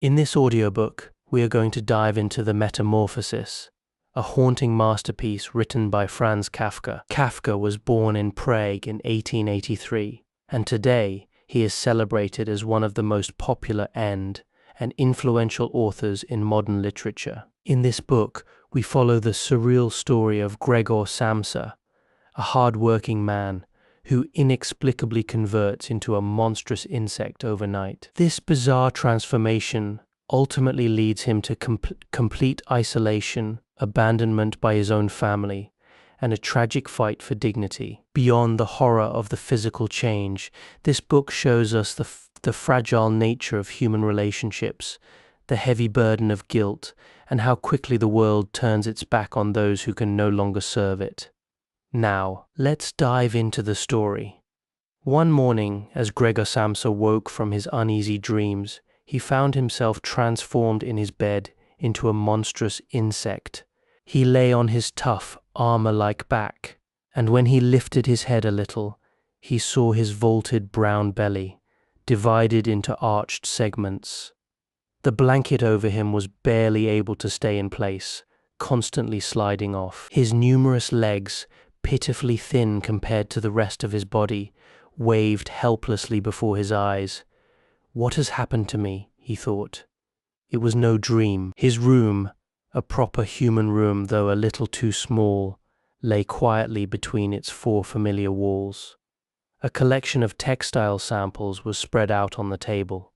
In this audiobook, we are going to dive into the Metamorphosis, a haunting masterpiece written by Franz Kafka. Kafka was born in Prague in 1883, and today he is celebrated as one of the most popular and influential authors in modern literature. In this book, we follow the surreal story of Gregor Samsa, a hard-working man who inexplicably converts into a monstrous insect overnight. This bizarre transformation ultimately leads him to complete isolation, abandonment by his own family, and a tragic fight for dignity. Beyond the horror of the physical change, this book shows us the fragile nature of human relationships, the heavy burden of guilt, and how quickly the world turns its back on those who can no longer serve it. Now, let's dive into the story. One morning, as Gregor Samsa woke from his uneasy dreams, he found himself transformed in his bed into a monstrous insect. He lay on his tough, armor-like back, and when he lifted his head a little, he saw his vaulted brown belly, divided into arched segments. The blanket over him was barely able to stay in place, constantly sliding off. His numerous legs, pitifully thin compared to the rest of his body, waved helplessly before his eyes. What has happened to me? He thought. It was no dream. His room, a proper human room though a little too small, lay quietly between its four familiar walls. A collection of textile samples was spread out on the table.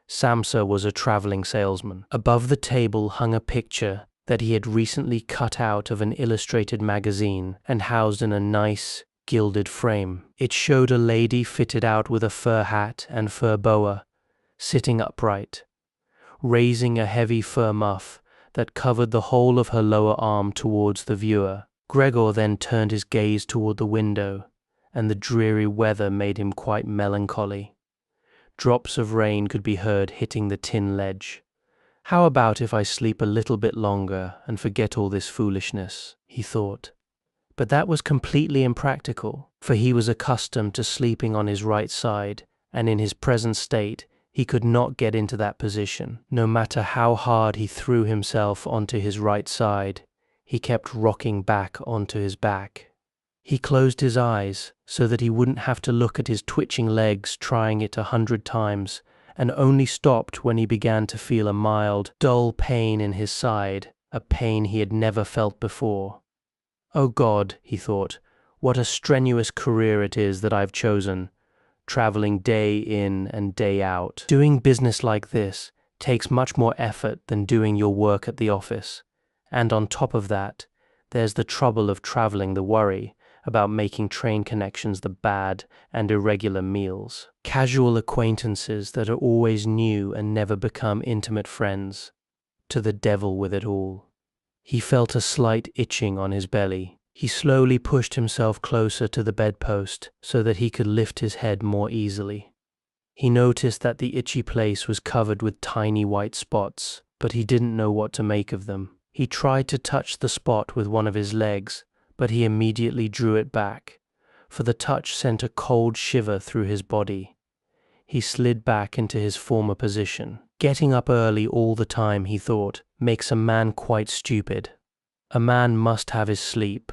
Samsa was a traveling salesman. Above the table hung a picture that he had recently cut out of an illustrated magazine and housed in a nice, gilded frame. It showed a lady fitted out with a fur hat and fur boa, sitting upright, raising a heavy fur muff that covered the whole of her lower arm towards the viewer. Gregor then turned his gaze toward the window, and the dreary weather made him quite melancholy. Drops of rain could be heard hitting the tin ledge. How about if I sleep a little bit longer and forget all this foolishness, he thought. But that was completely impractical, for he was accustomed to sleeping on his right side, and in his present state, he could not get into that position. No matter how hard he threw himself onto his right side, he kept rocking back onto his back. He closed his eyes so that he wouldn't have to look at his twitching legs, trying it 100 times, and only stopped when he began to feel a mild, dull pain in his side, a pain he had never felt before. Oh God, he thought, what a strenuous career it is that I've chosen, traveling day in and day out. Doing business like this takes much more effort than doing your work at the office, and on top of that, there's the trouble of traveling, the worry about making train connections, the bad and irregular meals, casual acquaintances that are always new and never become intimate friends. To the devil with it all. He felt a slight itching on his belly. He slowly pushed himself closer to the bedpost so that he could lift his head more easily. He noticed that the itchy place was covered with tiny white spots, but he didn't know what to make of them. He tried to touch the spot with one of his legs, but he immediately drew it back, for the touch sent a cold shiver through his body. He slid back into his former position. Getting up early all the time, he thought, makes a man quite stupid. A man must have his sleep.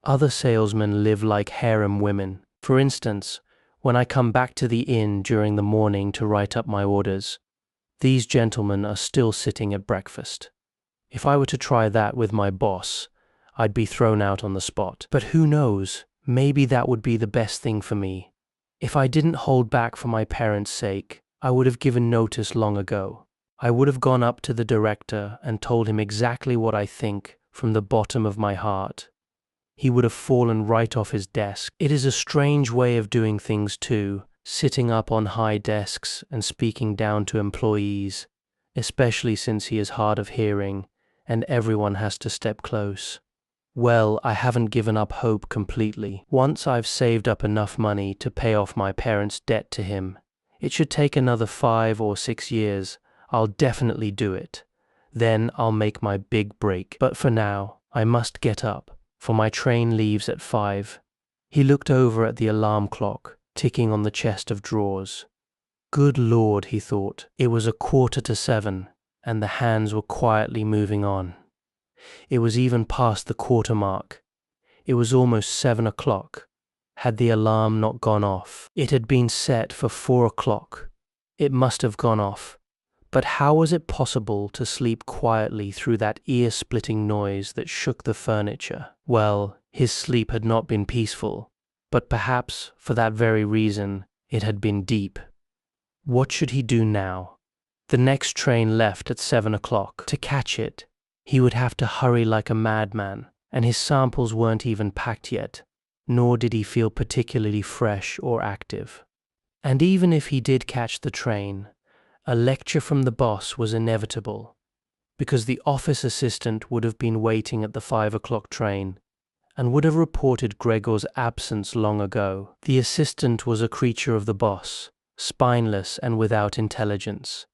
Other salesmen live like harem women. For instance, when I come back to the inn during the morning to write up my orders, these gentlemen are still sitting at breakfast. If I were to try that with my boss, I'd be thrown out on the spot. But who knows, maybe that would be the best thing for me. If I didn't hold back for my parents' sake, I would have given notice long ago. I would have gone up to the director and told him exactly what I think from the bottom of my heart. He would have fallen right off his desk. It is a strange way of doing things too, sitting up on high desks and speaking down to employees, especially since he is hard of hearing and everyone has to step close. Well, I haven't given up hope completely. Once I've saved up enough money to pay off my parents' debt to him, it should take another 5 or 6 years. I'll definitely do it. Then I'll make my big break. But for now, I must get up, for my train leaves at 5. He looked over at the alarm clock, ticking on the chest of drawers. Good Lord, he thought. It was 7:15, and the hands were quietly moving on. It was even past the quarter mark. It was almost 7 o'clock. Had the alarm not gone off? It had been set for 4 o'clock. It must have gone off. But how was it possible to sleep quietly through that ear-splitting noise that shook the furniture? Well, his sleep had not been peaceful, but perhaps for that very reason it had been deep. What should he do now? The next train left at 7 o'clock. To catch it, he would have to hurry like a madman, and his samples weren't even packed yet, nor did he feel particularly fresh or active. And even if he did catch the train, a lecture from the boss was inevitable, because the office assistant would have been waiting at the 5 o'clock train and would have reported Gregor's absence long ago. The assistant was a creature of the boss, spineless and without intelligence.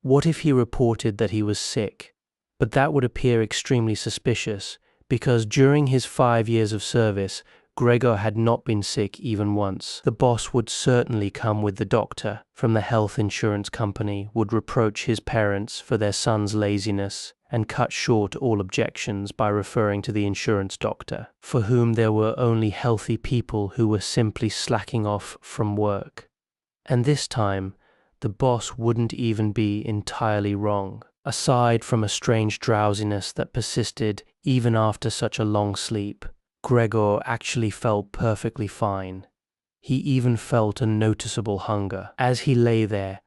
What if he reported that he was sick? But that would appear extremely suspicious, because during his 5 years of service, Gregor had not been sick even once. The boss would certainly come with the doctor from the health insurance company, would reproach his parents for their son's laziness, and cut short all objections by referring to the insurance doctor, for whom there were only healthy people who were simply slacking off from work. And this time, the boss wouldn't even be entirely wrong. Aside from a strange drowsiness that persisted even after such a long sleep, Gregor actually felt perfectly fine. He even felt a noticeable hunger. As he lay there,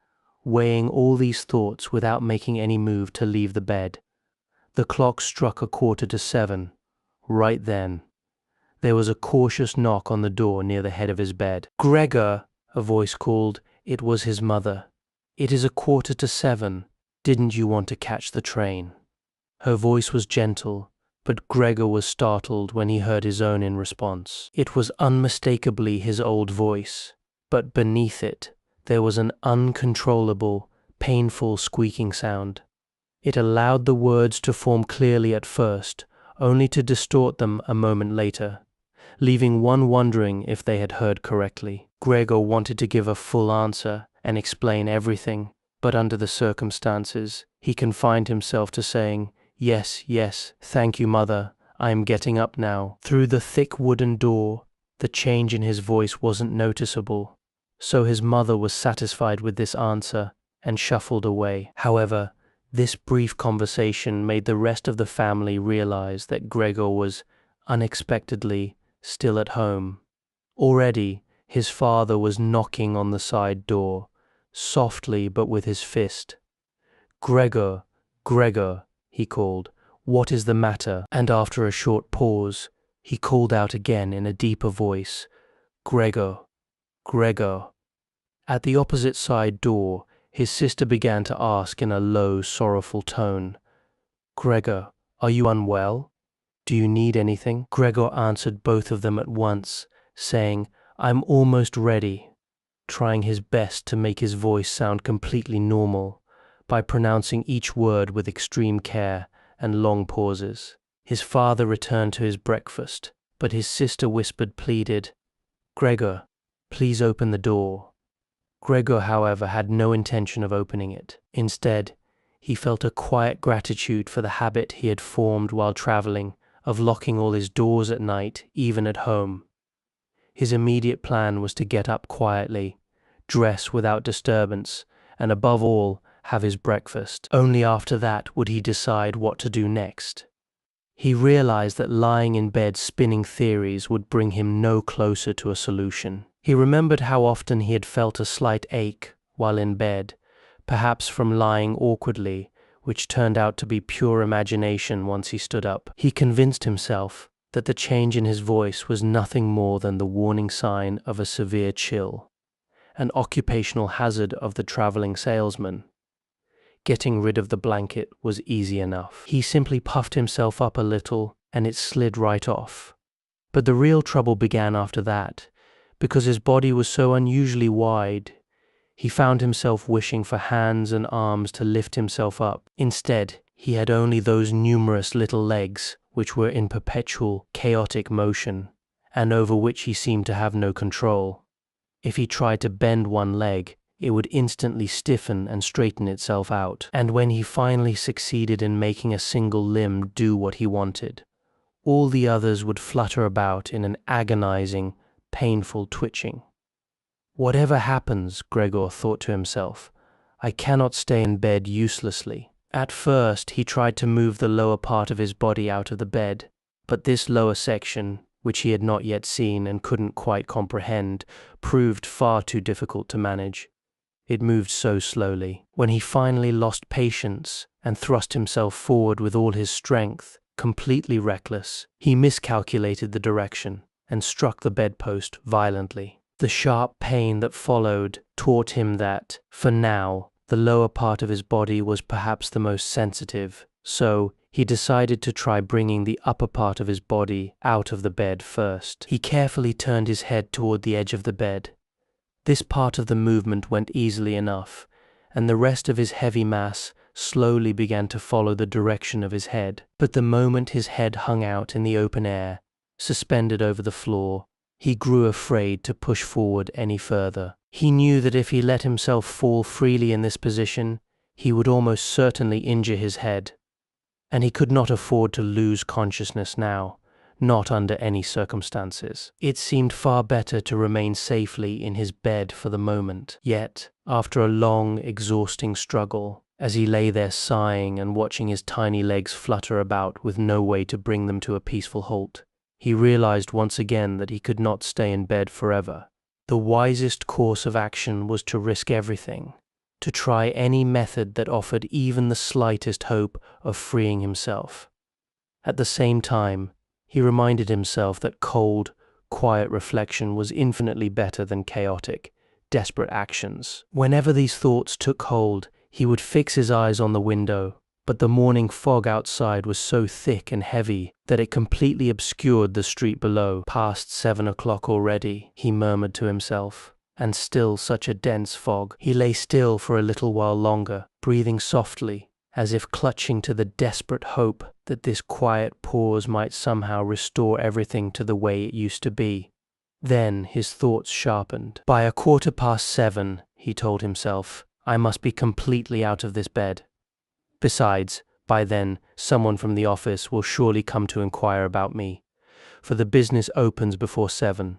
weighing all these thoughts without making any move to leave the bed, the clock struck 7:15. Right then, there was a cautious knock on the door near the head of his bed. "Gregor," a voice called. It was his mother. "It is 7:15. Didn't you want to catch the train?" Her voice was gentle, but Gregor was startled when he heard his own in response. It was unmistakably his old voice, but beneath it there was an uncontrollable, painful squeaking sound. It allowed the words to form clearly at first, only to distort them a moment later, leaving one wondering if they had heard correctly. Gregor wanted to give a full answer and explain everything, but under the circumstances, he confined himself to saying, "Yes, yes, thank you, mother. I am getting up now." Through the thick wooden door, the change in his voice wasn't noticeable, so his mother was satisfied with this answer and shuffled away. However, this brief conversation made the rest of the family realize that Gregor was unexpectedly still at home. Already, his father was knocking on the side door, softly but with his fist. "Gregor, Gregor," he called, "what is the matter?" And after a short pause, he called out again in a deeper voice, "Gregor, Gregor." At the opposite side door, his sister began to ask in a low, sorrowful tone, "Gregor, are you unwell? Do you need anything?" Gregor answered both of them at once, saying, "I'm almost ready," trying his best to make his voice sound completely normal, by pronouncing each word with extreme care and long pauses. His father returned to his breakfast, but his sister pleaded, "Gregor, please open the door." Gregor, however, had no intention of opening it. Instead, he felt a quiet gratitude for the habit he had formed while traveling of locking all his doors at night, even at home. His immediate plan was to get up quietly, dress without disturbance, and above all, have his breakfast. Only after that would he decide what to do next. He realized that lying in bed spinning theories would bring him no closer to a solution. He remembered how often he had felt a slight ache while in bed, perhaps from lying awkwardly, which turned out to be pure imagination once he stood up. He convinced himself that the change in his voice was nothing more than the warning sign of a severe chill, an occupational hazard of the traveling salesman. Getting rid of the blanket was easy enough. He simply puffed himself up a little and it slid right off. But the real trouble began after that, because his body was so unusually wide. He found himself wishing for hands and arms to lift himself up. Instead, he had only those numerous little legs which were in perpetual, chaotic motion, and over which he seemed to have no control. If he tried to bend one leg, it would instantly stiffen and straighten itself out. And when he finally succeeded in making a single limb do what he wanted, all the others would flutter about in an agonizing, painful twitching. Whatever happens, Gregor thought to himself, I cannot stay in bed uselessly. At first, he tried to move the lower part of his body out of the bed, but this lower section, which he had not yet seen and couldn't quite comprehend, proved far too difficult to manage. It moved so slowly. When he finally lost patience and thrust himself forward with all his strength, completely reckless, he miscalculated the direction and struck the bedpost violently. The sharp pain that followed taught him that, for now, the lower part of his body was perhaps the most sensitive, so he decided to try bringing the upper part of his body out of the bed first. He carefully turned his head toward the edge of the bed. This part of the movement went easily enough, and the rest of his heavy mass slowly began to follow the direction of his head. But the moment his head hung out in the open air, suspended over the floor, he grew afraid to push forward any further. He knew that if he let himself fall freely in this position, he would almost certainly injure his head, and he could not afford to lose consciousness now, not under any circumstances. It seemed far better to remain safely in his bed for the moment. Yet, after a long, exhausting struggle, as he lay there sighing and watching his tiny legs flutter about with no way to bring them to a peaceful halt, he realized once again that he could not stay in bed forever. The wisest course of action was to risk everything, to try any method that offered even the slightest hope of freeing himself. At the same time, he reminded himself that cold, quiet reflection was infinitely better than chaotic, desperate actions. Whenever these thoughts took hold, he would fix his eyes on the window, but the morning fog outside was so thick and heavy that it completely obscured the street below. Past 7 o'clock already, he murmured to himself, and still such a dense fog. He lay still for a little while longer, breathing softly, as if clutching to the desperate hope that this quiet pause might somehow restore everything to the way it used to be. Then his thoughts sharpened. By 7:15, he told himself, I must be completely out of this bed. Besides, by then, someone from the office will surely come to inquire about me, for the business opens before 7.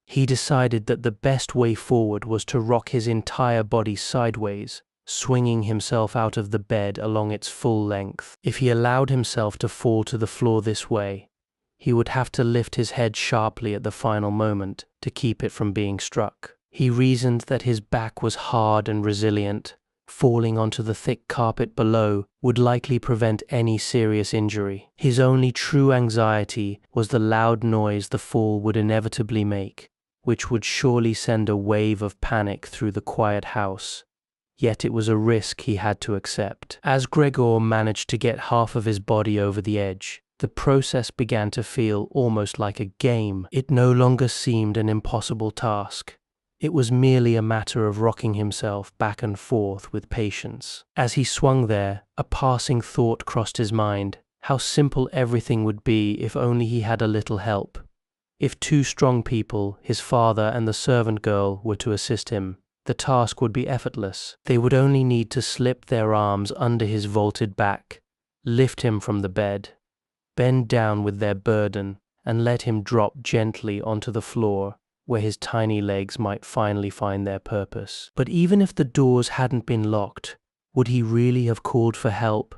He decided that the best way forward was to rock his entire body sideways, swinging himself out of the bed along its full length. If he allowed himself to fall to the floor this way, he would have to lift his head sharply at the final moment to keep it from being struck. He reasoned that his back was hard and resilient. Falling onto the thick carpet below would likely prevent any serious injury. His only true anxiety was the loud noise the fall would inevitably make, which would surely send a wave of panic through the quiet house. Yet it was a risk he had to accept. As Gregor managed to get half of his body over the edge, the process began to feel almost like a game. It no longer seemed an impossible task. It was merely a matter of rocking himself back and forth with patience. As he swung there, a passing thought crossed his mind. How simple everything would be if only he had a little help. If 2 strong people, his father and the servant girl, were to assist him, the task would be effortless. They would only need to slip their arms under his vaulted back, lift him from the bed, bend down with their burden, and let him drop gently onto the floor, where his tiny legs might finally find their purpose. But even if the doors hadn't been locked, would he really have called for help?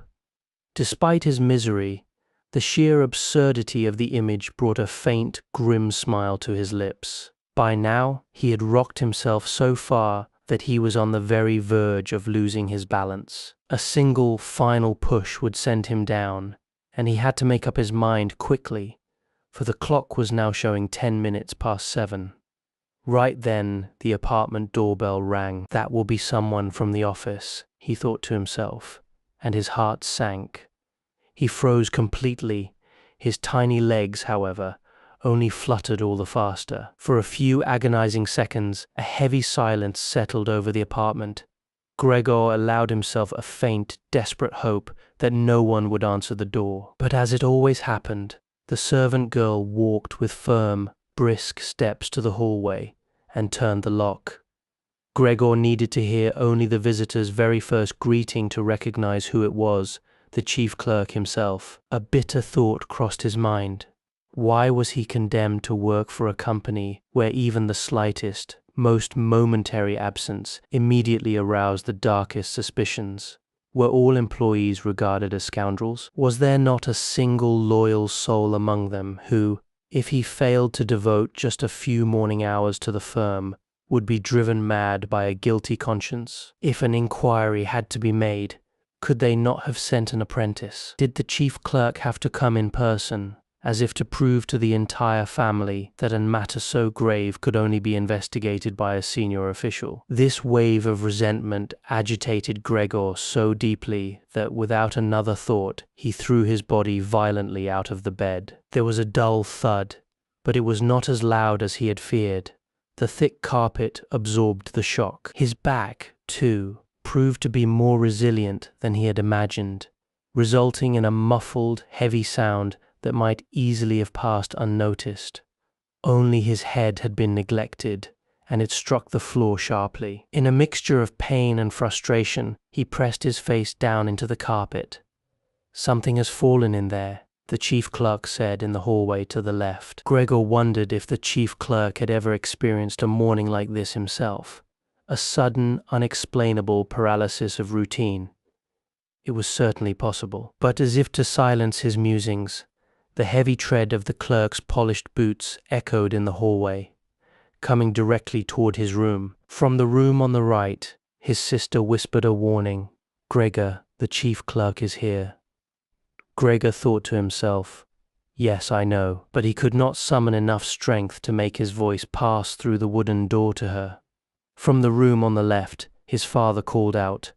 Despite his misery, the sheer absurdity of the image brought a faint, grim smile to his lips. By now, he had rocked himself so far that he was on the very verge of losing his balance. A single, final push would send him down, and he had to make up his mind quickly, for the clock was now showing 10 minutes past 7. Right then, the apartment doorbell rang. That will be someone from the office, he thought to himself, and his heart sank. He froze completely. His tiny legs, however, only fluttered all the faster. For a few agonizing seconds, a heavy silence settled over the apartment. Gregor allowed himself a faint, desperate hope that no one would answer the door. But as it always happened, the servant girl walked with firm, brisk steps to the hallway and turned the lock. Gregor needed to hear only the visitor's very first greeting to recognize who it was, the chief clerk himself. A bitter thought crossed his mind. Why was he condemned to work for a company where even the slightest, most momentary absence immediately aroused the darkest suspicions? Were all employees regarded as scoundrels? Was there not a single loyal soul among them who, if he failed to devote just a few morning hours to the firm, would be driven mad by a guilty conscience? If an inquiry had to be made, could they not have sent an apprentice? Did the chief clerk have to come in person, as if to prove to the entire family that a matter so grave could only be investigated by a senior official? This wave of resentment agitated Gregor so deeply that without another thought he threw his body violently out of the bed. There was a dull thud, but it was not as loud as he had feared. The thick carpet absorbed the shock. His back, too, proved to be more resilient than he had imagined, resulting in a muffled, heavy sound that might easily have passed unnoticed. Only his head had been neglected, and it struck the floor sharply. In a mixture of pain and frustration, he pressed his face down into the carpet. "Something has fallen in there," the chief clerk said in the hallway to the left. Gregor wondered if the chief clerk had ever experienced a morning like this himself, a sudden, unexplainable paralysis of routine. It was certainly possible. But as if to silence his musings, the heavy tread of the clerk's polished boots echoed in the hallway, coming directly toward his room. From the room on the right, his sister whispered a warning. "Gregor, the chief clerk is here." Gregor thought to himself, "Yes, I know," but he could not summon enough strength to make his voice pass through the wooden door to her. From the room on the left, his father called out,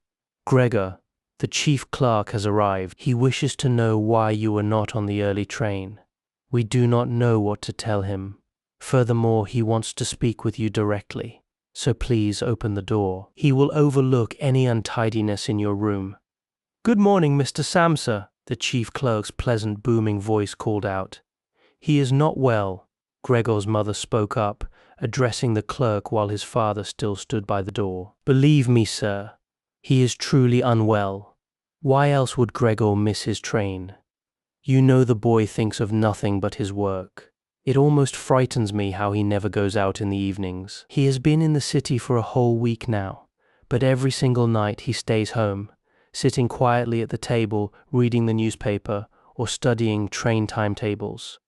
"Gregor, the chief clerk has arrived. He wishes to know why you were not on the early train. We do not know what to tell him. Furthermore, he wants to speak with you directly. So please open the door. He will overlook any untidiness in your room." "Good morning, Mr. Samsa," the chief clerk's pleasant booming voice called out. "He is not well," Gregor's mother spoke up, addressing the clerk while his father still stood by the door. "Believe me, sir, he is truly unwell. Why else would Gregor miss his train? You know the boy thinks of nothing but his work. It almost frightens me how he never goes out in the evenings. He has been in the city for a whole week now, but every single night he stays home, sitting quietly at the table, reading the newspaper or studying train timetables.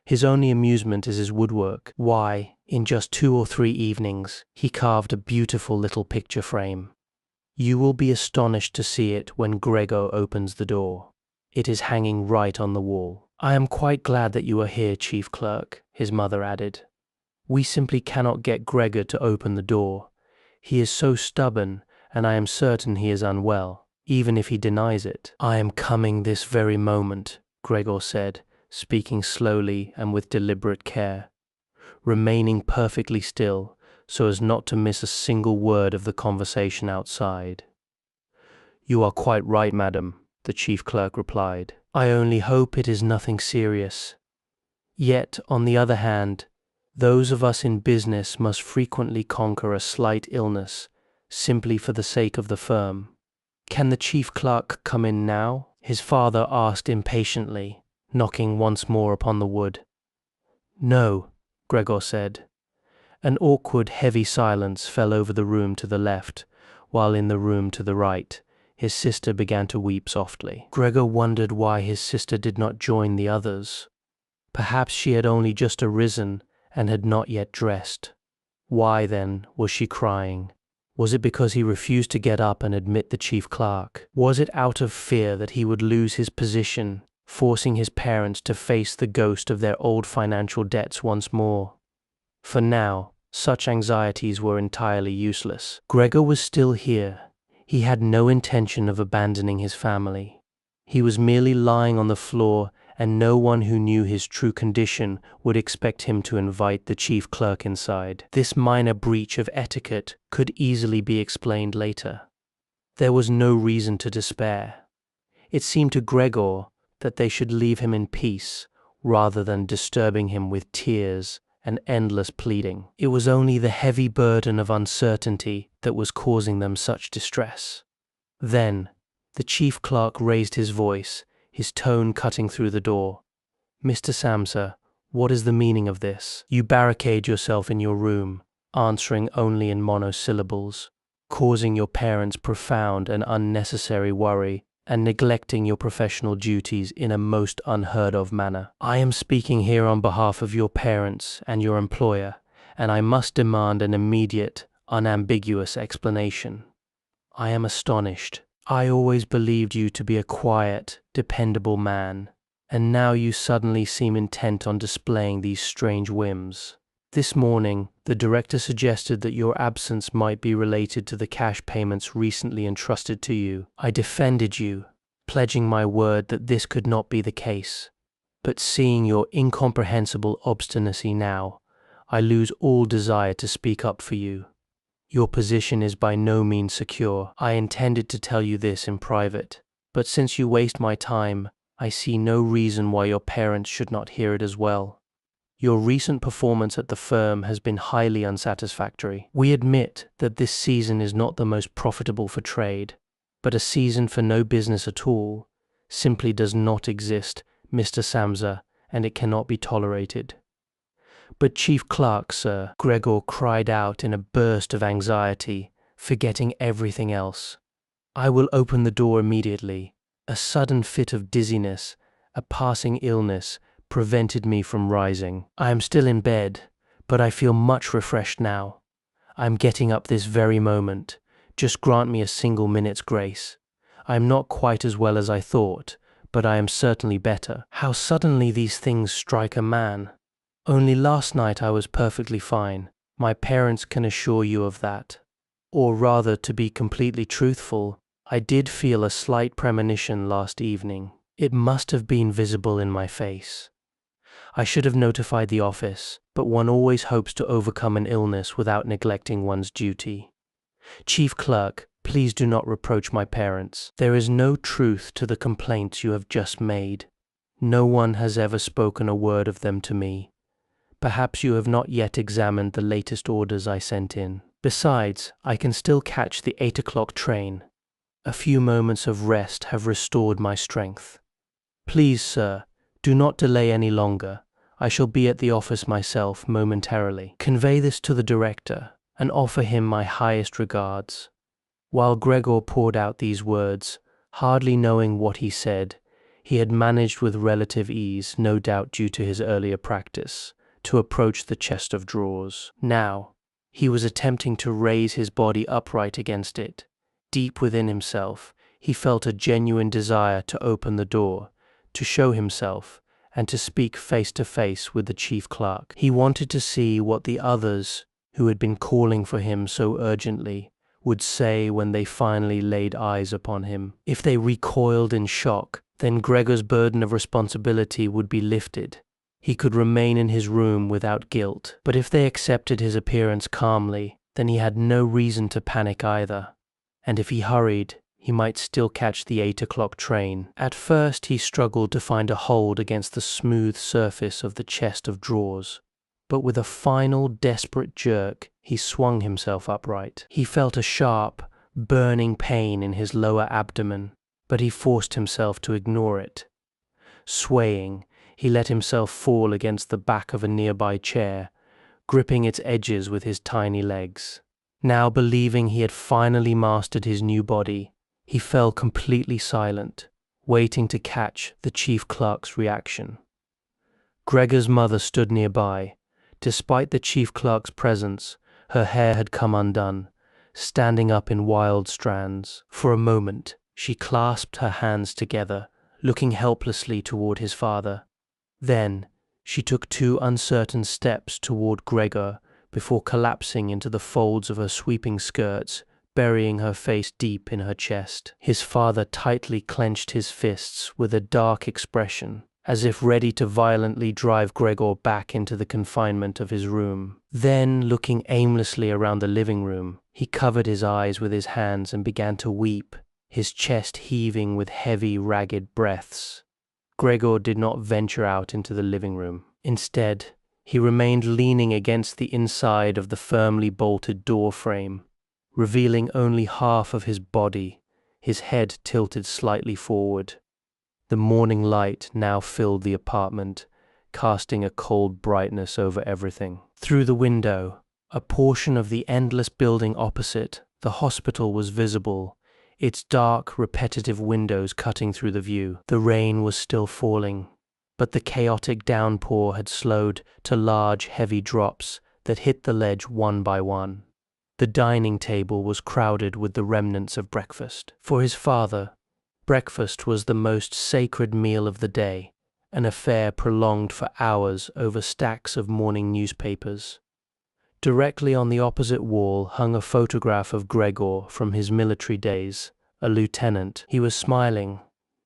His only amusement is his woodwork. Why, in just 2 or 3 evenings, he carved a beautiful little picture frame. You will be astonished to see it when Gregor opens the door. It is hanging right on the wall." "I am quite glad that you are here, chief clerk," his mother added. "We simply cannot get Gregor to open the door. He is so stubborn, and I am certain he is unwell, even if he denies it." "I am coming this very moment," Gregor said, speaking slowly and with deliberate care, remaining perfectly still so as not to miss a single word of the conversation outside. "You are quite right, madam," the chief clerk replied. "I only hope it is nothing serious. Yet, on the other hand, those of us in business must frequently conquer a slight illness simply for the sake of the firm." "Can the chief clerk come in now?" his father asked impatiently, knocking once more upon the wood. "No," Gregor said. An awkward, heavy silence fell over the room to the left, while in the room to the right, his sister began to weep softly. Gregor wondered why his sister did not join the others. Perhaps she had only just arisen and had not yet dressed. Why, then, was she crying? Was it because he refused to get up and admit the chief clerk? Was it out of fear that he would lose his position, forcing his parents to face the ghost of their old financial debts once more? For now, such anxieties were entirely useless. Gregor was still here. He had no intention of abandoning his family. He was merely lying on the floor, and no one who knew his true condition would expect him to invite the chief clerk inside. This minor breach of etiquette could easily be explained later. There was no reason to despair. It seemed to Gregor that they should leave him in peace rather than disturbing him with tears and endless pleading. It was only the heavy burden of uncertainty that was causing them such distress. Then, the chief clerk raised his voice, his tone cutting through the door. "Mr. Samsa, what is the meaning of this? You barricade yourself in your room, answering only in monosyllables, causing your parents profound and unnecessary worry, and neglecting your professional duties in a most unheard-of manner. I am speaking here on behalf of your parents and your employer, and I must demand an immediate, unambiguous explanation. I am astonished. I always believed you to be a quiet, dependable man, and now you suddenly seem intent on displaying these strange whims. This morning, the director suggested that your absence might be related to the cash payments recently entrusted to you. I defended you, pledging my word that this could not be the case. But seeing your incomprehensible obstinacy now, I lose all desire to speak up for you. Your position is by no means secure. I intended to tell you this in private, but since you waste my time, I see no reason why your parents should not hear it as well. Your recent performance at the firm has been highly unsatisfactory. We admit that this season is not the most profitable for trade, but a season for no business at all simply does not exist, Mr. Samsa, and it cannot be tolerated." "But Chief Clerk, sir," Gregor cried out in a burst of anxiety, forgetting everything else. "I will open the door immediately. A sudden fit of dizziness, a passing illness, prevented me from rising. I am still in bed, but I feel much refreshed now. I am getting up this very moment. Just grant me a single minute's grace. I am not quite as well as I thought, but I am certainly better." How suddenly these things strike a man! Only last night I was perfectly fine. My parents can assure you of that. Or rather, to be completely truthful, I did feel a slight premonition last evening. It must have been visible in my face. I should have notified the office, but one always hopes to overcome an illness without neglecting one's duty. Chief Clerk, please do not reproach my parents. There is no truth to the complaints you have just made. No one has ever spoken a word of them to me. Perhaps you have not yet examined the latest orders I sent in. Besides, I can still catch the 8 o'clock train. A few moments of rest have restored my strength. Please, sir, do not delay any longer. I shall be at the office myself momentarily. Convey this to the director and offer him my highest regards." While Gregor poured out these words, hardly knowing what he said, he had managed with relative ease, no doubt due to his earlier practice, to approach the chest of drawers. Now, he was attempting to raise his body upright against it. Deep within himself, he felt a genuine desire to open the door, to show himself, and to speak face to face with the chief clerk. He wanted to see what the others, who had been calling for him so urgently, would say when they finally laid eyes upon him. If they recoiled in shock, then Gregor's burden of responsibility would be lifted. He could remain in his room without guilt. But if they accepted his appearance calmly, then he had no reason to panic either. And if he hurried, he might still catch the 8 o'clock train. At first he struggled to find a hold against the smooth surface of the chest of drawers, but with a final desperate jerk he swung himself upright. He felt a sharp, burning pain in his lower abdomen, but he forced himself to ignore it. Swaying, he let himself fall against the back of a nearby chair, gripping its edges with his tiny legs. Now, believing he had finally mastered his new body, he fell completely silent, waiting to catch the chief clerk's reaction. Gregor's mother stood nearby. Despite the chief clerk's presence, her hair had come undone, standing up in wild strands. For a moment, she clasped her hands together, looking helplessly toward his father. Then, she took 2 uncertain steps toward Gregor before collapsing into the folds of her sweeping skirts, burying her face deep in her chest. His father tightly clenched his fists with a dark expression, as if ready to violently drive Gregor back into the confinement of his room. Then, looking aimlessly around the living room, he covered his eyes with his hands and began to weep, his chest heaving with heavy, ragged breaths. Gregor did not venture out into the living room. Instead, He remained leaning against the inside of the firmly bolted door frame, revealing only half of his body, his head tilted slightly forward. The morning light now filled the apartment, casting a cold brightness over everything. Through the window, a portion of the endless building opposite, the hospital, was visible, its dark, repetitive windows cutting through the view. The rain was still falling, but the chaotic downpour had slowed to large, heavy drops that hit the ledge one by one. The dining table was crowded with the remnants of breakfast. For his father, breakfast was the most sacred meal of the day, an affair prolonged for hours over stacks of morning newspapers. Directly on the opposite wall hung a photograph of Gregor from his military days, a lieutenant. He was smiling,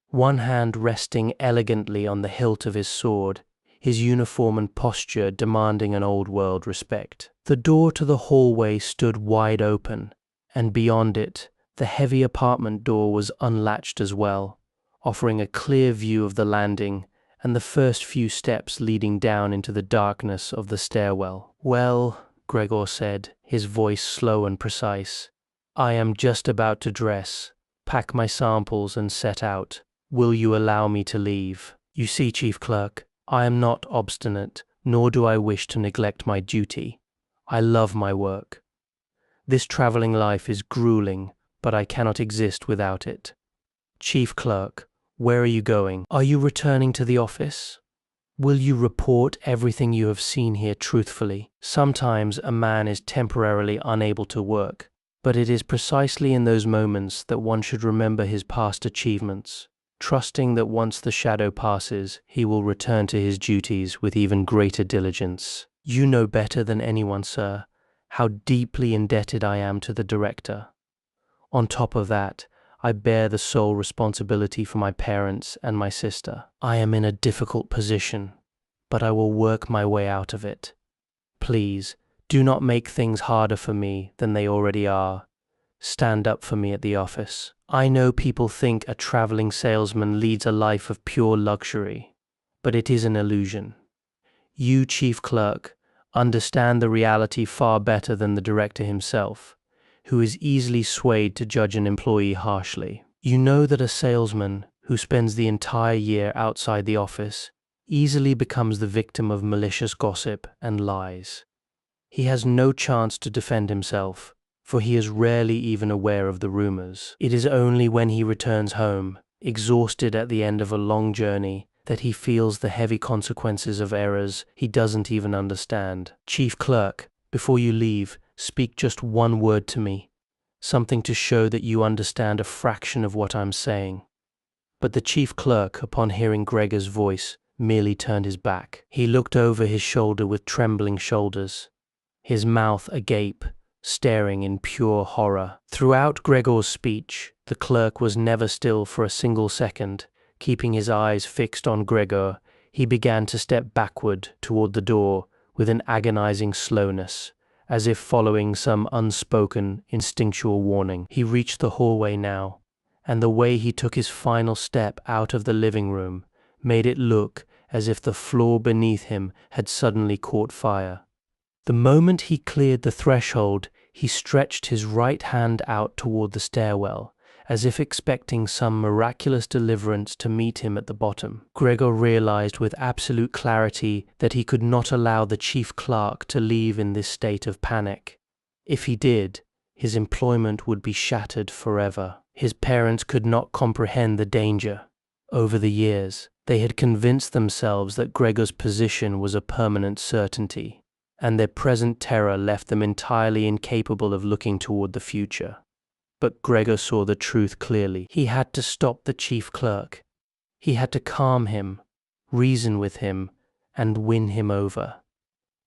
one hand resting elegantly on the hilt of his sword, his uniform and posture demanding an old-world respect. The door to the hallway stood wide open, and beyond it, the heavy apartment door was unlatched as well, offering a clear view of the landing and the first few steps leading down into the darkness of the stairwell. "Well," Gregor said, his voice slow and precise, "I am just about to dress, pack my samples and set out. Will you allow me to leave? You see, Chief Clerk, I am not obstinate, nor do I wish to neglect my duty. I love my work. This traveling life is grueling, but I cannot exist without it. Chief Clerk, where are you going? Are you returning to the office? Will you report everything you have seen here truthfully? Sometimes a man is temporarily unable to work, but it is precisely in those moments that one should remember his past achievements, trusting that once the shadow passes, he will return to his duties with even greater diligence. You know better than anyone, sir, how deeply indebted I am to the director. On top of that, I bear the sole responsibility for my parents and my sister. I am in a difficult position, but I will work my way out of it. Please, do not make things harder for me than they already are. Stand up for me at the office. I know people think a traveling salesman leads a life of pure luxury, but it is an illusion. You, Chief Clerk, understand the reality far better than the director himself, who is easily swayed to judge an employee harshly. You know that a salesman who spends the entire year outside the office easily becomes the victim of malicious gossip and lies. He has no chance to defend himself, for he is rarely even aware of the rumors. It is only when he returns home, exhausted at the end of a long journey, that he feels the heavy consequences of errors he doesn't even understand. Chief Clerk, before you leave, speak just one word to me, something to show that you understand a fraction of what I'm saying. But the Chief Clerk, upon hearing Gregor's voice, merely turned his back. He looked over his shoulder with trembling shoulders, his mouth agape, staring in pure horror. Throughout Gregor's speech, the clerk was never still for a single second. Keeping his eyes fixed on Gregor, he began to step backward toward the door with an agonizing slowness, as if following some unspoken, instinctual warning. He reached the hallway now, and the way he took his final step out of the living room made it look as if the floor beneath him had suddenly caught fire. The moment he cleared the threshold, he stretched his right hand out toward the stairwell, as if expecting some miraculous deliverance to meet him at the bottom. Gregor realized with absolute clarity that he could not allow the chief clerk to leave in this state of panic. If he did, his employment would be shattered forever. His parents could not comprehend the danger. Over the years, they had convinced themselves that Gregor's position was a permanent certainty, and their present terror left them entirely incapable of looking toward the future. But Gregor saw the truth clearly. He had to stop the chief clerk. He had to calm him, reason with him, and win him over.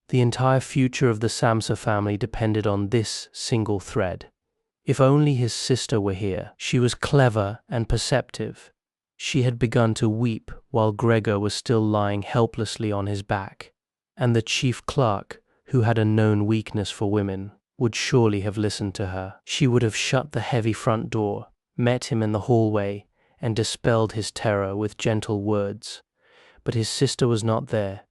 The entire future of the Samsa family depended on this single thread. If only his sister were here. She was clever and perceptive. She had begun to weep while Gregor was still lying helplessly on his back, and the chief clerk, who had a known weakness for women, would surely have listened to her. She would have shut the heavy front door, met him in the hallway, and dispelled his terror with gentle words. But his sister was not there.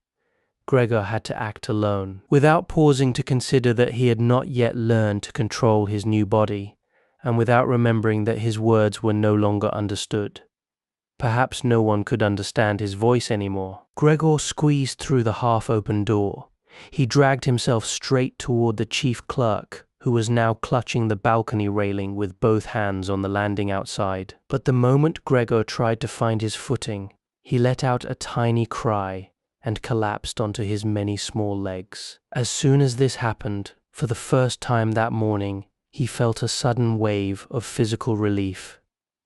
Gregor had to act alone, without pausing to consider that he had not yet learned to control his new body, and without remembering that his words were no longer understood. Perhaps no one could understand his voice anymore. Gregor squeezed through the half-open door. He dragged himself straight toward the chief clerk, who was now clutching the balcony railing with both hands on the landing outside. But the moment Gregor tried to find his footing, he let out a tiny cry and collapsed onto his many small legs. As soon as this happened, for the first time that morning, he felt a sudden wave of physical relief.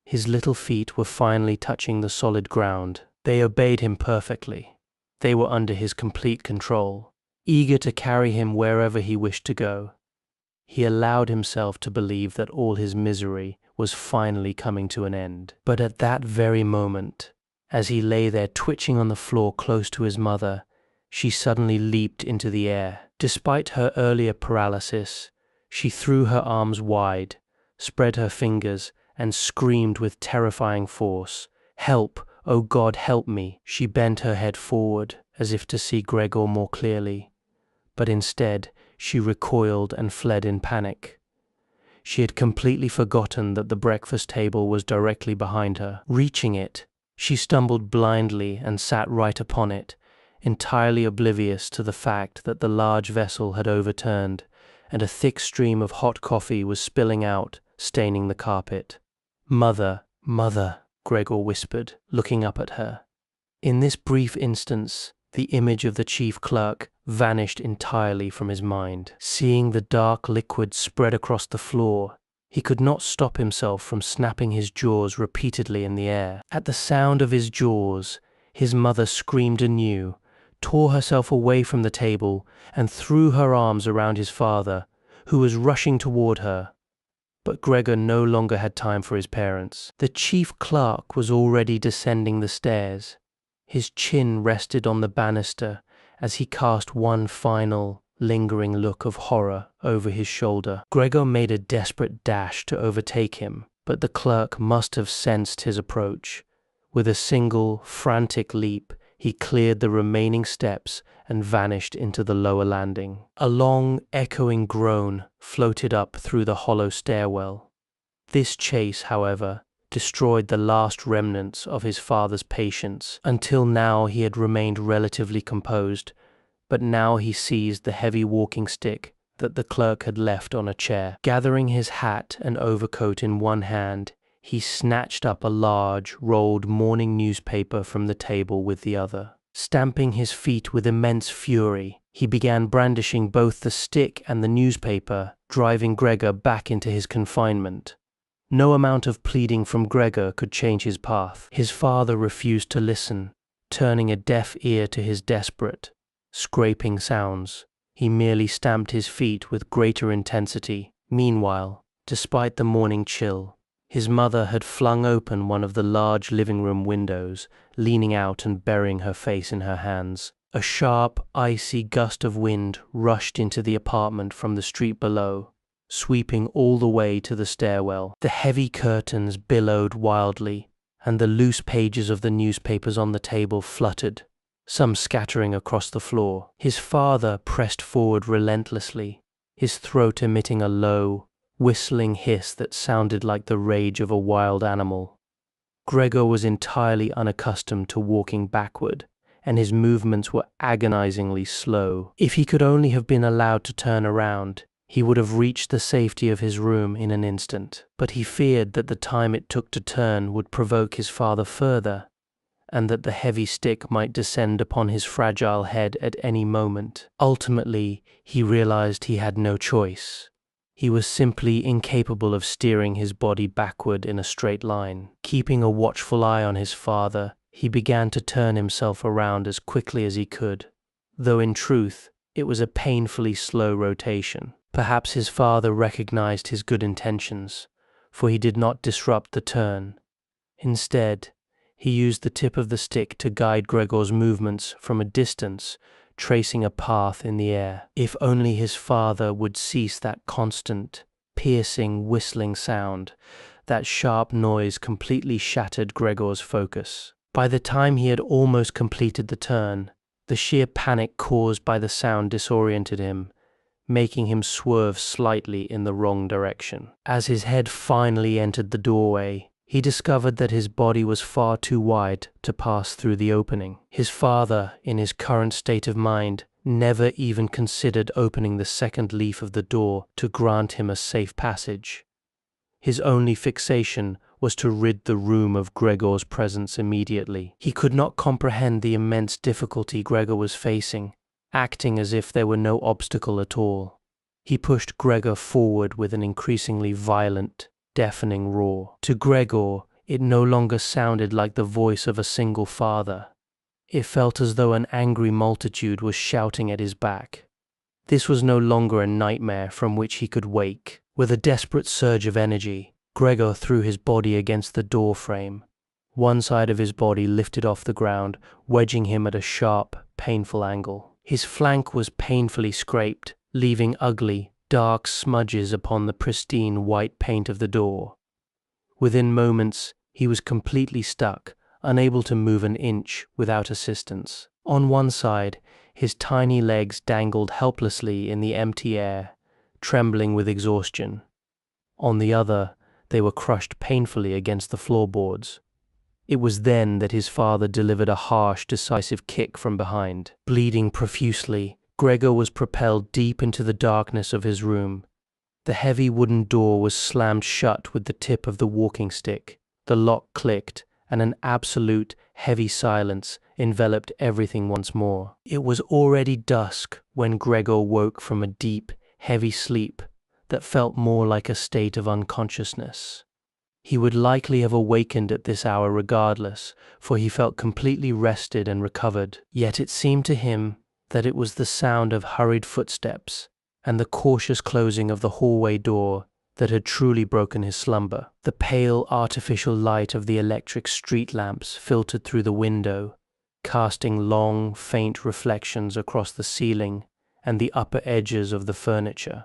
His little feet were finally touching the solid ground. They obeyed him perfectly. They were under his complete control, eager to carry him wherever he wished to go. He allowed himself to believe that all his misery was finally coming to an end. But at that very moment, as he lay there twitching on the floor close to his mother, she suddenly leaped into the air. Despite her earlier paralysis, she threw her arms wide, spread her fingers, and screamed with terrifying force, "Help! Oh God, help me!" She bent her head forward, as if to see Gregor more clearly, but instead she recoiled and fled in panic. She had completely forgotten that the breakfast table was directly behind her. Reaching it, she stumbled blindly and sat right upon it, entirely oblivious to the fact that the large vessel had overturned, and a thick stream of hot coffee was spilling out, staining the carpet. "Mother, mother," Gregor whispered, looking up at her. In this brief instance, the image of the chief clerk vanished entirely from his mind. Seeing the dark liquid spread across the floor, he could not stop himself from snapping his jaws repeatedly in the air. At the sound of his jaws, his mother screamed anew, tore herself away from the table, and threw her arms around his father, who was rushing toward her. But Gregor no longer had time for his parents. The chief clerk was already descending the stairs. His chin rested on the banister as he cast one final, lingering look of horror over his shoulder. Gregor made a desperate dash to overtake him, but the clerk must have sensed his approach. With a single, frantic leap, he cleared the remaining steps and vanished into the lower landing. A long, echoing groan floated up through the hollow stairwell. This chase, however, destroyed the last remnants of his father's patience. Until now he had remained relatively composed, but now he seized the heavy walking stick that the clerk had left on a chair. Gathering his hat and overcoat in one hand, he snatched up a large, rolled morning newspaper from the table with the other. Stamping his feet with immense fury, he began brandishing both the stick and the newspaper, driving Gregor back into his confinement. No amount of pleading from Gregor could change his path. His father refused to listen, turning a deaf ear to his desperate, scraping sounds. He merely stamped his feet with greater intensity. Meanwhile, despite the morning chill, his mother had flung open one of the large living room windows, leaning out and burying her face in her hands. A sharp, icy gust of wind rushed into the apartment from the street below, sweeping all the way to the stairwell. The heavy curtains billowed wildly, and the loose pages of the newspapers on the table fluttered, some scattering across the floor. His father pressed forward relentlessly, his throat emitting a low, whistling hiss that sounded like the rage of a wild animal. Gregor was entirely unaccustomed to walking backward, and his movements were agonizingly slow. If he could only have been allowed to turn around, he would have reached the safety of his room in an instant. But he feared that the time it took to turn would provoke his father further, and that the heavy stick might descend upon his fragile head at any moment. Ultimately, he realized he had no choice. He was simply incapable of steering his body backward in a straight line. Keeping a watchful eye on his father, he began to turn himself around as quickly as he could, though in truth, it was a painfully slow rotation. Perhaps his father recognized his good intentions, for he did not disrupt the turn. Instead, he used the tip of the stick to guide Gregor's movements from a distance, tracing a path in the air. If only his father would cease that constant, piercing, whistling sound. That sharp noise completely shattered Gregor's focus. By the time he had almost completed the turn, The sheer panic caused by the sound disoriented him, making him swerve slightly in the wrong direction. As his head finally entered the doorway, he discovered that his body was far too wide to pass through the opening. His father, in his current state of mind, never even considered opening the second leaf of the door to grant him a safe passage. His only fixation was to rid the room of Gregor's presence immediately. He could not comprehend the immense difficulty Gregor was facing, acting as if there were no obstacle at all. He pushed Gregor forward with an increasingly violent, deafening roar. To Gregor, it no longer sounded like the voice of a single father. It felt as though an angry multitude was shouting at his back. This was no longer a nightmare from which he could wake. With a desperate surge of energy, Gregor threw his body against the door frame. One side of his body lifted off the ground, wedging him at a sharp, painful angle. His flank was painfully scraped, leaving ugly, dark smudges upon the pristine white paint of the door. Within moments, he was completely stuck, unable to move an inch without assistance. On one side, his tiny legs dangled helplessly in the empty air, trembling with exhaustion. On the other, they were crushed painfully against the floorboards. It was then that his father delivered a harsh, decisive kick from behind. Bleeding profusely, Gregor was propelled deep into the darkness of his room. The heavy wooden door was slammed shut with the tip of the walking stick. The lock clicked, and an absolute, heavy silence enveloped everything once more. It was already dusk when Gregor woke from a deep, heavy sleep that felt more like a state of unconsciousness. He would likely have awakened at this hour regardless, for he felt completely rested and recovered. Yet it seemed to him that it was the sound of hurried footsteps and the cautious closing of the hallway door that had truly broken his slumber. The pale, artificial light of the electric street lamps filtered through the window, casting long, faint reflections across the ceiling and the upper edges of the furniture.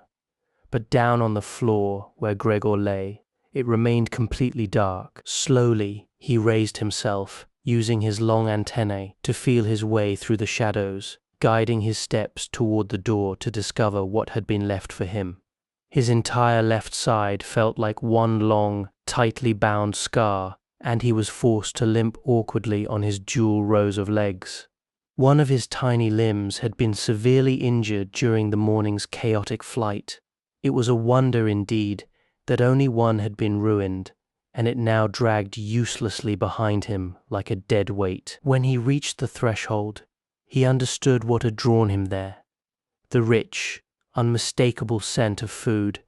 But down on the floor where Gregor lay, it remained completely dark. Slowly, he raised himself, using his long antennae to feel his way through the shadows, guiding his steps toward the door to discover what had been left for him. His entire left side felt like one long, tightly bound scar, and he was forced to limp awkwardly on his dual rows of legs. One of his tiny limbs had been severely injured during the morning's chaotic flight. It was a wonder indeed that only one had been ruined, and it now dragged uselessly behind him like a dead weight. When he reached the threshold, he understood what had drawn him there. The rich, unmistakable scent of food.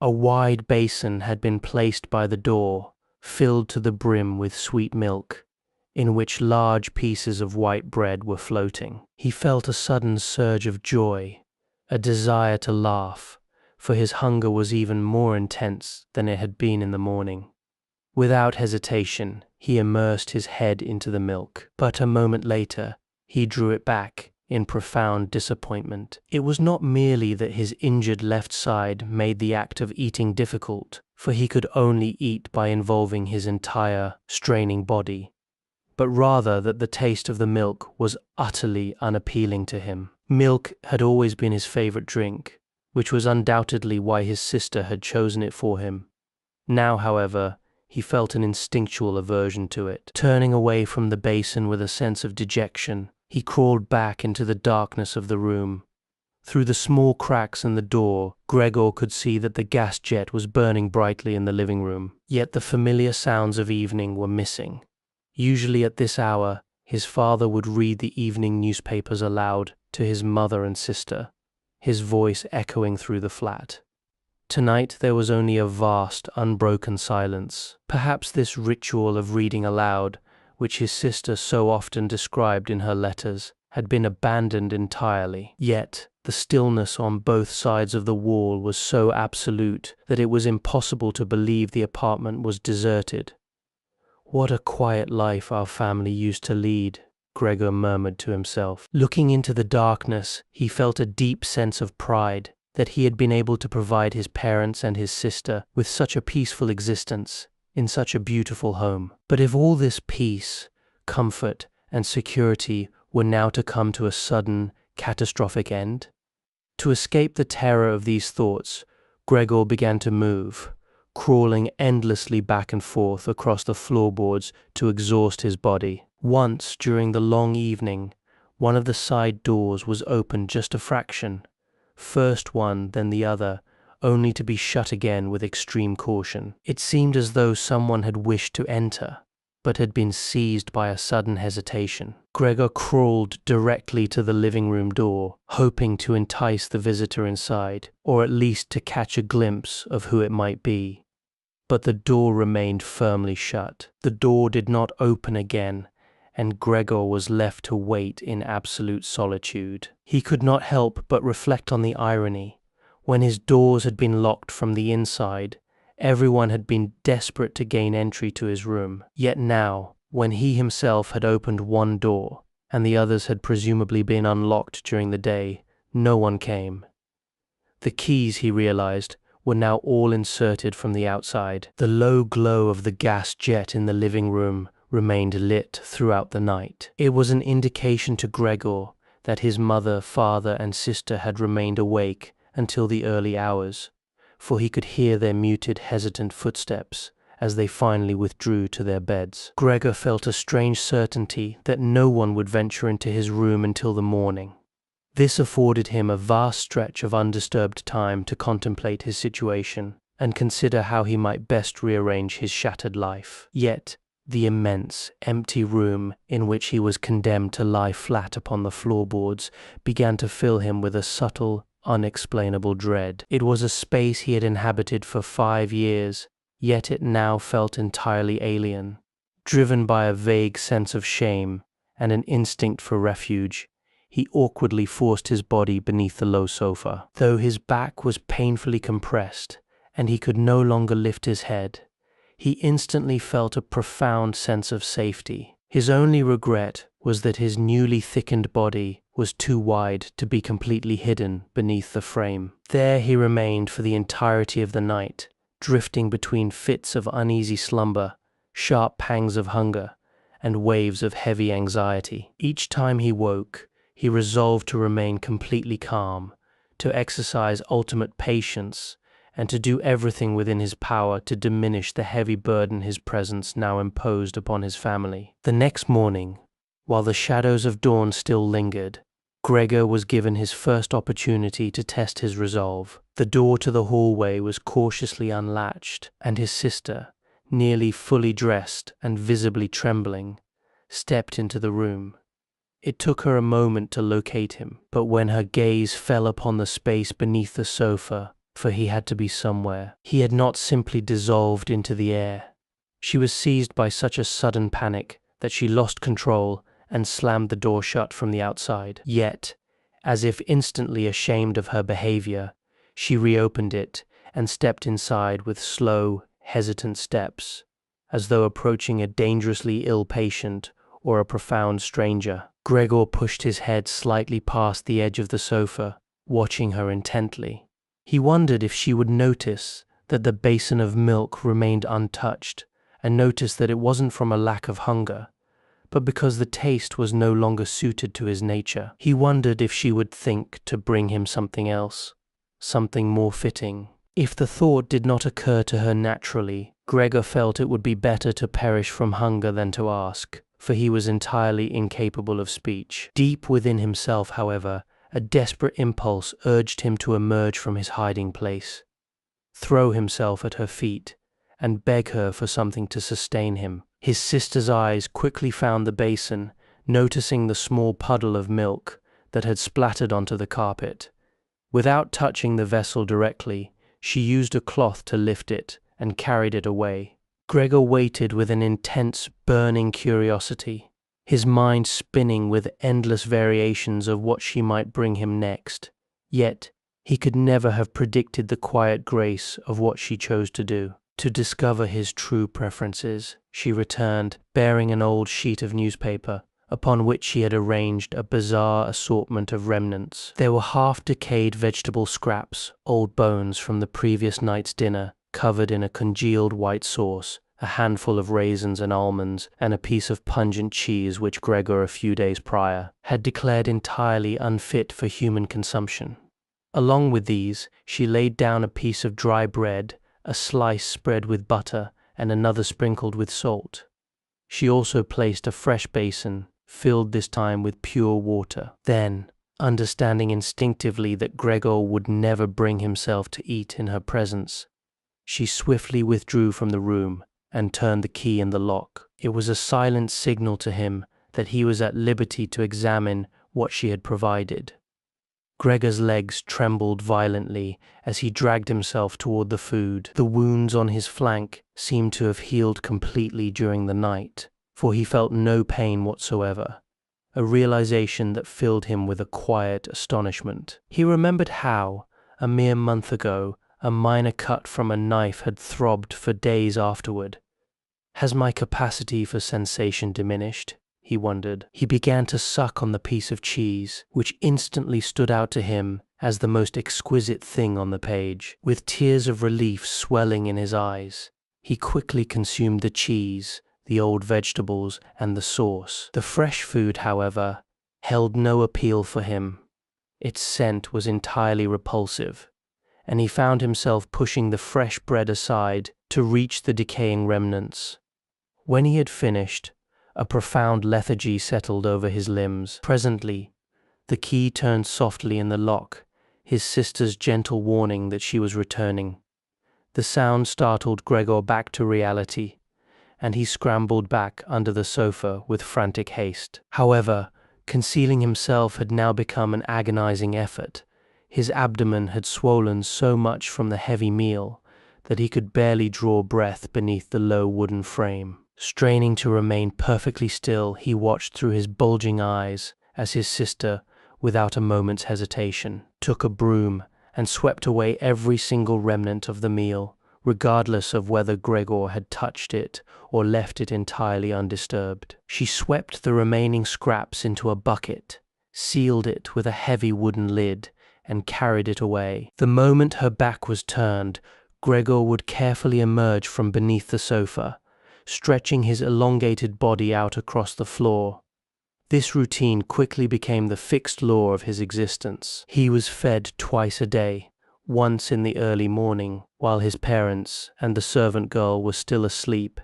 A wide basin had been placed by the door, filled to the brim with sweet milk, in which large pieces of white bread were floating. He felt a sudden surge of joy, a desire to laugh, for his hunger was even more intense than it had been in the morning. Without hesitation, he immersed his head into the milk, but a moment later, he drew it back in profound disappointment. It was not merely that his injured left side made the act of eating difficult, for he could only eat by involving his entire, straining body, but rather that the taste of the milk was utterly unappealing to him. Milk had always been his favorite drink, which was undoubtedly why his sister had chosen it for him. Now, however, he felt an instinctual aversion to it. Turning away from the basin with a sense of dejection, he crawled back into the darkness of the room. Through the small cracks in the door, Gregor could see that the gas jet was burning brightly in the living room. Yet the familiar sounds of evening were missing. Usually at this hour, his father would read the evening newspapers aloud to his mother and sister, his voice echoing through the flat. Tonight there was only a vast, unbroken silence. Perhaps this ritual of reading aloud, which his sister so often described in her letters, had been abandoned entirely. Yet the stillness on both sides of the wall was so absolute that it was impossible to believe the apartment was deserted. "What a quiet life our family used to lead," Gregor murmured to himself. Looking into the darkness, he felt a deep sense of pride that he had been able to provide his parents and his sister with such a peaceful existence in such a beautiful home. But if all this peace, comfort, and security were now to come to a sudden, catastrophic end? To escape the terror of these thoughts, Gregor began to move, crawling endlessly back and forth across the floorboards to exhaust his body. Once, during the long evening, one of the side doors was opened just a fraction, first one, then the other, only to be shut again with extreme caution. It seemed as though someone had wished to enter, but had been seized by a sudden hesitation. Gregor crawled directly to the living room door, hoping to entice the visitor inside, or at least to catch a glimpse of who it might be. But the door remained firmly shut. The door did not open again, and Gregor was left to wait in absolute solitude. He could not help but reflect on the irony. When his doors had been locked from the inside, everyone had been desperate to gain entry to his room. Yet now, when he himself had opened one door, and the others had presumably been unlocked during the day, no one came. The keys, he realized, were now all inserted from the outside. The low glow of the gas jet in the living room remained lit throughout the night. It was an indication to Gregor that his mother, father, and sister had remained awake until the early hours, for he could hear their muted, hesitant footsteps as they finally withdrew to their beds. Gregor felt a strange certainty that no one would venture into his room until the morning. This afforded him a vast stretch of undisturbed time to contemplate his situation and consider how he might best rearrange his shattered life. Yet, the immense, empty room in which he was condemned to lie flat upon the floorboards began to fill him with a subtle, unexplainable dread. It was a space he had inhabited for 5 years, yet it now felt entirely alien. Driven by a vague sense of shame and an instinct for refuge, he awkwardly forced his body beneath the low sofa. Though his back was painfully compressed and he could no longer lift his head, he instantly felt a profound sense of safety. His only regret was that his newly thickened body was too wide to be completely hidden beneath the frame. There he remained for the entirety of the night, drifting between fits of uneasy slumber, sharp pangs of hunger, and waves of heavy anxiety. Each time he woke, he resolved to remain completely calm, to exercise ultimate patience, and to do everything within his power to diminish the heavy burden his presence now imposed upon his family. The next morning, while the shadows of dawn still lingered, Gregor was given his first opportunity to test his resolve. The door to the hallway was cautiously unlatched, and his sister, nearly fully dressed and visibly trembling, stepped into the room. It took her a moment to locate him, but when her gaze fell upon the space beneath the sofa, for he had to be somewhere, he had not simply dissolved into the air. She was seized by such a sudden panic that she lost control and slammed the door shut from the outside. Yet, as if instantly ashamed of her behavior, she reopened it and stepped inside with slow, hesitant steps, as though approaching a dangerously ill patient or a profound stranger. Gregor pushed his head slightly past the edge of the sofa, watching her intently. He wondered if she would notice that the basin of milk remained untouched, and noticed that it wasn't from a lack of hunger, but because the taste was no longer suited to his nature. He wondered if she would think to bring him something else, something more fitting. If the thought did not occur to her naturally, Gregor felt it would be better to perish from hunger than to ask, for he was entirely incapable of speech. Deep within himself, however, a desperate impulse urged him to emerge from his hiding place, throw himself at her feet, and beg her for something to sustain him. His sister's eyes quickly found the basin, noticing the small puddle of milk that had splattered onto the carpet. Without touching the vessel directly, she used a cloth to lift it and carried it away. Gregor waited with an intense, burning curiosity, his mind spinning with endless variations of what she might bring him next. Yet, he could never have predicted the quiet grace of what she chose to do. To discover his true preferences, she returned, bearing an old sheet of newspaper, upon which she had arranged a bizarre assortment of remnants. There were half-decayed vegetable scraps, old bones from the previous night's dinner, covered in a congealed white sauce, a handful of raisins and almonds, and a piece of pungent cheese which Gregor, a few days prior, had declared entirely unfit for human consumption. Along with these, she laid down a piece of dry bread, a slice spread with butter, and another sprinkled with salt. She also placed a fresh basin, filled this time with pure water. Then, understanding instinctively that Gregor would never bring himself to eat in her presence, she swiftly withdrew from the room and turned the key in the lock. It was a silent signal to him that he was at liberty to examine what she had provided. Gregor's legs trembled violently as he dragged himself toward the food. The wounds on his flank seemed to have healed completely during the night, for he felt no pain whatsoever, a realization that filled him with a quiet astonishment. He remembered how, a mere month ago, a minor cut from a knife had throbbed for days afterward. Has my capacity for sensation diminished? He wondered. He began to suck on the piece of cheese, which instantly stood out to him as the most exquisite thing on the page. With tears of relief swelling in his eyes, he quickly consumed the cheese, the old vegetables, and the sauce. The fresh food, however, held no appeal for him. Its scent was entirely repulsive, and he found himself pushing the fresh bread aside to reach the decaying remnants. When he had finished, a profound lethargy settled over his limbs. Presently, the key turned softly in the lock, his sister's gentle warning that she was returning. The sound startled Gregor back to reality, and he scrambled back under the sofa with frantic haste. However, concealing himself had now become an agonizing effort. His abdomen had swollen so much from the heavy meal that he could barely draw breath beneath the low wooden frame. Straining to remain perfectly still, he watched through his bulging eyes as his sister, without a moment's hesitation, took a broom and swept away every single remnant of the meal, regardless of whether Gregor had touched it or left it entirely undisturbed. She swept the remaining scraps into a bucket, sealed it with a heavy wooden lid, and carried it away. The moment her back was turned, Gregor would carefully emerge from beneath the sofa, stretching his elongated body out across the floor. This routine quickly became the fixed law of his existence. He was fed twice a day, once in the early morning, while his parents and the servant girl were still asleep,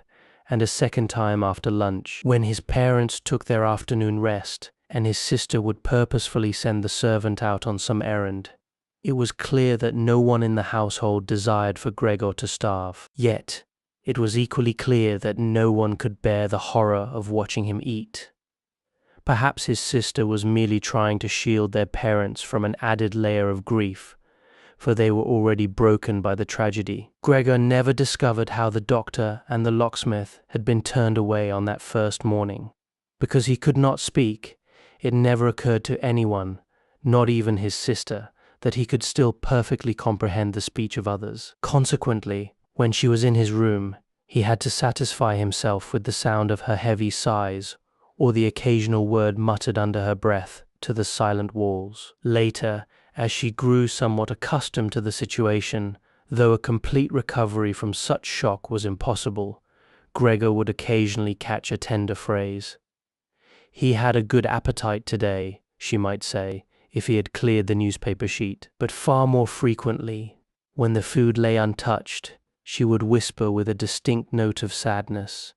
and a second time after lunch, when his parents took their afternoon rest, and his sister would purposefully send the servant out on some errand. It was clear that no one in the household desired for Gregor to starve. Yet, it was equally clear that no one could bear the horror of watching him eat. Perhaps his sister was merely trying to shield their parents from an added layer of grief, for they were already broken by the tragedy. Gregor never discovered how the doctor and the locksmith had been turned away on that first morning. Because he could not speak, it never occurred to anyone, not even his sister, that he could still perfectly comprehend the speech of others. Consequently, when she was in his room, he had to satisfy himself with the sound of her heavy sighs or the occasional word muttered under her breath to the silent walls. Later, as she grew somewhat accustomed to the situation, though a complete recovery from such shock was impossible, Gregor would occasionally catch a tender phrase. He had a good appetite today, she might say, if he had cleared the newspaper sheet. But far more frequently, when the food lay untouched, she would whisper with a distinct note of sadness,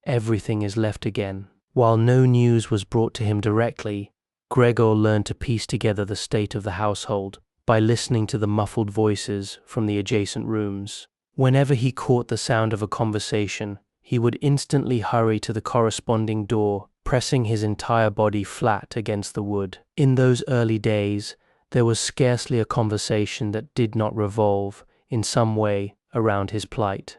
"Everything is left again." While no news was brought to him directly, Gregor learned to piece together the state of the household by listening to the muffled voices from the adjacent rooms. Whenever he caught the sound of a conversation, he would instantly hurry to the corresponding door, pressing his entire body flat against the wood. In those early days, there was scarcely a conversation that did not revolve, in some way, around his plight.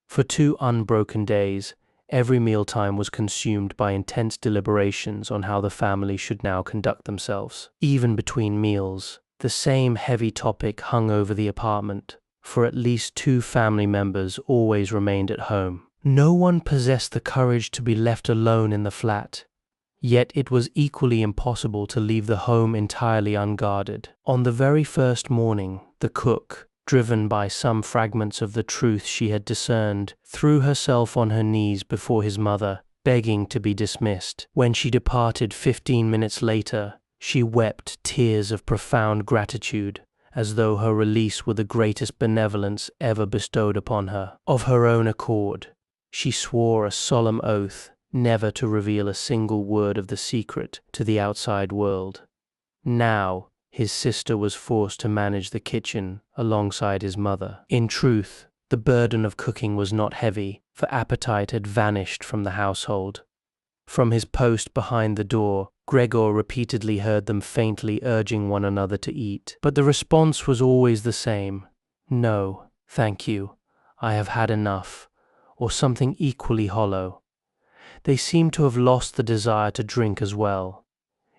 For 2 unbroken days, every mealtime was consumed by intense deliberations on how the family should now conduct themselves. Even between meals, the same heavy topic hung over the apartment, for at least 2 family members always remained at home. No one possessed the courage to be left alone in the flat, yet it was equally impossible to leave the home entirely unguarded. On the very first morning, the cook, driven by some fragments of the truth she had discerned, threw herself on her knees before his mother, begging to be dismissed. When she departed 15 minutes later, she wept tears of profound gratitude, as though her release were the greatest benevolence ever bestowed upon her. Of her own accord, she swore a solemn oath never to reveal a single word of the secret to the outside world. Now, his sister was forced to manage the kitchen alongside his mother. In truth, the burden of cooking was not heavy, for appetite had vanished from the household. From his post behind the door, Gregor repeatedly heard them faintly urging one another to eat, but the response was always the same: "No, thank you, I have had enough," or something equally hollow. They seemed to have lost the desire to drink as well.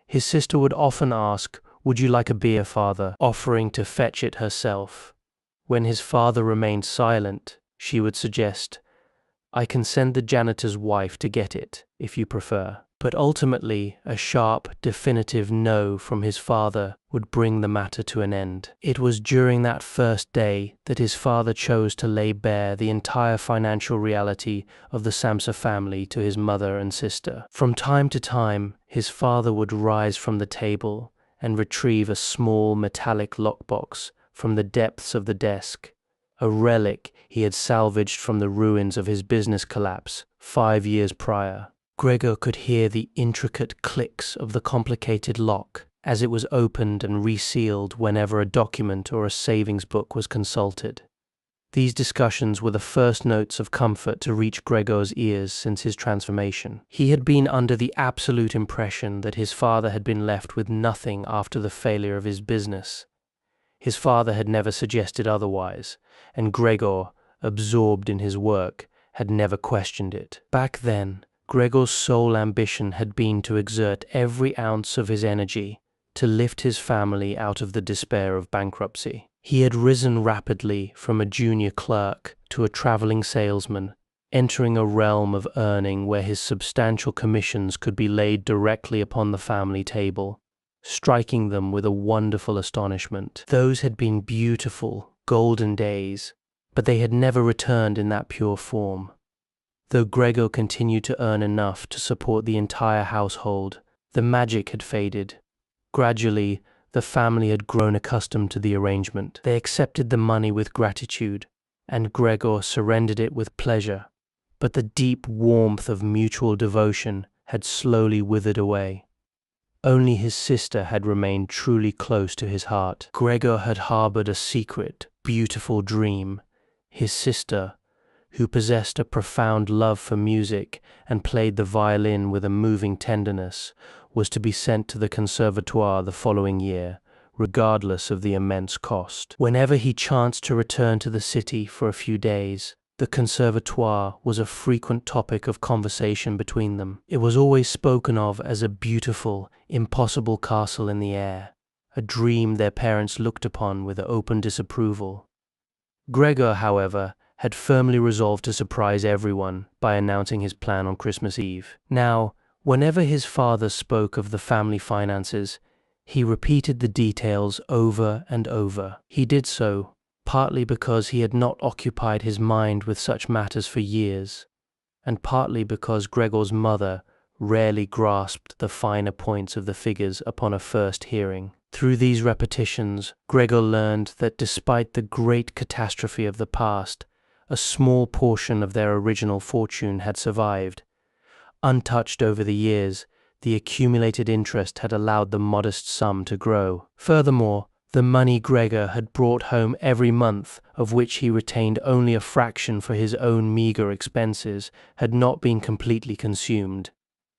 His sister would often ask, "Would you like a beer, father?" offering to fetch it herself. When his father remained silent, she would suggest, "I can send the janitor's wife to get it, if you prefer." But ultimately, a sharp, definitive no from his father would bring the matter to an end. It was during that first day that his father chose to lay bare the entire financial reality of the Samsa family to his mother and sister. From time to time, his father would rise from the table and retrieve a small metallic lockbox from the depths of the desk, a relic he had salvaged from the ruins of his business collapse 5 years prior. Gregor could hear the intricate clicks of the complicated lock as it was opened and resealed whenever a document or a savings book was consulted. These discussions were the first notes of comfort to reach Gregor's ears since his transformation. He had been under the absolute impression that his father had been left with nothing after the failure of his business. His father had never suggested otherwise, and Gregor, absorbed in his work, had never questioned it. Back then, Gregor's sole ambition had been to exert every ounce of his energy to lift his family out of the despair of bankruptcy. He had risen rapidly from a junior clerk to a traveling salesman, entering a realm of earning where his substantial commissions could be laid directly upon the family table, striking them with a wonderful astonishment. Those had been beautiful, golden days, but they had never returned in that pure form. Though Gregor continued to earn enough to support the entire household, the magic had faded. Gradually, the family had grown accustomed to the arrangement. They accepted the money with gratitude, and Gregor surrendered it with pleasure. But the deep warmth of mutual devotion had slowly withered away. Only his sister had remained truly close to his heart. Gregor had harbored a secret, beautiful dream. His sister, who possessed a profound love for music and played the violin with a moving tenderness, was to be sent to the conservatoire the following year, regardless of the immense cost. Whenever he chanced to return to the city for a few days, the conservatoire was a frequent topic of conversation between them. It was always spoken of as a beautiful, impossible castle in the air, a dream their parents looked upon with open disapproval. Gregor, however, had firmly resolved to surprise everyone by announcing his plan on Christmas Eve. Now, whenever his father spoke of the family finances, he repeated the details over and over. He did so partly because he had not occupied his mind with such matters for years, and partly because Gregor's mother rarely grasped the finer points of the figures upon a first hearing. Through these repetitions, Gregor learned that despite the great catastrophe of the past, a small portion of their original fortune had survived. Untouched over the years, the accumulated interest had allowed the modest sum to grow. Furthermore, the money Gregor had brought home every month, of which he retained only a fraction for his own meager expenses, had not been completely consumed.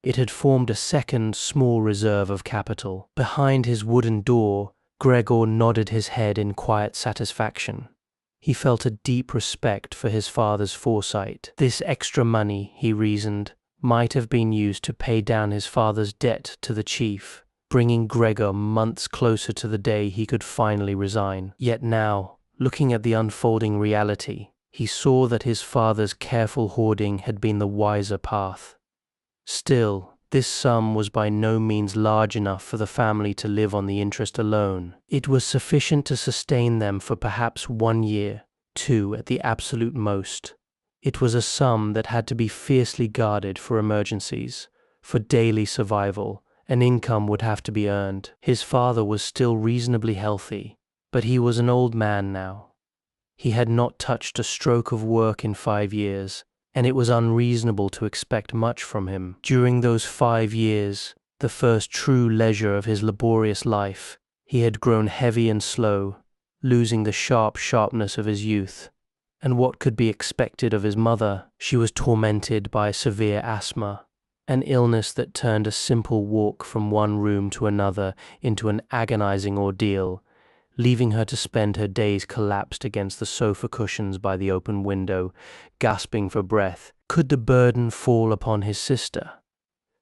It had formed a second small reserve of capital. Behind his wooden door, Gregor nodded his head in quiet satisfaction. He felt a deep respect for his father's foresight. This extra money, he reasoned, might have been used to pay down his father's debt to the chief, bringing Gregor months closer to the day he could finally resign. Yet now, looking at the unfolding reality, he saw that his father's careful hoarding had been the wiser path. Still, This sum was by no means large enough for the family to live on the interest alone. It was sufficient to sustain them for perhaps 1 year, 2 at the absolute most. It was a sum that had to be fiercely guarded for emergencies, for daily survival. An income would have to be earned. His father was still reasonably healthy, but he was an old man now. He had not touched a stroke of work in 5 years, and it was unreasonable to expect much from him. During those 5 years, the first true leisure of his laborious life, he had grown heavy and slow, losing the sharpness of his youth. And what could be expected of his mother? She was tormented by severe asthma, an illness that turned a simple walk from one room to another into an agonizing ordeal, leaving her to spend her days collapsed against the sofa cushions by the open window, gasping for breath. Could the burden fall upon his sister?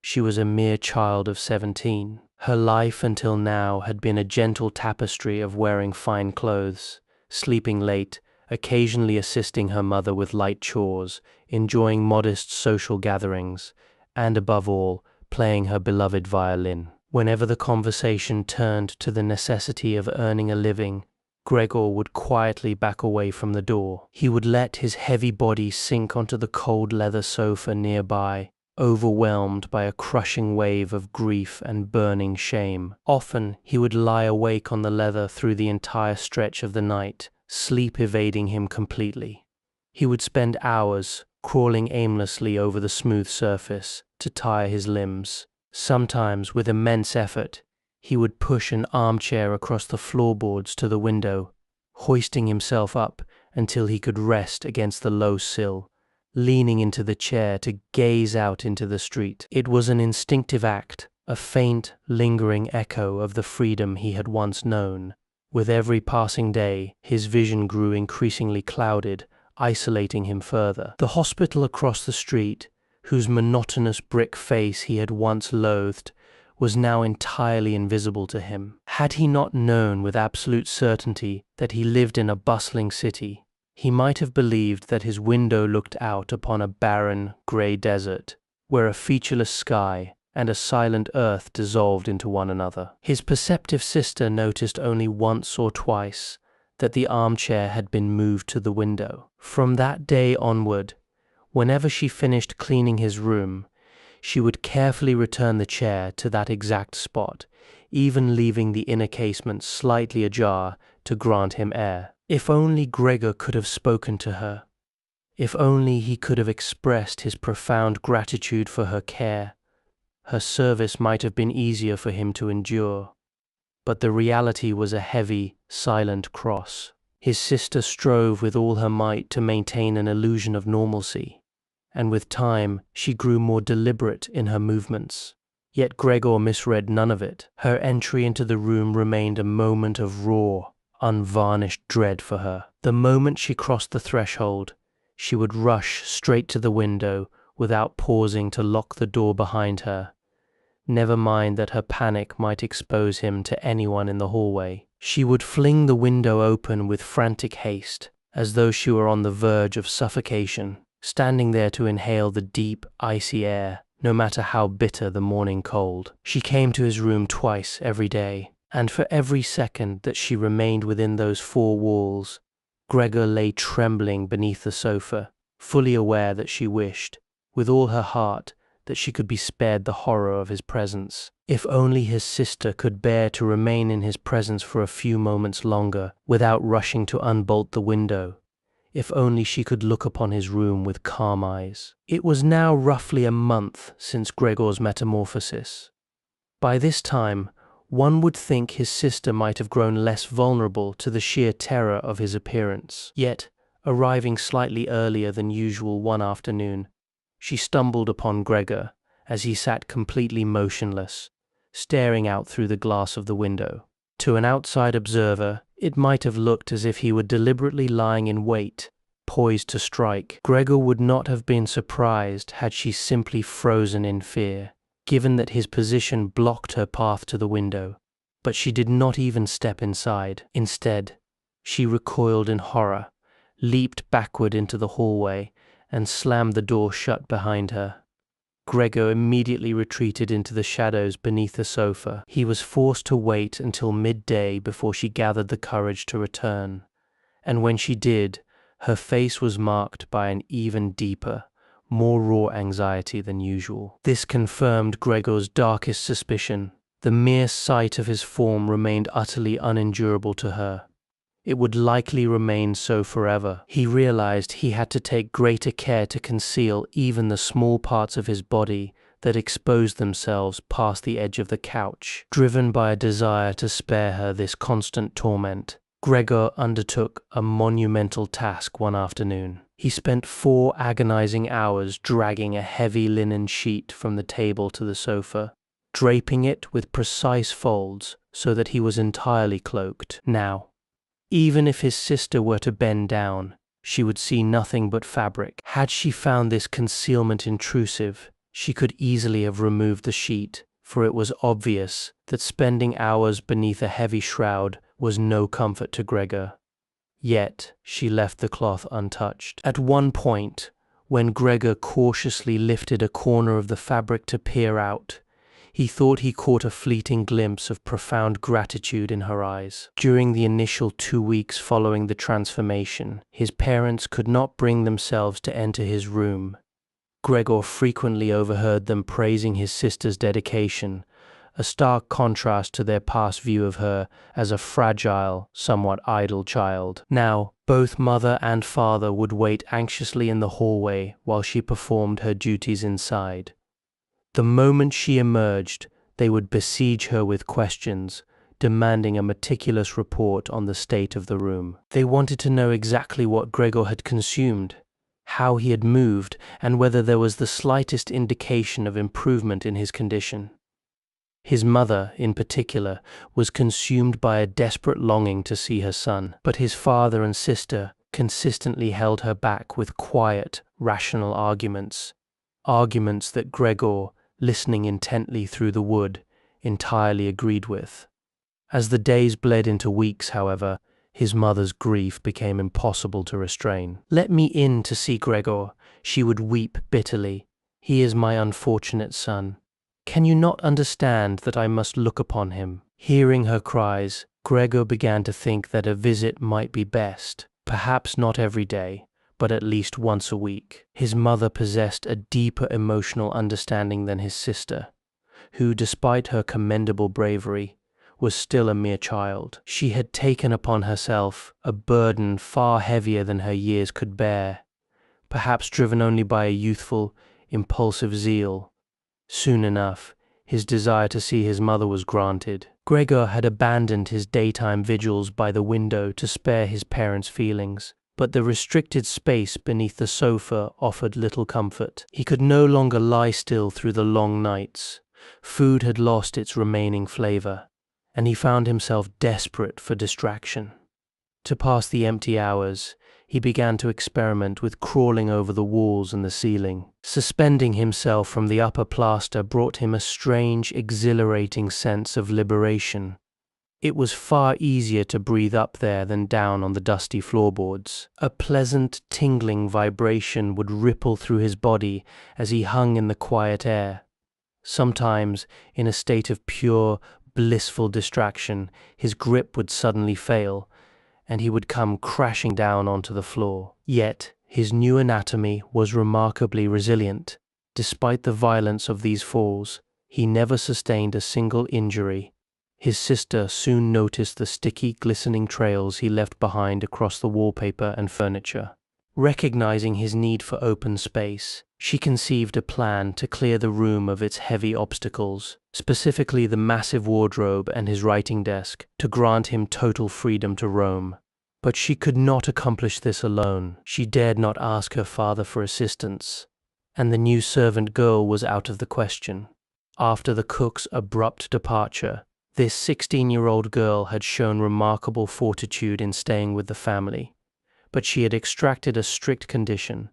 She was a mere child of 17. Her life until now had been a gentle tapestry of wearing fine clothes, sleeping late, occasionally assisting her mother with light chores, enjoying modest social gatherings, and above all, playing her beloved violin. Whenever the conversation turned to the necessity of earning a living, Gregor would quietly back away from the door. He would let his heavy body sink onto the cold leather sofa nearby, overwhelmed by a crushing wave of grief and burning shame. Often he would lie awake on the leather through the entire stretch of the night, sleep evading him completely. He would spend hours crawling aimlessly over the smooth surface to tire his limbs. Sometimes, with immense effort, he would push an armchair across the floorboards to the window, hoisting himself up until he could rest against the low sill, leaning into the chair to gaze out into the street. It was an instinctive act, a faint, lingering echo of the freedom he had once known. With every passing day, his vision grew increasingly clouded, isolating him further. The hospital across the street, whose monotonous brick face he had once loathed, was now entirely invisible to him. Had he not known with absolute certainty that he lived in a bustling city, he might have believed that his window looked out upon a barren, grey desert, where a featureless sky and a silent earth dissolved into one another. His perceptive sister noticed only once or twice that the armchair had been moved to the window. From that day onward, whenever she finished cleaning his room, she would carefully return the chair to that exact spot, even leaving the inner casement slightly ajar to grant him air. If only Gregor could have spoken to her. If only he could have expressed his profound gratitude for her care, her service might have been easier for him to endure. But the reality was a heavy, silent cross. His sister strove with all her might to maintain an illusion of normalcy, and with time she grew more deliberate in her movements. Yet Gregor misread none of it. Her entry into the room remained a moment of raw, unvarnished dread for her. The moment she crossed the threshold, she would rush straight to the window without pausing to lock the door behind her. Never mind that her panic might expose him to anyone in the hallway. She would fling the window open with frantic haste, as though she were on the verge of suffocation, standing there to inhale the deep, icy air, no matter how bitter the morning cold. She came to his room twice every day, and for every second that she remained within those 4 walls, Gregor lay trembling beneath the sofa, fully aware that she wished, with all her heart, that she could be spared the horror of his presence. If only his sister could bear to remain in his presence for a few moments longer, without rushing to unbolt the window. If only she could look upon his room with calm eyes. It was now roughly a month since Gregor's metamorphosis. By this time, one would think his sister might have grown less vulnerable to the sheer terror of his appearance. Yet, arriving slightly earlier than usual one afternoon, she stumbled upon Gregor as he sat completely motionless, staring out through the glass of the window. To an outside observer, it might have looked as if he were deliberately lying in wait, poised to strike. Gregor would not have been surprised had she simply frozen in fear, given that his position blocked her path to the window. But she did not even step inside. Instead, she recoiled in horror, leaped backward into the hallway, and slammed the door shut behind her. Gregor immediately retreated into the shadows beneath the sofa. He was forced to wait until midday before she gathered the courage to return. And when she did, her face was marked by an even deeper, more raw anxiety than usual. This confirmed Gregor's darkest suspicion. The mere sight of his form remained utterly unendurable to her. It would likely remain so forever. He realized he had to take greater care to conceal even the small parts of his body that exposed themselves past the edge of the couch. Driven by a desire to spare her this constant torment, Gregor undertook a monumental task one afternoon. He spent 4 agonizing hours dragging a heavy linen sheet from the table to the sofa, draping it with precise folds so that he was entirely cloaked. Now, even if his sister were to bend down, she would see nothing but fabric. Had she found this concealment intrusive, she could easily have removed the sheet, for it was obvious that spending hours beneath a heavy shroud was no comfort to Gregor. Yet she left the cloth untouched. At one point, when Gregor cautiously lifted a corner of the fabric to peer out, he thought he caught a fleeting glimpse of profound gratitude in her eyes. During the initial 2 weeks following the transformation, his parents could not bring themselves to enter his room. Gregor frequently overheard them praising his sister's dedication, a stark contrast to their past view of her as a fragile, somewhat idle child. Now, both mother and father would wait anxiously in the hallway while she performed her duties inside. The moment she emerged, they would besiege her with questions, demanding a meticulous report on the state of the room. They wanted to know exactly what Gregor had consumed, how he had moved, and whether there was the slightest indication of improvement in his condition. His mother, in particular, was consumed by a desperate longing to see her son, but his father and sister consistently held her back with quiet, rational arguments that Gregor, listening intently through the wood, entirely agreed with. As the days bled into weeks, however, his mother's grief became impossible to restrain. "Let me in to see Gregor," she would weep bitterly. "He is my unfortunate son. Can you not understand that I must look upon him?" Hearing her cries, Gregor began to think that a visit might be best, perhaps not every day, but at least once a week. His mother possessed a deeper emotional understanding than his sister, who, despite her commendable bravery, was still a mere child. She had taken upon herself a burden far heavier than her years could bear, perhaps driven only by a youthful, impulsive zeal. Soon enough, his desire to see his mother was granted. Gregor had abandoned his daytime vigils by the window to spare his parents' feelings, but the restricted space beneath the sofa offered little comfort. He could no longer lie still through the long nights. Food had lost its remaining flavor, and he found himself desperate for distraction. To pass the empty hours, he began to experiment with crawling over the walls and the ceiling. Suspending himself from the upper plaster brought him a strange, exhilarating sense of liberation. It was far easier to breathe up there than down on the dusty floorboards. A pleasant, tingling vibration would ripple through his body as he hung in the quiet air. Sometimes, in a state of pure, blissful distraction, his grip would suddenly fail, and he would come crashing down onto the floor. Yet, his new anatomy was remarkably resilient. Despite the violence of these falls, he never sustained a single injury. His sister soon noticed the sticky, glistening trails he left behind across the wallpaper and furniture. Recognizing his need for open space, she conceived a plan to clear the room of its heavy obstacles, specifically the massive wardrobe and his writing desk, to grant him total freedom to roam. But she could not accomplish this alone. She dared not ask her father for assistance, and the new servant girl was out of the question. After the cook's abrupt departure, this 16-year-old girl had shown remarkable fortitude in staying with the family, but she had extracted a strict condition.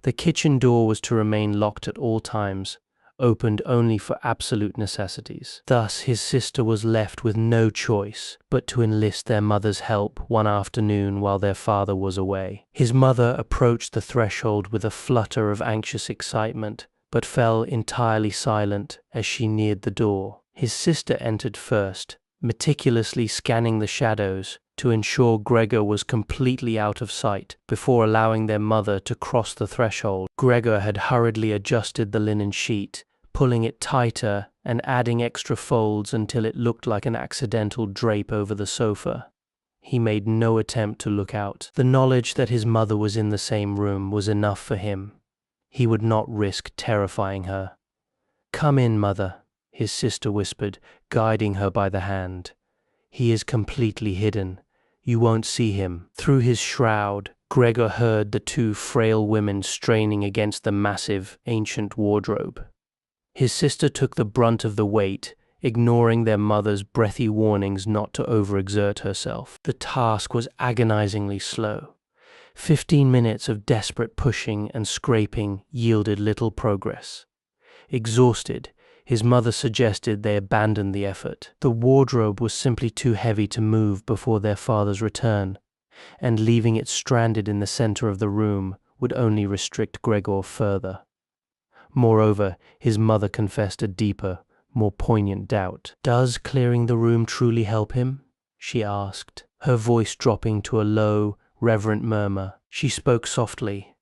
The kitchen door was to remain locked at all times, opened only for absolute necessities. Thus, his sister was left with no choice but to enlist their mother's help one afternoon while their father was away. His mother approached the threshold with a flutter of anxious excitement, but fell entirely silent as she neared the door. His sister entered first, meticulously scanning the shadows to ensure Gregor was completely out of sight before allowing their mother to cross the threshold. Gregor had hurriedly adjusted the linen sheet, pulling it tighter and adding extra folds until it looked like an accidental drape over the sofa. He made no attempt to look out. The knowledge that his mother was in the same room was enough for him. He would not risk terrifying her. "Come in, mother," his sister whispered, guiding her by the hand. "He is completely hidden. You won't see him." Through his shroud, Gregor heard the two frail women straining against the massive, ancient wardrobe. His sister took the brunt of the weight, ignoring their mother's breathy warnings not to overexert herself. The task was agonizingly slow. 15 minutes of desperate pushing and scraping yielded little progress. Exhausted, his mother suggested they abandon the effort. The wardrobe was simply too heavy to move before their father's return, and leaving it stranded in the center of the room would only restrict Gregor further. Moreover, his mother confessed a deeper, more poignant doubt. "Does clearing the room truly help him?" she asked, her voice dropping to a low, reverent murmur. She spoke softly,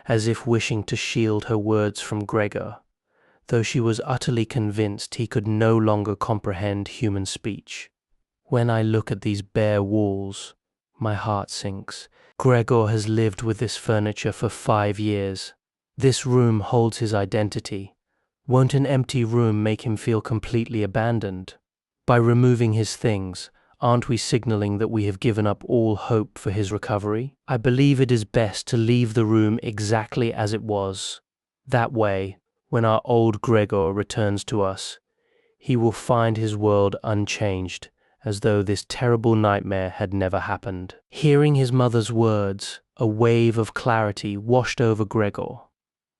as if wishing to shield her words from Gregor, though she was utterly convinced he could no longer comprehend human speech. "When I look at these bare walls, my heart sinks. Gregor has lived with this furniture for 5 years. This room holds his identity. Won't an empty room make him feel completely abandoned? By removing his things, aren't we signaling that we have given up all hope for his recovery? I believe it is best to leave the room exactly as it was. That way, when our old Gregor returns to us, he will find his world unchanged, as though this terrible nightmare had never happened." Hearing his mother's words, a wave of clarity washed over Gregor.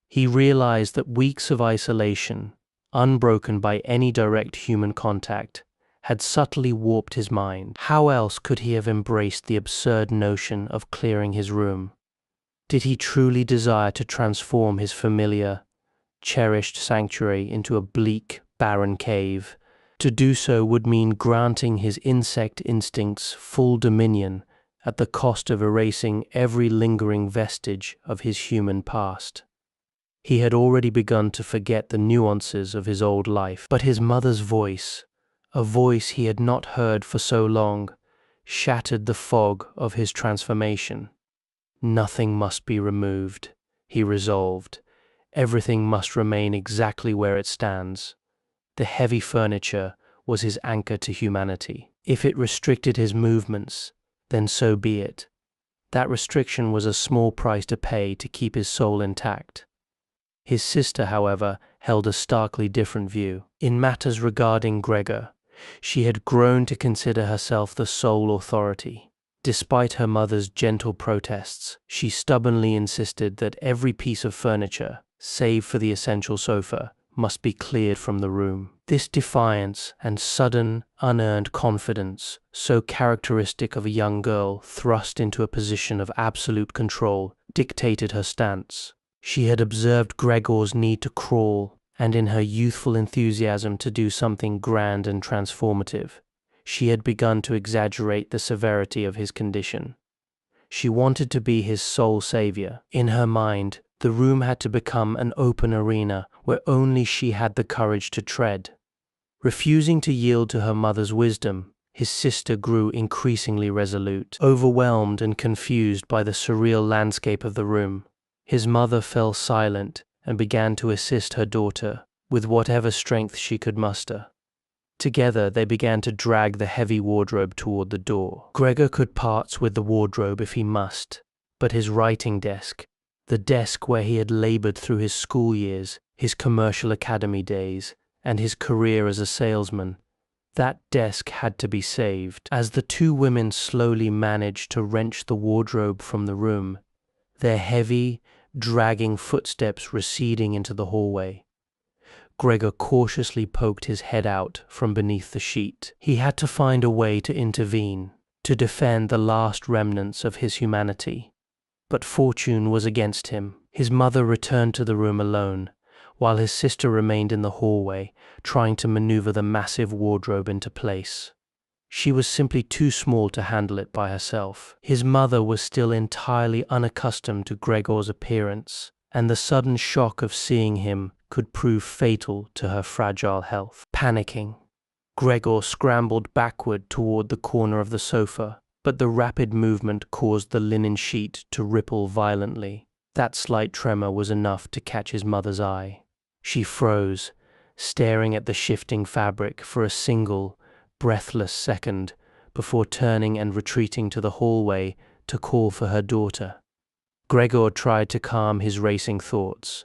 He realized that weeks of isolation, unbroken by any direct human contact, had subtly warped his mind. How else could he have embraced the absurd notion of clearing his room? Did he truly desire to transform his familiar, cherished sanctuary into a bleak, barren cave? To do so would mean granting his insect instincts full dominion at the cost of erasing every lingering vestige of his human past. He had already begun to forget the nuances of his old life, but his mother's voice, a voice he had not heard for so long, shattered the fog of his transformation. Nothing must be removed, he resolved. Everything must remain exactly where it stands. The heavy furniture was his anchor to humanity. If it restricted his movements, then so be it. That restriction was a small price to pay to keep his soul intact. His sister, however, held a starkly different view. In matters regarding Gregor, she had grown to consider herself the sole authority. Despite her mother's gentle protests, she stubbornly insisted that every piece of furniture, save for the essential sofa, must be cleared from the room. This defiance and sudden, unearned confidence, so characteristic of a young girl thrust into a position of absolute control, dictated her stance. She had observed Gregor's need to crawl, and in her youthful enthusiasm to do something grand and transformative, she had begun to exaggerate the severity of his condition. She wanted to be his sole savior. In her mind, the room had to become an open arena where only she had the courage to tread. Refusing to yield to her mother's wisdom, his sister grew increasingly resolute. Overwhelmed and confused by the surreal landscape of the room, his mother fell silent and began to assist her daughter with whatever strength she could muster. Together they began to drag the heavy wardrobe toward the door. Gregor could part with the wardrobe if he must, but his writing desk, the desk where he had labored through his school years, his commercial academy days, and his career as a salesman, that desk had to be saved. As the two women slowly managed to wrench the wardrobe from the room, their heavy, dragging footsteps receding into the hallway, Gregor cautiously poked his head out from beneath the sheet. He had to find a way to intervene, to defend the last remnants of his humanity. But fortune was against him. His mother returned to the room alone, while his sister remained in the hallway, trying to maneuver the massive wardrobe into place. She was simply too small to handle it by herself. His mother was still entirely unaccustomed to Gregor's appearance, and the sudden shock of seeing him could prove fatal to her fragile health. Panicking, Gregor scrambled backward toward the corner of the sofa, but the rapid movement caused the linen sheet to ripple violently. That slight tremor was enough to catch his mother's eye. She froze, staring at the shifting fabric for a single, breathless second before turning and retreating to the hallway to call for her daughter. Gregor tried to calm his racing thoughts.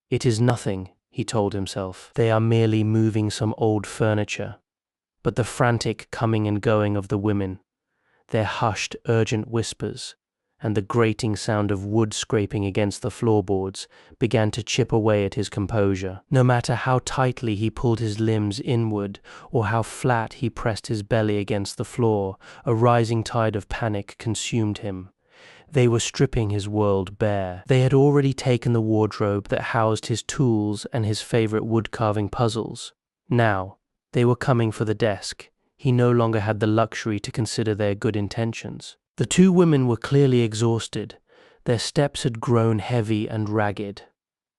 "It is nothing," he told himself. "They are merely moving some old furniture." But the frantic coming and going of the women, their hushed, urgent whispers, and the grating sound of wood scraping against the floorboards began to chip away at his composure. No matter how tightly he pulled his limbs inward or how flat he pressed his belly against the floor, a rising tide of panic consumed him. They were stripping his world bare. They had already taken the wardrobe that housed his tools and his favorite wood-carving puzzles. Now, they were coming for the desk. He no longer had the luxury to consider their good intentions. The two women were clearly exhausted. Their steps had grown heavy and ragged.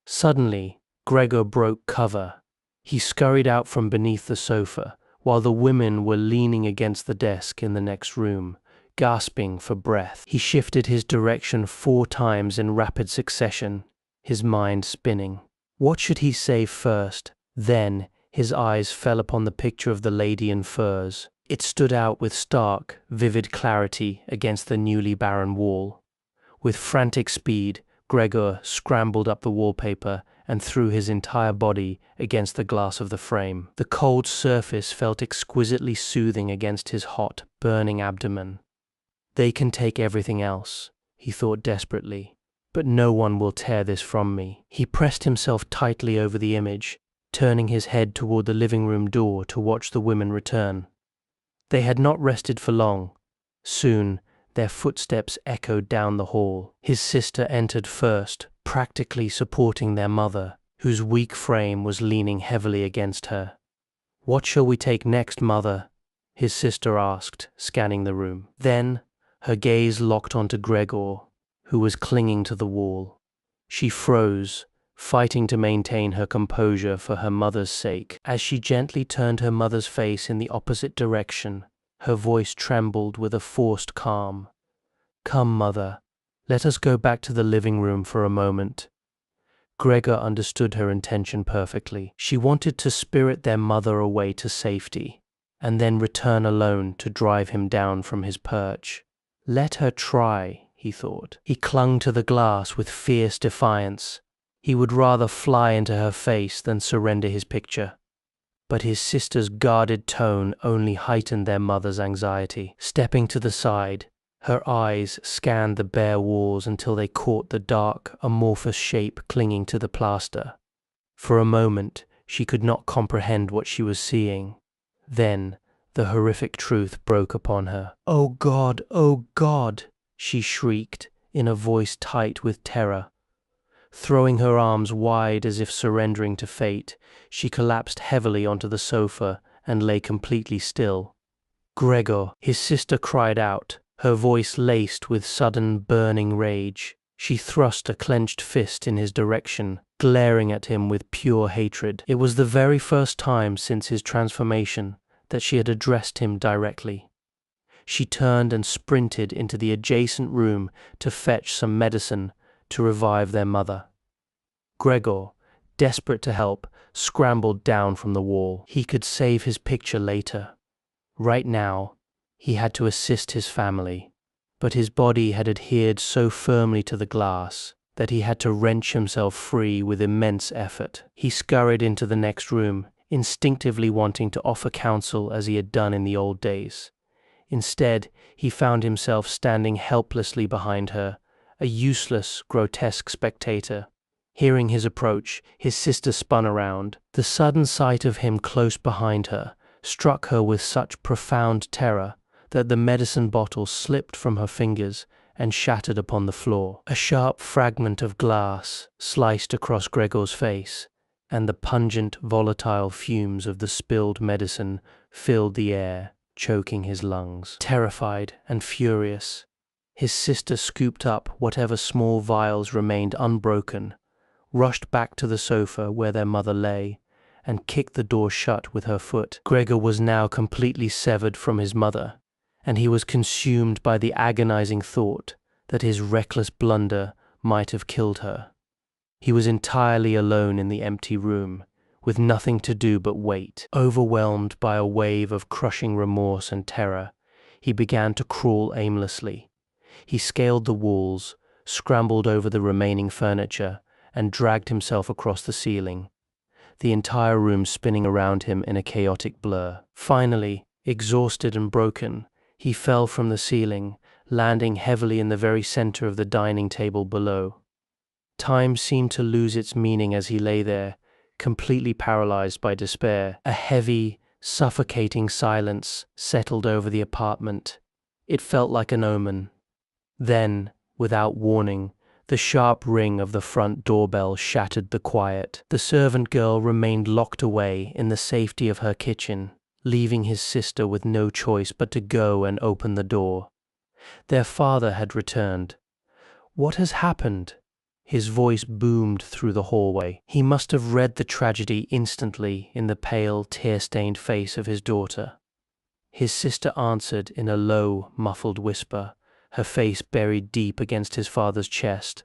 Suddenly, Gregor broke cover. He scurried out from beneath the sofa, while the women were leaning against the desk in the next room, gasping for breath. He shifted his direction 4 times in rapid succession, his mind spinning. What should he say first? Then, his eyes fell upon the picture of the lady in furs. It stood out with stark, vivid clarity against the newly barren wall. With frantic speed, Gregor scrambled up the wallpaper and threw his entire body against the glass of the frame. The cold surface felt exquisitely soothing against his hot, burning abdomen. "They can take everything else," he thought desperately, "but no one will tear this from me." He pressed himself tightly over the image, turning his head toward the living room door to watch the women return. They had not rested for long. Soon, their footsteps echoed down the hall. His sister entered first, practically supporting their mother, whose weak frame was leaning heavily against her. "What shall we take next, mother?" his sister asked, scanning the room. Then, her gaze locked onto Gregor, who was clinging to the wall. She froze, fighting to maintain her composure for her mother's sake. As she gently turned her mother's face in the opposite direction, her voice trembled with a forced calm. "Come, mother, let us go back to the living room for a moment." Gregor understood her intention perfectly. She wanted to spirit their mother away to safety, and then return alone to drive him down from his perch. Let her try, he thought. He clung to the glass with fierce defiance. He would rather fly into her face than surrender his picture. But his sister's guarded tone only heightened their mother's anxiety. Stepping to the side, her eyes scanned the bare walls until they caught the dark, amorphous shape clinging to the plaster. For a moment, she could not comprehend what she was seeing. Then, the horrific truth broke upon her. "Oh God," she shrieked in a voice tight with terror. Throwing her arms wide as if surrendering to fate, she collapsed heavily onto the sofa and lay completely still. "Gregor," his sister cried out, her voice laced with sudden burning rage. She thrust a clenched fist in his direction, glaring at him with pure hatred. It was the very first time since his transformation that she had addressed him directly. She turned and sprinted into the adjacent room to fetch some medicine to revive their mother. Gregor, desperate to help, scrambled down from the wall. He could save his picture later. Right now, he had to assist his family. But his body had adhered so firmly to the glass that he had to wrench himself free with immense effort. He scurried into the next room, instinctively wanting to offer counsel as he had done in the old days. Instead, he found himself standing helplessly behind her, a useless, grotesque spectator. Hearing his approach, his sister spun around. The sudden sight of him close behind her struck her with such profound terror that the medicine bottle slipped from her fingers and shattered upon the floor. A sharp fragment of glass sliced across Gregor's face, and the pungent, volatile fumes of the spilled medicine filled the air, choking his lungs. Terrified and furious, his sister scooped up whatever small vials remained unbroken, rushed back to the sofa where their mother lay, and kicked the door shut with her foot. Gregor was now completely severed from his mother, and he was consumed by the agonizing thought that his reckless blunder might have killed her. He was entirely alone in the empty room, with nothing to do but wait. Overwhelmed by a wave of crushing remorse and terror, he began to crawl aimlessly. He scaled the walls, scrambled over the remaining furniture, and dragged himself across the ceiling, the entire room spinning around him in a chaotic blur. Finally, exhausted and broken, he fell from the ceiling, landing heavily in the very center of the dining table below. Time seemed to lose its meaning as he lay there, completely paralyzed by despair. A heavy, suffocating silence settled over the apartment. It felt like an omen. Then, without warning, the sharp ring of the front doorbell shattered the quiet. The servant girl remained locked away in the safety of her kitchen, leaving his sister with no choice but to go and open the door. Their father had returned. "What has happened?" His voice boomed through the hallway. He must have read the tragedy instantly in the pale, tear-stained face of his daughter. His sister answered in a low, muffled whisper, her face buried deep against his father's chest.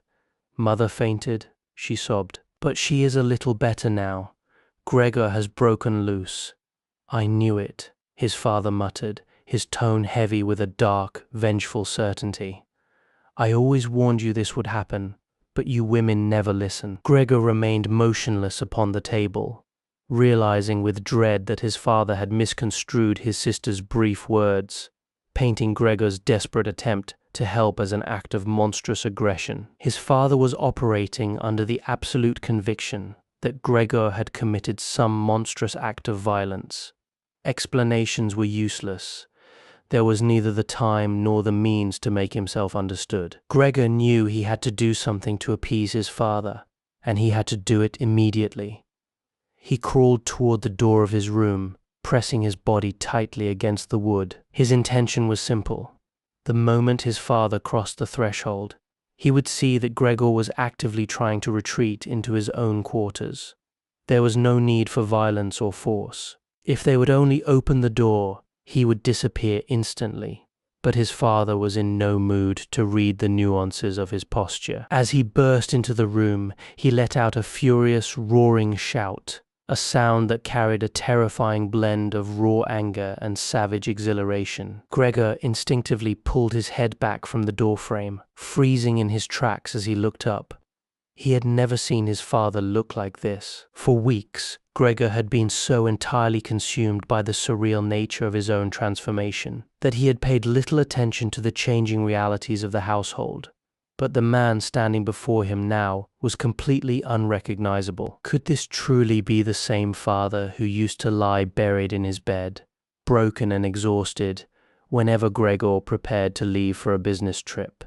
"Mother fainted," she sobbed. "But she is a little better now. Gregor has broken loose." "I knew it," his father muttered, his tone heavy with a dark, vengeful certainty. "I always warned you this would happen, but you women never listen." Gregor remained motionless upon the table, realizing with dread that his father had misconstrued his sister's brief words, painting Gregor's desperate attempt to help as an act of monstrous aggression. His father was operating under the absolute conviction that Gregor had committed some monstrous act of violence. Explanations were useless. There was neither the time nor the means to make himself understood. Gregor knew he had to do something to appease his father, and he had to do it immediately. He crawled toward the door of his room, pressing his body tightly against the wood. His intention was simple. The moment his father crossed the threshold, he would see that Gregor was actively trying to retreat into his own quarters. There was no need for violence or force. If they would only open the door, he would disappear instantly. But his father was in no mood to read the nuances of his posture. As he burst into the room, he let out a furious, roaring shout, a sound that carried a terrifying blend of raw anger and savage exhilaration. Gregor instinctively pulled his head back from the doorframe, freezing in his tracks as he looked up. He had never seen his father look like this. For weeks, Gregor had been so entirely consumed by the surreal nature of his own transformation that he had paid little attention to the changing realities of the household. But the man standing before him now was completely unrecognizable. Could this truly be the same father who used to lie buried in his bed, broken and exhausted, whenever Gregor prepared to leave for a business trip?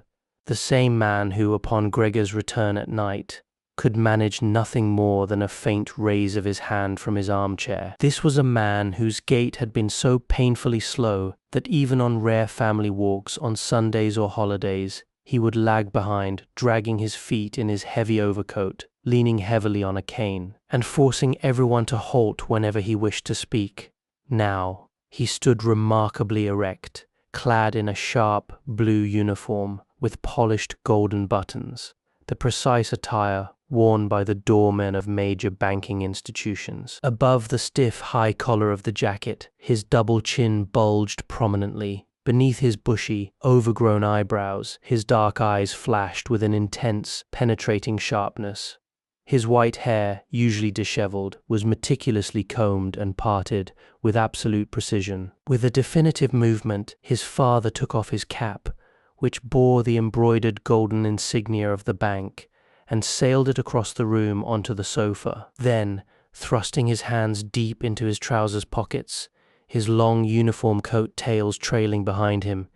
The same man who, upon Gregor's return at night, could manage nothing more than a faint raise of his hand from his armchair. This was a man whose gait had been so painfully slow that even on rare family walks on Sundays or holidays, he would lag behind, dragging his feet in his heavy overcoat, leaning heavily on a cane, and forcing everyone to halt whenever he wished to speak. Now, he stood remarkably erect, clad in a sharp blue uniform with polished golden buttons, the precise attire worn by the doormen of major banking institutions. Above the stiff high collar of the jacket, his double chin bulged prominently. Beneath his bushy, overgrown eyebrows, his dark eyes flashed with an intense, penetrating sharpness. His white hair, usually disheveled, was meticulously combed and parted with absolute precision. With a definitive movement, his father took off his cap, which bore the embroidered golden insignia of the bank, and sailed it across the room onto the sofa. Then, thrusting his hands deep into his trousers pockets, his long uniform coat tails trailing behind him,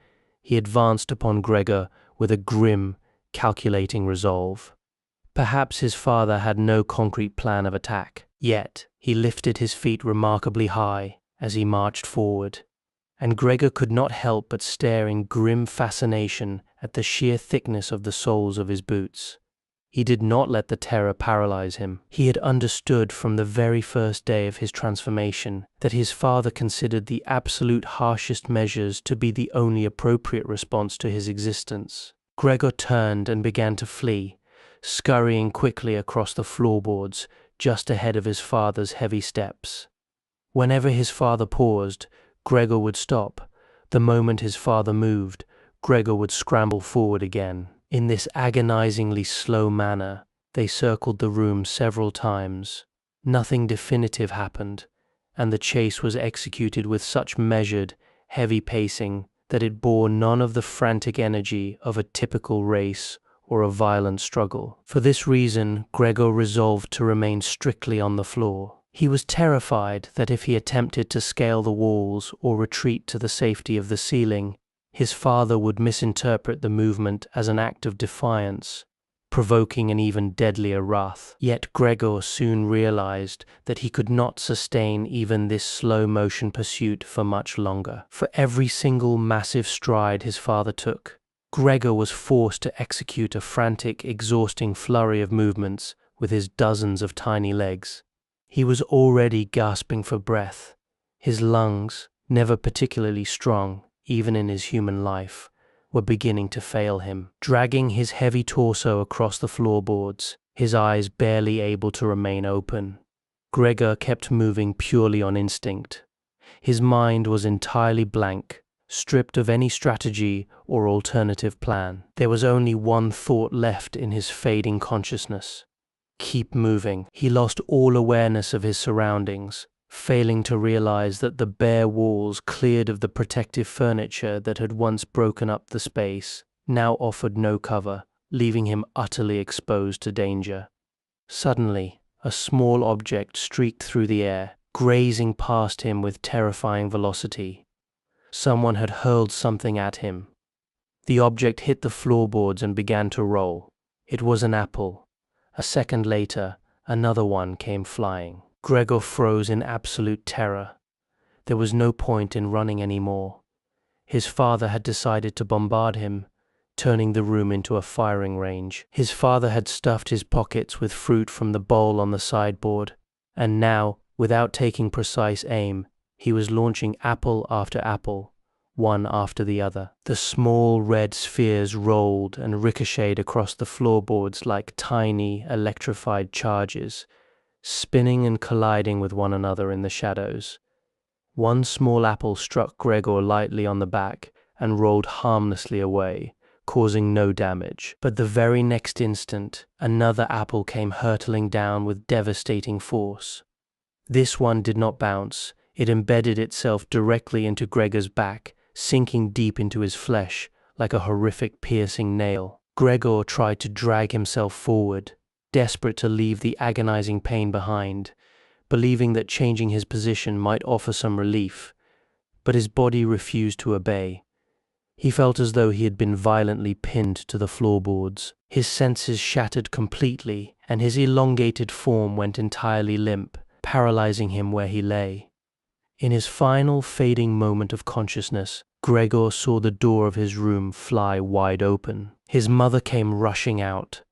he advanced upon Gregor with a grim, calculating resolve. Perhaps his father had no concrete plan of attack, yet he lifted his feet remarkably high as he marched forward, and Gregor could not help but stare in grim fascination at the sheer thickness of the soles of his boots. He did not let the terror paralyze him. He had understood from the very first day of his transformation that his father considered the absolute harshest measures to be the only appropriate response to his existence. Gregor turned and began to flee, scurrying quickly across the floorboards just ahead of his father's heavy steps. Whenever his father paused, Gregor would stop. The moment his father moved, Gregor would scramble forward again. In this agonizingly slow manner, they circled the room several times. Nothing definitive happened, and the chase was executed with such measured, heavy pacing that it bore none of the frantic energy of a typical race or a violent struggle. For this reason, Gregor resolved to remain strictly on the floor. He was terrified that if he attempted to scale the walls or retreat to the safety of the ceiling, his father would misinterpret the movement as an act of defiance, provoking an even deadlier wrath. Yet Gregor soon realized that he could not sustain even this slow-motion pursuit for much longer. For every single massive stride his father took, Gregor was forced to execute a frantic, exhausting flurry of movements with his dozens of tiny legs. He was already gasping for breath. His lungs, never particularly strong, even in his human life, were beginning to fail him. Dragging his heavy torso across the floorboards, his eyes barely able to remain open, Gregor kept moving purely on instinct. His mind was entirely blank, stripped of any strategy or alternative plan. There was only one thought left in his fading consciousness: keep moving. He lost all awareness of his surroundings, failing to realize that the bare walls, cleared of the protective furniture that had once broken up the space, now offered no cover, leaving him utterly exposed to danger. Suddenly, a small object streaked through the air, grazing past him with terrifying velocity. Someone had hurled something at him. The object hit the floorboards and began to roll. It was an apple. A second later, another one came flying. Gregor froze in absolute terror. There was no point in running anymore. His father had decided to bombard him, turning the room into a firing range. His father had stuffed his pockets with fruit from the bowl on the sideboard, and now, without taking precise aim, he was launching apple after apple, one after the other. The small red spheres rolled and ricocheted across the floorboards like tiny, electrified charges, spinning and colliding with one another in the shadows. One small apple struck Gregor lightly on the back and rolled harmlessly away, causing no damage. But the very next instant, another apple came hurtling down with devastating force. This one did not bounce. It embedded itself directly into Gregor's back, sinking deep into his flesh like a horrific piercing nail. Gregor tried to drag himself forward, desperate to leave the agonizing pain behind, believing that changing his position might offer some relief, but his body refused to obey. He felt as though he had been violently pinned to the floorboards. His senses shattered completely, and his elongated form went entirely limp, paralyzing him where he lay. In his final fading moment of consciousness, Gregor saw the door of his room fly wide open. His mother came rushing out,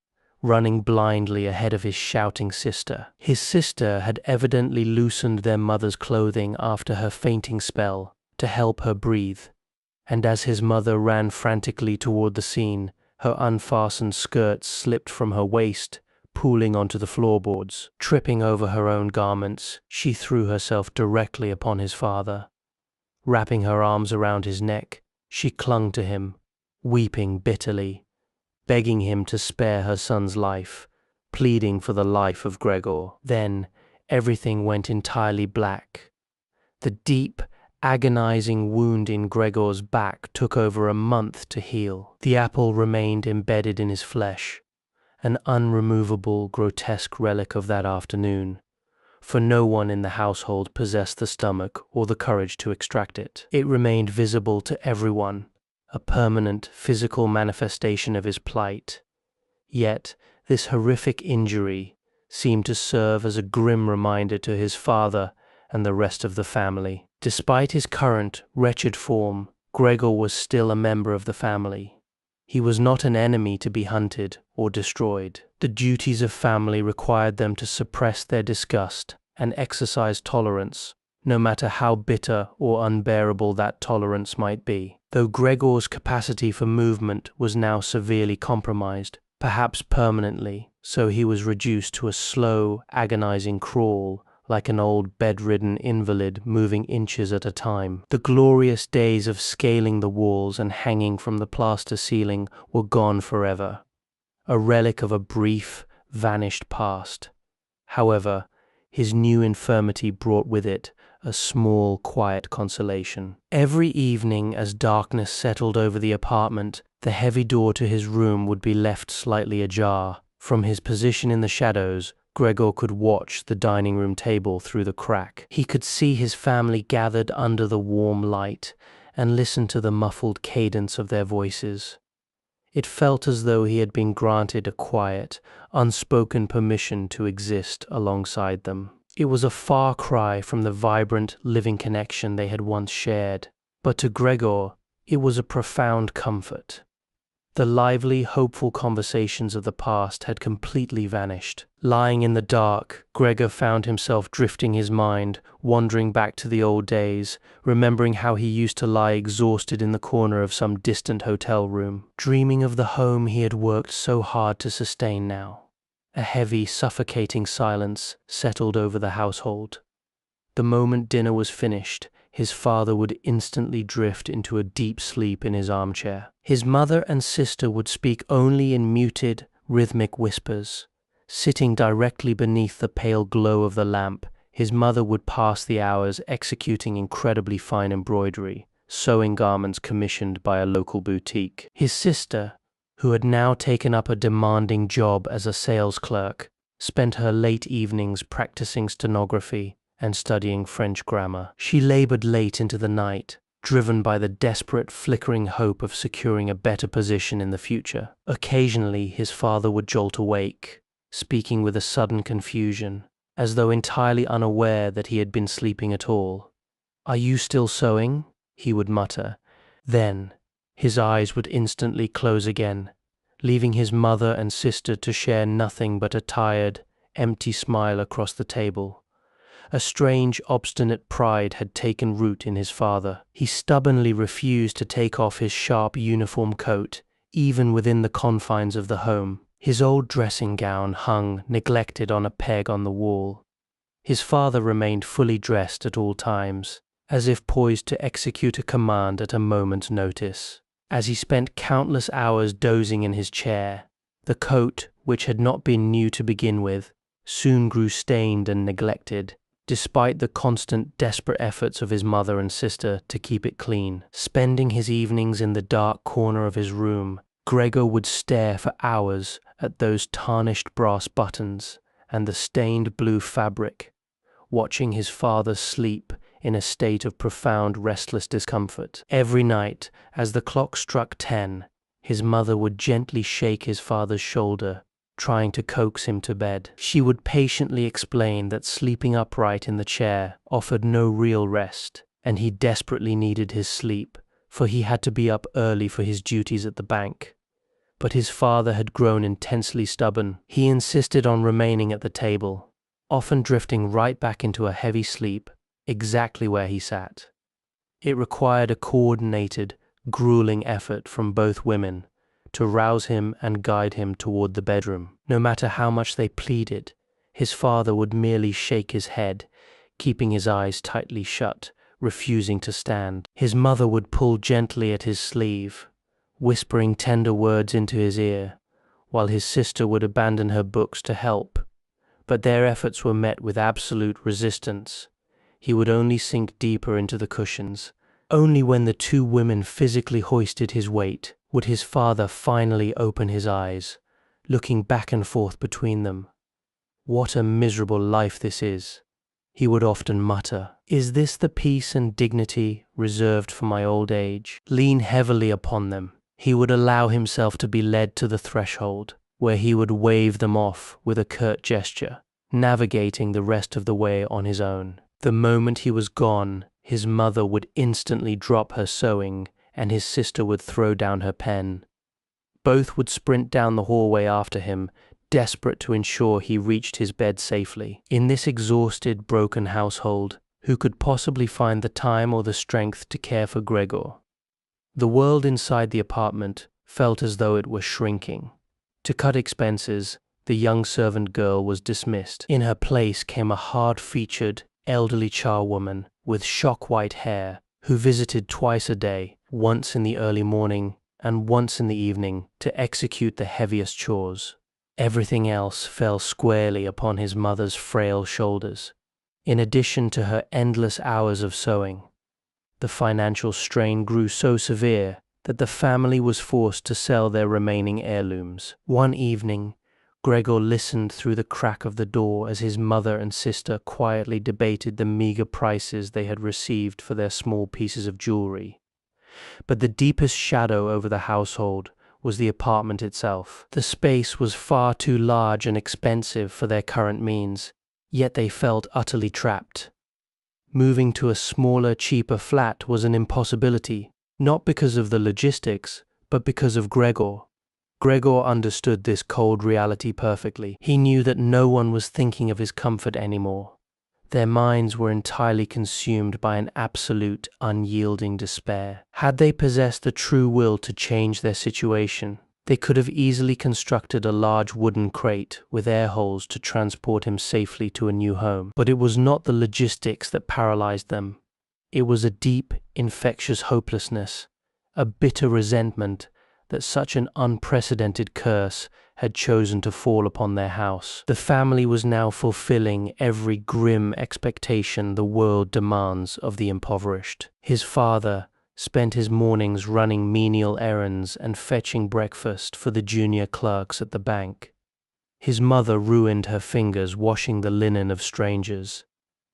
running blindly ahead of his shouting sister. His sister had evidently loosened their mother's clothing after her fainting spell to help her breathe, and as his mother ran frantically toward the scene, her unfastened skirts slipped from her waist, pooling onto the floorboards. Tripping over her own garments, she threw herself directly upon his father. Wrapping her arms around his neck, she clung to him, weeping bitterly, begging him to spare her son's life, pleading for the life of Gregor. Then everything went entirely black. The deep, agonizing wound in Gregor's back took over a month to heal. The apple remained embedded in his flesh, an unremovable, grotesque relic of that afternoon, for no one in the household possessed the stomach or the courage to extract it. It remained visible to everyone, a permanent physical manifestation of his plight. Yet This horrific injury seemed to serve as a grim reminder to his father and the rest of the family. Despite his current, wretched form, Gregor was still a member of the family. He was not an enemy to be hunted or destroyed. The duties of family required them to suppress their disgust and exercise tolerance, no matter how bitter or unbearable that tolerance might be. Though Gregor's capacity for movement was now severely compromised, perhaps permanently, so he was reduced to a slow, agonizing crawl, like an old bedridden invalid moving inches at a time. The glorious days of scaling the walls and hanging from the plaster ceiling were gone forever, a relic of a brief, vanished past. However, his new infirmity brought with it a small, quiet consolation. Every evening, as darkness settled over the apartment, the heavy door to his room would be left slightly ajar. From his position in the shadows, Gregor could watch the dining room table through the crack. He could see his family gathered under the warm light and listen to the muffled cadence of their voices. It felt as though he had been granted a quiet, unspoken permission to exist alongside them. It was a far cry from the vibrant, living connection they had once shared, but to Gregor, it was a profound comfort. The lively, hopeful conversations of the past had completely vanished. Lying in the dark, Gregor found himself drifting his mind, wandering back to the old days, remembering how he used to lie exhausted in the corner of some distant hotel room, dreaming of the home he had worked so hard to sustain now. A heavy, suffocating silence settled over the household. The moment dinner was finished, his father would instantly drift into a deep sleep in his armchair. His mother and sister would speak only in muted, rhythmic whispers. Sitting directly beneath the pale glow of the lamp, his mother would pass the hours executing incredibly fine embroidery, sewing garments commissioned by a local boutique. His sister, who had now taken up a demanding job as a sales clerk, spent her late evenings practicing stenography and studying French grammar. She labored late into the night, driven by the desperate, flickering hope of securing a better position in the future. Occasionally, his father would jolt awake, speaking with a sudden confusion, as though entirely unaware that he had been sleeping at all. "Are you still sewing?" he would mutter. Then, his eyes would instantly close again, leaving his mother and sister to share nothing but a tired, empty smile across the table. A strange, obstinate pride had taken root in his father. He stubbornly refused to take off his sharp uniform coat, even within the confines of the home. His old dressing gown hung neglected on a peg on the wall. His father remained fully dressed at all times, as if poised to execute a command at a moment's notice. As he spent countless hours dozing in his chair, the coat, which had not been new to begin with, soon grew stained and neglected, despite the constant, desperate efforts of his mother and sister to keep it clean. Spending his evenings in the dark corner of his room, Gregor would stare for hours at those tarnished brass buttons and the stained blue fabric, watching his father sleep in a state of profound restless discomfort. Every night, as the clock struck 10, his mother would gently shake his father's shoulder, trying to coax him to bed. She would patiently explain that sleeping upright in the chair offered no real rest, and he desperately needed his sleep, for he had to be up early for his duties at the bank. But his father had grown intensely stubborn. He insisted on remaining at the table, often drifting right back into a heavy sleep, exactly where he sat. It required a coordinated, grueling effort from both women to rouse him and guide him toward the bedroom. No matter how much they pleaded, his father would merely shake his head, keeping his eyes tightly shut, refusing to stand. His mother would pull gently at his sleeve, whispering tender words into his ear, while his sister would abandon her books to help. But their efforts were met with absolute resistance. He would only sink deeper into the cushions. Only when the two women physically hoisted his weight would his father finally open his eyes, looking back and forth between them. "What a miserable life this is," he would often mutter. "Is this the peace and dignity reserved for my old age?" Lean heavily upon them, he would allow himself to be led to the threshold, where he would wave them off with a curt gesture, navigating the rest of the way on his own. The moment he was gone, his mother would instantly drop her sewing and his sister would throw down her pen. Both would sprint down the hallway after him, desperate to ensure he reached his bed safely. In this exhausted, broken household, who could possibly find the time or the strength to care for Gregor? The world inside the apartment felt as though it were shrinking. To cut expenses, the young servant girl was dismissed. In her place came a hard-featured, elderly charwoman with shock-white hair who visited twice a day, once in the early morning and once in the evening, to execute the heaviest chores. Everything else fell squarely upon his mother's frail shoulders. In addition to her endless hours of sewing, the financial strain grew so severe that the family was forced to sell their remaining heirlooms. One evening, Gregor listened through the crack of the door as his mother and sister quietly debated the meager prices they had received for their small pieces of jewelry. But the deepest shadow over the household was the apartment itself. The space was far too large and expensive for their current means, yet they felt utterly trapped. Moving to a smaller, cheaper flat was an impossibility, not because of the logistics, but because of Gregor. Gregor understood this cold reality perfectly. He knew that no one was thinking of his comfort anymore. Their minds were entirely consumed by an absolute, unyielding despair. Had they possessed the true will to change their situation, they could have easily constructed a large wooden crate with air holes to transport him safely to a new home. But it was not the logistics that paralyzed them. It was a deep, infectious hopelessness, a bitter resentment that such an unprecedented curse had chosen to fall upon their house. The family was now fulfilling every grim expectation the world demands of the impoverished. His father spent his mornings running menial errands and fetching breakfast for the junior clerks at the bank. His mother ruined her fingers washing the linen of strangers.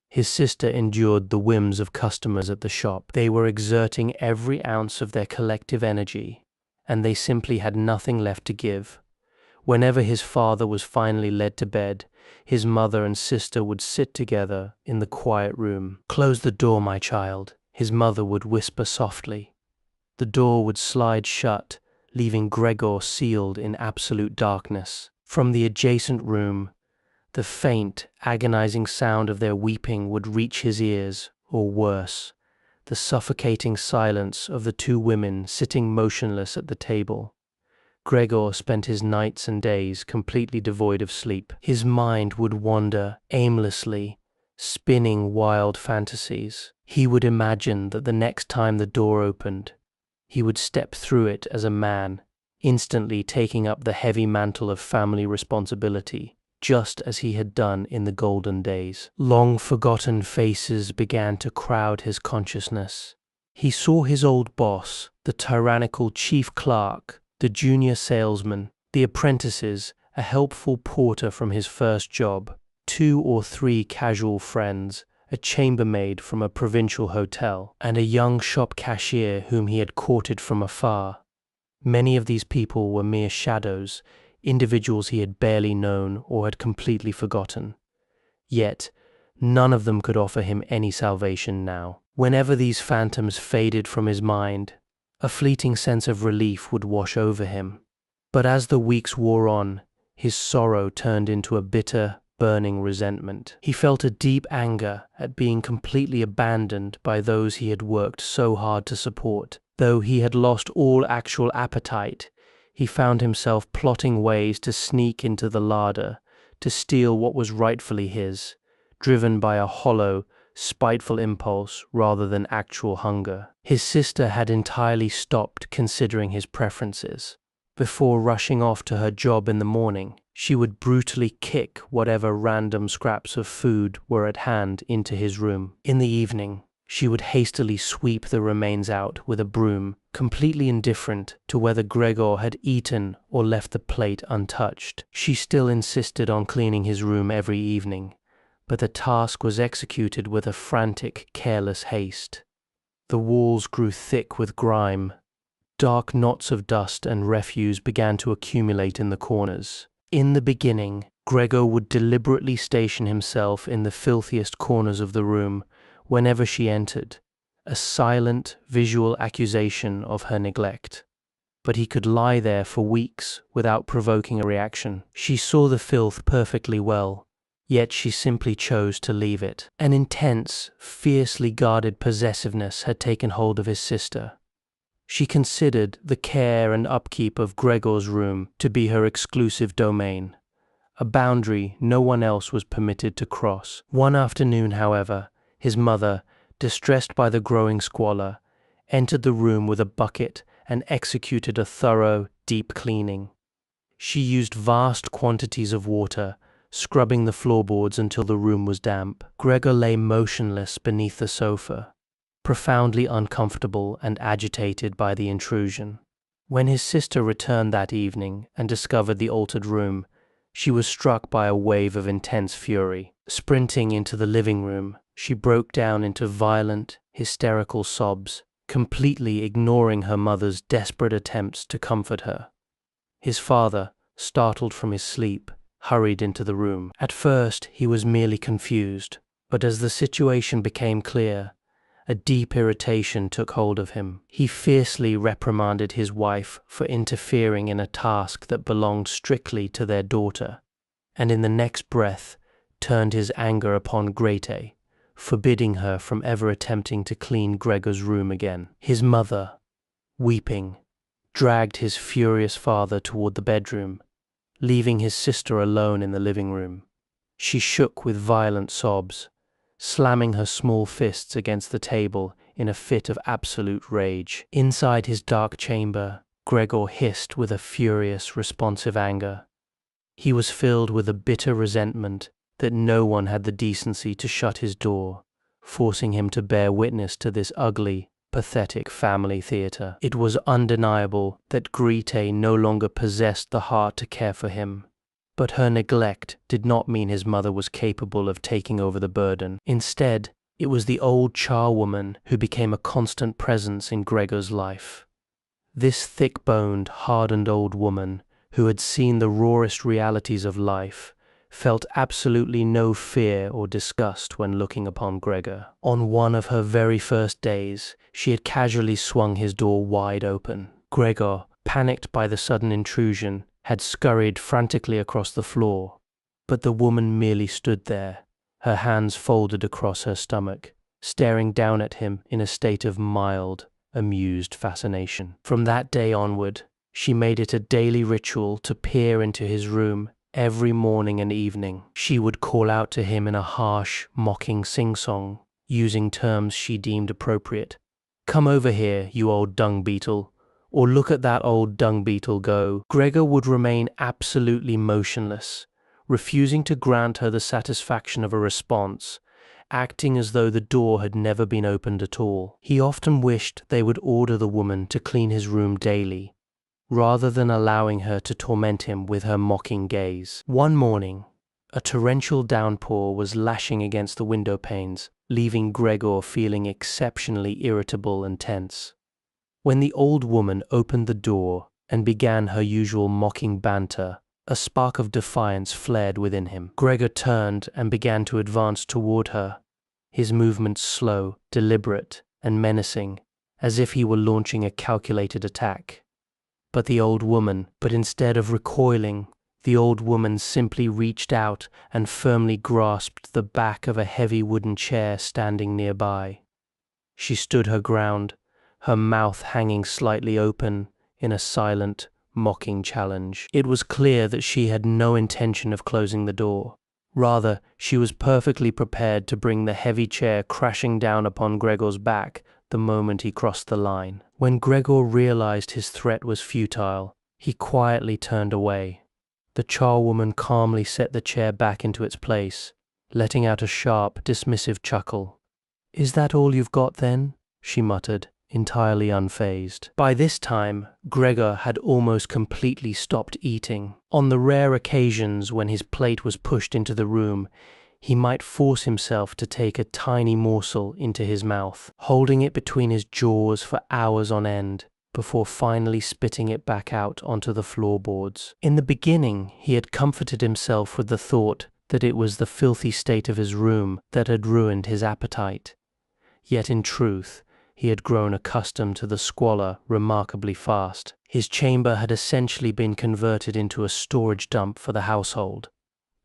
His sister endured the whims of customers at the shop. They were exerting every ounce of their collective energy, and they simply had nothing left to give. Whenever his father was finally led to bed, his mother and sister would sit together in the quiet room. "Close the door, my child," his mother would whisper softly. The door would slide shut, leaving Gregor sealed in absolute darkness. From the adjacent room, the faint, agonizing sound of their weeping would reach his ears, or worse, the suffocating silence of the two women sitting motionless at the table. Gregor spent his nights and days completely devoid of sleep. His mind would wander aimlessly, spinning wild fantasies. He would imagine that the next time the door opened, he would step through it as a man, instantly taking up the heavy mantle of family responsibility, just as he had done in the golden days. Long-forgotten faces began to crowd his consciousness. He saw his old boss, the tyrannical chief clerk, the junior salesman, the apprentices, a helpful porter from his first job, 2 or 3 casual friends, a chambermaid from a provincial hotel, and a young shop cashier whom he had courted from afar. Many of these people were mere shadows, individuals he had barely known or had completely forgotten. Yet, none of them could offer him any salvation now. Whenever these phantoms faded from his mind, a fleeting sense of relief would wash over him. But as the weeks wore on, his sorrow turned into a bitter, burning resentment. He felt a deep anger at being completely abandoned by those he had worked so hard to support. Though he had lost all actual appetite, he found himself plotting ways to sneak into the larder, to steal what was rightfully his, driven by a hollow, spiteful impulse rather than actual hunger. His sister had entirely stopped considering his preferences. Before rushing off to her job in the morning, she would brutally kick whatever random scraps of food were at hand into his room. In the evening, she would hastily sweep the remains out with a broom, completely indifferent to whether Gregor had eaten or left the plate untouched. She still insisted on cleaning his room every evening, but the task was executed with a frantic, careless haste. The walls grew thick with grime, Dark knots of dust and refuse began to accumulate in the corners. In the beginning, Gregor would deliberately station himself in the filthiest corners of the room whenever she entered, a silent, visual accusation of her neglect. But he could lie there for weeks without provoking a reaction. She saw the filth perfectly well, yet she simply chose to leave it. An intense, fiercely guarded possessiveness had taken hold of his sister. She considered the care and upkeep of Gregor's room to be her exclusive domain, a boundary no one else was permitted to cross. One afternoon, however, his mother, distressed by the growing squalor, entered the room with a bucket and executed a thorough, deep cleaning. She used vast quantities of water, scrubbing the floorboards until the room was damp. Gregor lay motionless beneath the sofa, profoundly uncomfortable and agitated by the intrusion. When his sister returned that evening and discovered the altered room, she was struck by a wave of intense fury. Sprinting into the living room, she broke down into violent, hysterical sobs, completely ignoring her mother's desperate attempts to comfort her. His father, startled from his sleep, hurried into the room. At first, he was merely confused, but as the situation became clear, a deep irritation took hold of him. He fiercely reprimanded his wife for interfering in a task that belonged strictly to their daughter, and in the next breath turned his anger upon Grete, forbidding her from ever attempting to clean Gregor's room again. His mother, weeping, dragged his furious father toward the bedroom, leaving his sister alone in the living room. She shook with violent sobs, slamming her small fists against the table in a fit of absolute rage. Inside his dark chamber, Gregor hissed with a furious, responsive anger. He was filled with a bitter resentment that no one had the decency to shut his door, forcing him to bear witness to this ugly, pathetic family theater. It was undeniable that Grete no longer possessed the heart to care for him. But her neglect did not mean his mother was capable of taking over the burden. Instead, it was the old charwoman who became a constant presence in Gregor's life. This thick-boned, hardened old woman, who had seen the rawest realities of life, felt absolutely no fear or disgust when looking upon Gregor. On one of her very first days, she had casually swung his door wide open. Gregor, panicked by the sudden intrusion, had scurried frantically across the floor, but the woman merely stood there, her hands folded across her stomach, staring down at him in a state of mild, amused fascination. From that day onward, she made it a daily ritual to peer into his room every morning and evening. She would call out to him in a harsh, mocking sing-song, using terms she deemed appropriate. "Come over here, you old dung beetle," or "Look at that old dung beetle go." Gregor would remain absolutely motionless, refusing to grant her the satisfaction of a response, acting as though the door had never been opened at all. He often wished they would order the woman to clean his room daily, rather than allowing her to torment him with her mocking gaze. One morning, a torrential downpour was lashing against the window panes, leaving Gregor feeling exceptionally irritable and tense. When the old woman opened the door and began her usual mocking banter, a spark of defiance flared within him. Gregor turned and began to advance toward her, his movements slow, deliberate, and menacing, as if he were launching a calculated attack. But instead of recoiling, the old woman simply reached out and firmly grasped the back of a heavy wooden chair standing nearby. She stood her ground, her mouth hanging slightly open in a silent, mocking challenge. It was clear that she had no intention of closing the door. Rather, she was perfectly prepared to bring the heavy chair crashing down upon Gregor's back the moment he crossed the line. When Gregor realized his threat was futile, he quietly turned away. The charwoman calmly set the chair back into its place, letting out a sharp, dismissive chuckle. "Is that all you've got then?" she muttered, entirely unfazed. By this time, Gregor had almost completely stopped eating. On the rare occasions when his plate was pushed into the room, he might force himself to take a tiny morsel into his mouth, holding it between his jaws for hours on end, before finally spitting it back out onto the floorboards. In the beginning, he had comforted himself with the thought that it was the filthy state of his room that had ruined his appetite. Yet in truth, he had grown accustomed to the squalor remarkably fast. His chamber had essentially been converted into a storage dump for the household.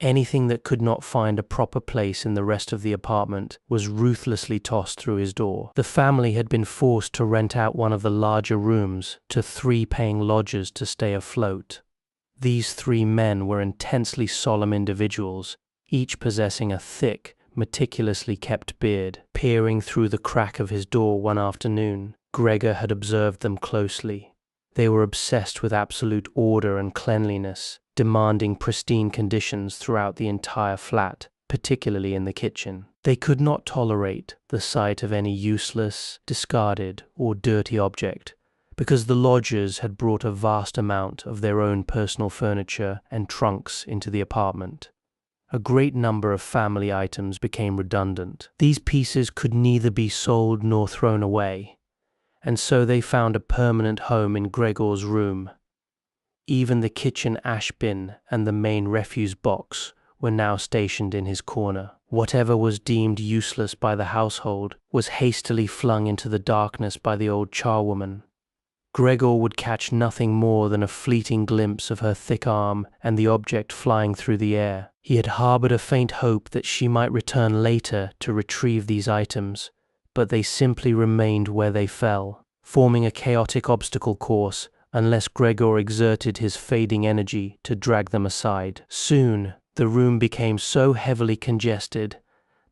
Anything that could not find a proper place in the rest of the apartment was ruthlessly tossed through his door. The family had been forced to rent out one of the larger rooms to 3 paying lodgers to stay afloat. These 3 men were intensely solemn individuals, each possessing a thick, meticulously kept beard. Peering through the crack of his door one afternoon, Gregor had observed them closely. They were obsessed with absolute order and cleanliness, demanding pristine conditions throughout the entire flat, particularly in the kitchen. They could not tolerate the sight of any useless, discarded, or dirty object, because the lodgers had brought a vast amount of their own personal furniture and trunks into the apartment. A great number of family items became redundant. These pieces could neither be sold nor thrown away, and so they found a permanent home in Gregor's room. Even the kitchen ash bin and the main refuse box were now stationed in his corner. Whatever was deemed useless by the household was hastily flung into the darkness by the old charwoman. Gregor would catch nothing more than a fleeting glimpse of her thick arm and the object flying through the air. He had harbored a faint hope that she might return later to retrieve these items, but they simply remained where they fell, forming a chaotic obstacle course unless Gregor exerted his fading energy to drag them aside. Soon, the room became so heavily congested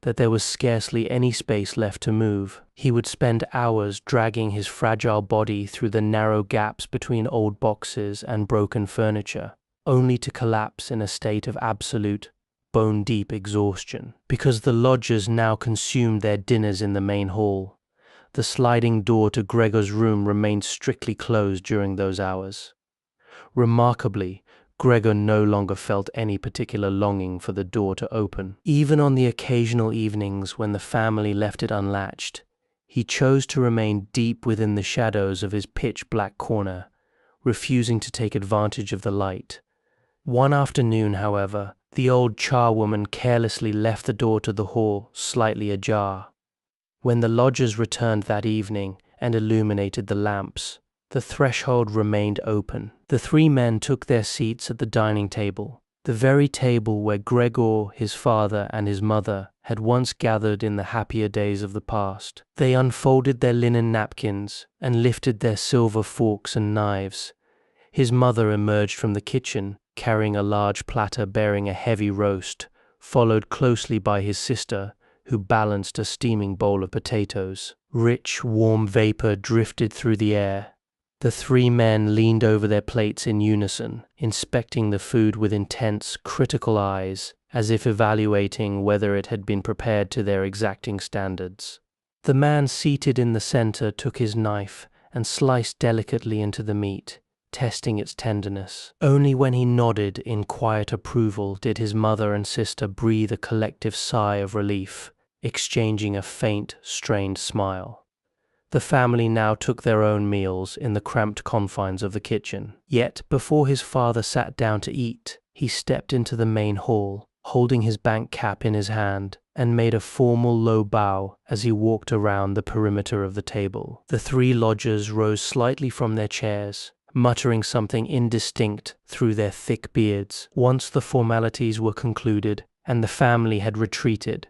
that there was scarcely any space left to move. He would spend hours dragging his fragile body through the narrow gaps between old boxes and broken furniture, only to collapse in a state of absolute, bone-deep exhaustion. Because the lodgers now consumed their dinners in the main hall, the sliding door to Gregor's room remained strictly closed during those hours. Remarkably, Gregor no longer felt any particular longing for the door to open. Even on the occasional evenings when the family left it unlatched, he chose to remain deep within the shadows of his pitch-black corner, refusing to take advantage of the light. One afternoon, however, the old charwoman carelessly left the door to the hall slightly ajar. When the lodgers returned that evening and illuminated the lamps, the threshold remained open. The 3 men took their seats at the dining table, the very table where Gregor, his father, and his mother had once gathered in the happier days of the past. They unfolded their linen napkins and lifted their silver forks and knives. His mother emerged from the kitchen, carrying a large platter bearing a heavy roast, followed closely by his sister, who balanced a steaming bowl of potatoes. Rich, warm vapor drifted through the air. The 3 men leaned over their plates in unison, inspecting the food with intense, critical eyes, as if evaluating whether it had been prepared to their exacting standards. The man seated in the center took his knife and sliced delicately into the meat, testing its tenderness. Only when he nodded in quiet approval did his mother and sister breathe a collective sigh of relief, exchanging a faint, strained smile. The family now took their own meals in the cramped confines of the kitchen. Yet, before his father sat down to eat, he stepped into the main hall, holding his bank cap in his hand, and made a formal low bow as he walked around the perimeter of the table. The 3 lodgers rose slightly from their chairs, muttering something indistinct through their thick beards. Once the formalities were concluded and the family had retreated,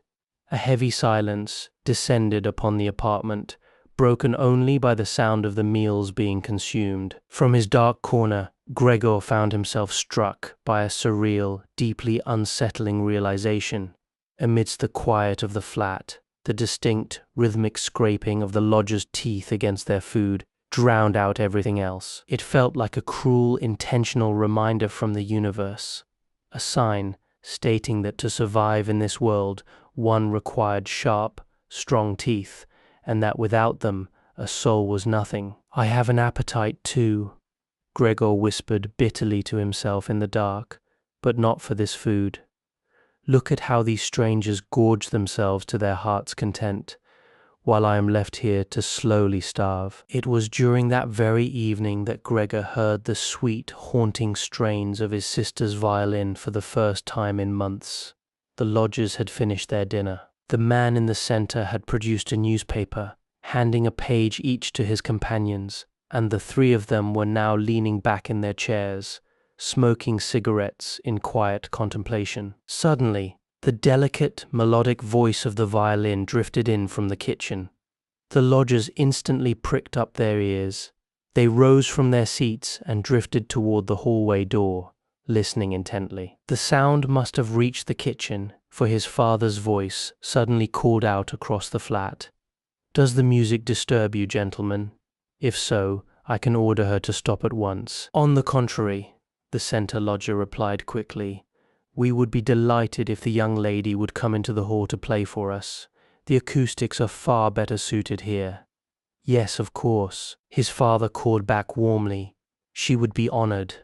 a heavy silence descended upon the apartment, broken only by the sound of the meals being consumed. From his dark corner, Gregor found himself struck by a surreal, deeply unsettling realization. Amidst the quiet of the flat, the distinct, rhythmic scraping of the lodgers' teeth against their food drowned out everything else. It felt like a cruel, intentional reminder from the universe, a sign stating that to survive in this world, one required sharp, strong teeth, and that without them, a soul was nothing. "I have an appetite too," Gregor whispered bitterly to himself in the dark, "but not for this food. Look at how these strangers gorge themselves to their heart's content. while I am left here to slowly starve. It was during that very evening that Gregor heard the sweet, haunting strains of his sister's violin for the first time in months. The lodgers had finished their dinner. The man in the center had produced a newspaper, handing a page each to his companions, and the three of them were now leaning back in their chairs, smoking cigarettes in quiet contemplation. Suddenly, the delicate, melodic voice of the violin drifted in from the kitchen. The lodgers instantly pricked up their ears. They rose from their seats and drifted toward the hallway door, listening intently. The sound must have reached the kitchen, for his father's voice suddenly called out across the flat. "Does the music disturb you, gentlemen? If so, I can order her to stop at once." "On the contrary," the center lodger replied quickly. "We would be delighted if the young lady would come into the hall to play for us. The acoustics are far better suited here." "Yes, of course," his father called back warmly. "She would be honored."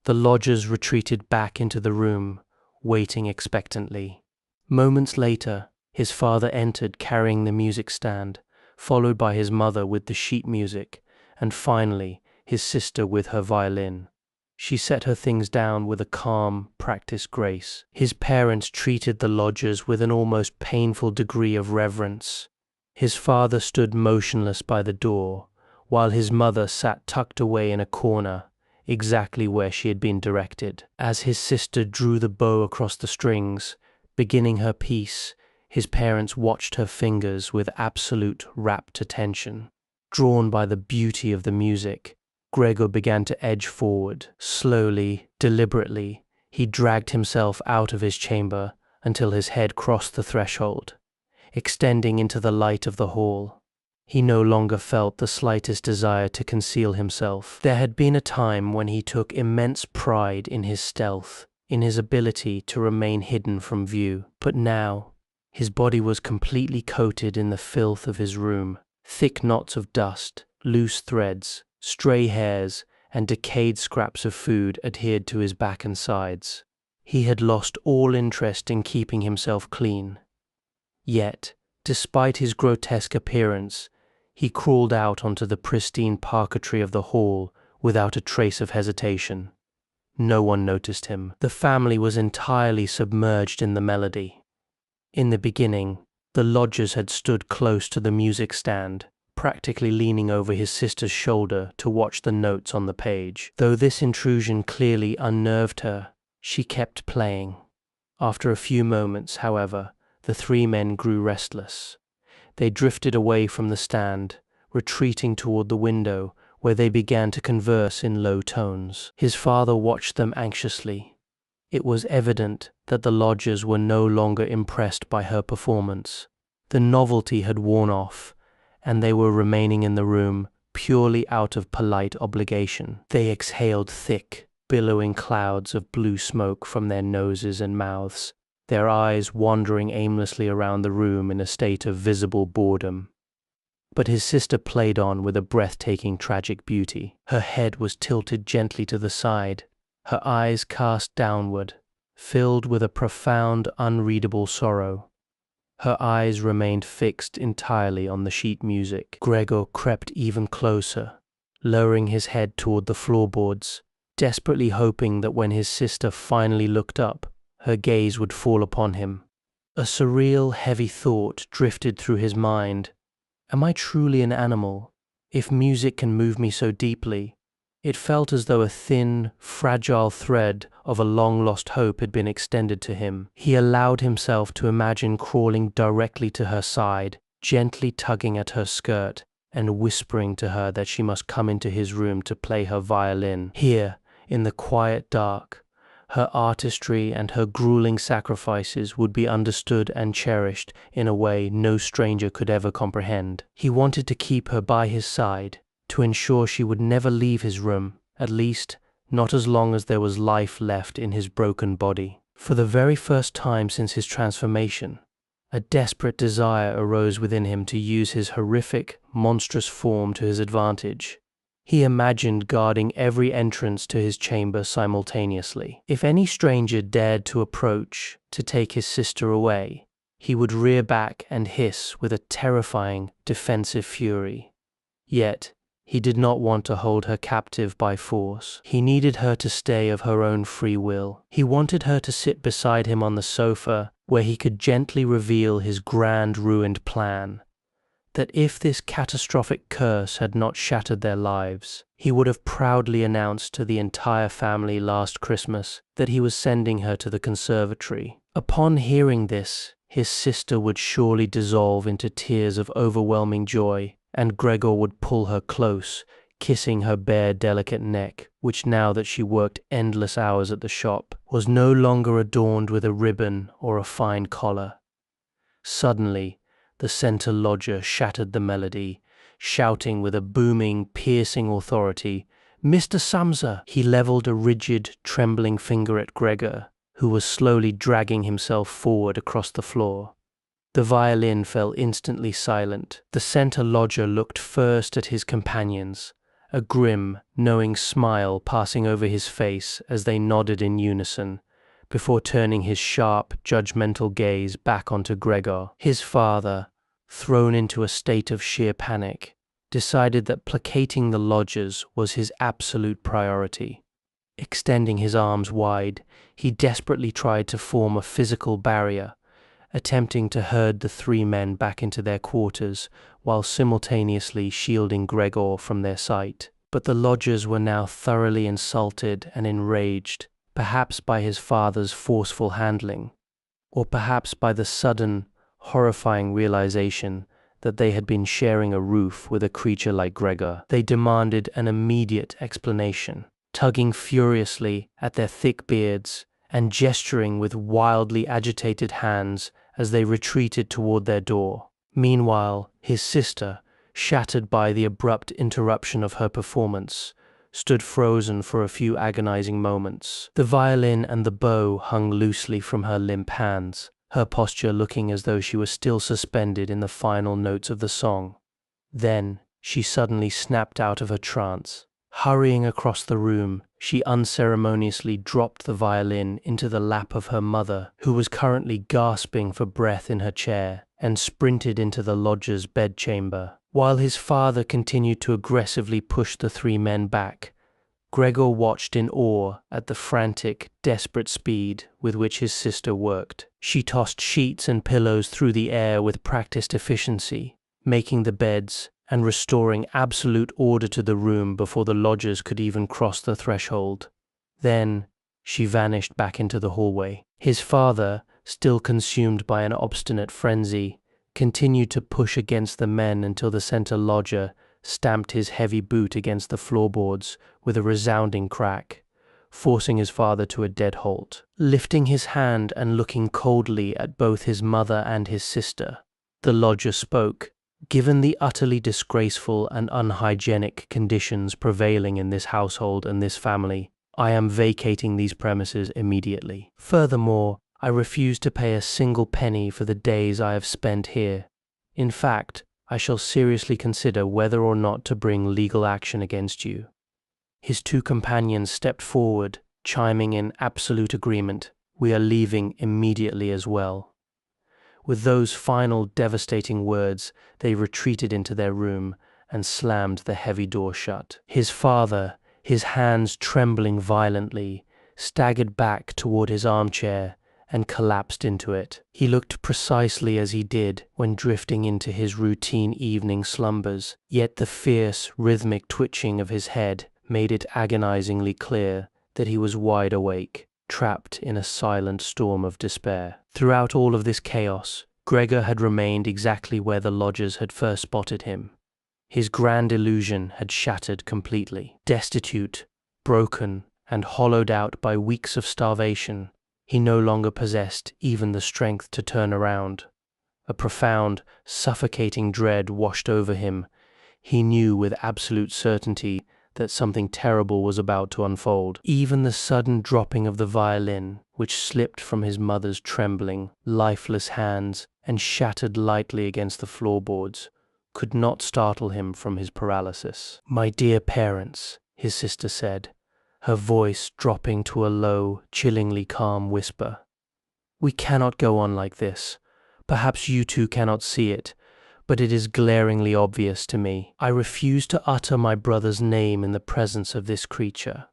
The lodgers retreated back into the room, waiting expectantly. Moments later, his father entered carrying the music stand, followed by his mother with the sheet music, and finally his sister with her violin. She set her things down with a calm, practiced grace. His parents treated the lodgers with an almost painful degree of reverence. His father stood motionless by the door, while his mother sat tucked away in a corner, exactly where she had been directed. As his sister drew the bow across the strings, beginning her piece, his parents watched her fingers with absolute rapt attention. Drawn by the beauty of the music, Gregor began to edge forward. Slowly, deliberately, he dragged himself out of his chamber until his head crossed the threshold, extending into the light of the hall. He no longer felt the slightest desire to conceal himself. There had been a time when he took immense pride in his stealth, in his ability to remain hidden from view. But now, his body was completely coated in the filth of his room. Thick knots of dust, loose threads, stray hairs, and decayed scraps of food adhered to his back and sides. He had lost all interest in keeping himself clean. Yet, despite his grotesque appearance, he crawled out onto the pristine parquetry of the hall without a trace of hesitation. No one noticed him. The family was entirely submerged in the melody. In the beginning, the lodgers had stood close to the music stand, practically leaning over his sister's shoulder to watch the notes on the page. Though this intrusion clearly unnerved her, she kept playing. After a few moments, however, the three men grew restless. They drifted away from the stand, retreating toward the window, where they began to converse in low tones. His father watched them anxiously. It was evident that the lodgers were no longer impressed by her performance. The novelty had worn off, and they were remaining in the room purely out of polite obligation. They exhaled thick, billowing clouds of blue smoke from their noses and mouths, their eyes wandering aimlessly around the room in a state of visible boredom. But his sister played on with a breathtaking tragic beauty. Her head was tilted gently to the side, her eyes cast downward, filled with a profound, unreadable sorrow. Her eyes remained fixed entirely on the sheet music. Gregor crept even closer, lowering his head toward the floorboards, desperately hoping that when his sister finally looked up, her gaze would fall upon him. A surreal, heavy thought drifted through his mind. Am I truly an animal, if music can move me so deeply? It felt as though a thin, fragile thread of a long-lost hope had been extended to him. He allowed himself to imagine crawling directly to her side, gently tugging at her skirt, and whispering to her that she must come into his room to play her violin. Here, in the quiet dark, her artistry and her grueling sacrifices would be understood and cherished in a way no stranger could ever comprehend. He wanted to keep her by his side, to ensure she would never leave his room, at least not as long as there was life left in his broken body. For the very first time since his transformation, a desperate desire arose within him to use his horrific, monstrous form to his advantage. He imagined guarding every entrance to his chamber simultaneously. If any stranger dared to approach to take his sister away, he would rear back and hiss with a terrifying, defensive fury. Yet, he did not want to hold her captive by force. He needed her to stay of her own free will. He wanted her to sit beside him on the sofa, where he could gently reveal his grand ruined plan. That if this catastrophic curse had not shattered their lives, he would have proudly announced to the entire family last Christmas that he was sending her to the conservatory. Upon hearing this, his sister would surely dissolve into tears of overwhelming joy, and Gregor would pull her close, kissing her bare, delicate neck, which now that she worked endless hours at the shop, was no longer adorned with a ribbon or a fine collar. Suddenly, the center lodger shattered the melody, shouting with a booming, piercing authority, "Mr. Samsa!" He leveled a rigid, trembling finger at Gregor, who was slowly dragging himself forward across the floor. The violin fell instantly silent. The center lodger looked first at his companions, a grim, knowing smile passing over his face as they nodded in unison, before turning his sharp, judgmental gaze back onto Gregor. His father, thrown into a state of sheer panic, decided that placating the lodgers was his absolute priority. Extending his arms wide, he desperately tried to form a physical barrier, attempting to herd the three men back into their quarters while simultaneously shielding Gregor from their sight. But the lodgers were now thoroughly insulted and enraged, perhaps by his father's forceful handling, or perhaps by the sudden, horrifying realization that they had been sharing a roof with a creature like Gregor. They demanded an immediate explanation, tugging furiously at their thick beards and gesturing with wildly agitated hands as they retreated toward their door. Meanwhile, his sister, shattered by the abrupt interruption of her performance, stood frozen for a few agonizing moments. The violin and the bow hung loosely from her limp hands, her posture looking as though she was still suspended in the final notes of the song. Then, she suddenly snapped out of her trance. Hurrying across the room, she unceremoniously dropped the violin into the lap of her mother, who was currently gasping for breath in her chair, and sprinted into the lodger's bedchamber. While his father continued to aggressively push the three men back, Gregor watched in awe at the frantic, desperate speed with which his sister worked. She tossed sheets and pillows through the air with practiced efficiency, making the beds and restoring absolute order to the room before the lodgers could even cross the threshold. Then, she vanished back into the hallway. His father, still consumed by an obstinate frenzy, continued to push against the men until the center lodger stamped his heavy boot against the floorboards with a resounding crack, forcing his father to a dead halt. Lifting his hand and looking coldly at both his mother and his sister, the lodger spoke. "Given the utterly disgraceful and unhygienic conditions prevailing in this household and this family, I am vacating these premises immediately. Furthermore, I refuse to pay a single penny for the days I have spent here. In fact, I shall seriously consider whether or not to bring legal action against you." His two companions stepped forward, chiming in absolute agreement. "We are leaving immediately as well." With those final devastating words, they retreated into their room and slammed the heavy door shut. His father, his hands trembling violently, staggered back toward his armchair and collapsed into it. He looked precisely as he did when drifting into his routine evening slumbers, yet the fierce, rhythmic twitching of his head made it agonizingly clear that he was wide awake, trapped in a silent storm of despair. Throughout all of this chaos, Gregor had remained exactly where the lodgers had first spotted him. His grand illusion had shattered completely. Destitute, broken, and hollowed out by weeks of starvation, he no longer possessed even the strength to turn around. A profound, suffocating dread washed over him. He knew with absolute certainty that something terrible was about to unfold. Even the sudden dropping of the violin, which slipped from his mother's trembling, lifeless hands and shattered lightly against the floorboards, could not startle him from his paralysis. "My dear parents," his sister said, her voice dropping to a low, chillingly calm whisper, "we cannot go on like this. Perhaps you two cannot see it, but it is glaringly obvious to me. I refuse to utter my brother's name in the presence of this creature.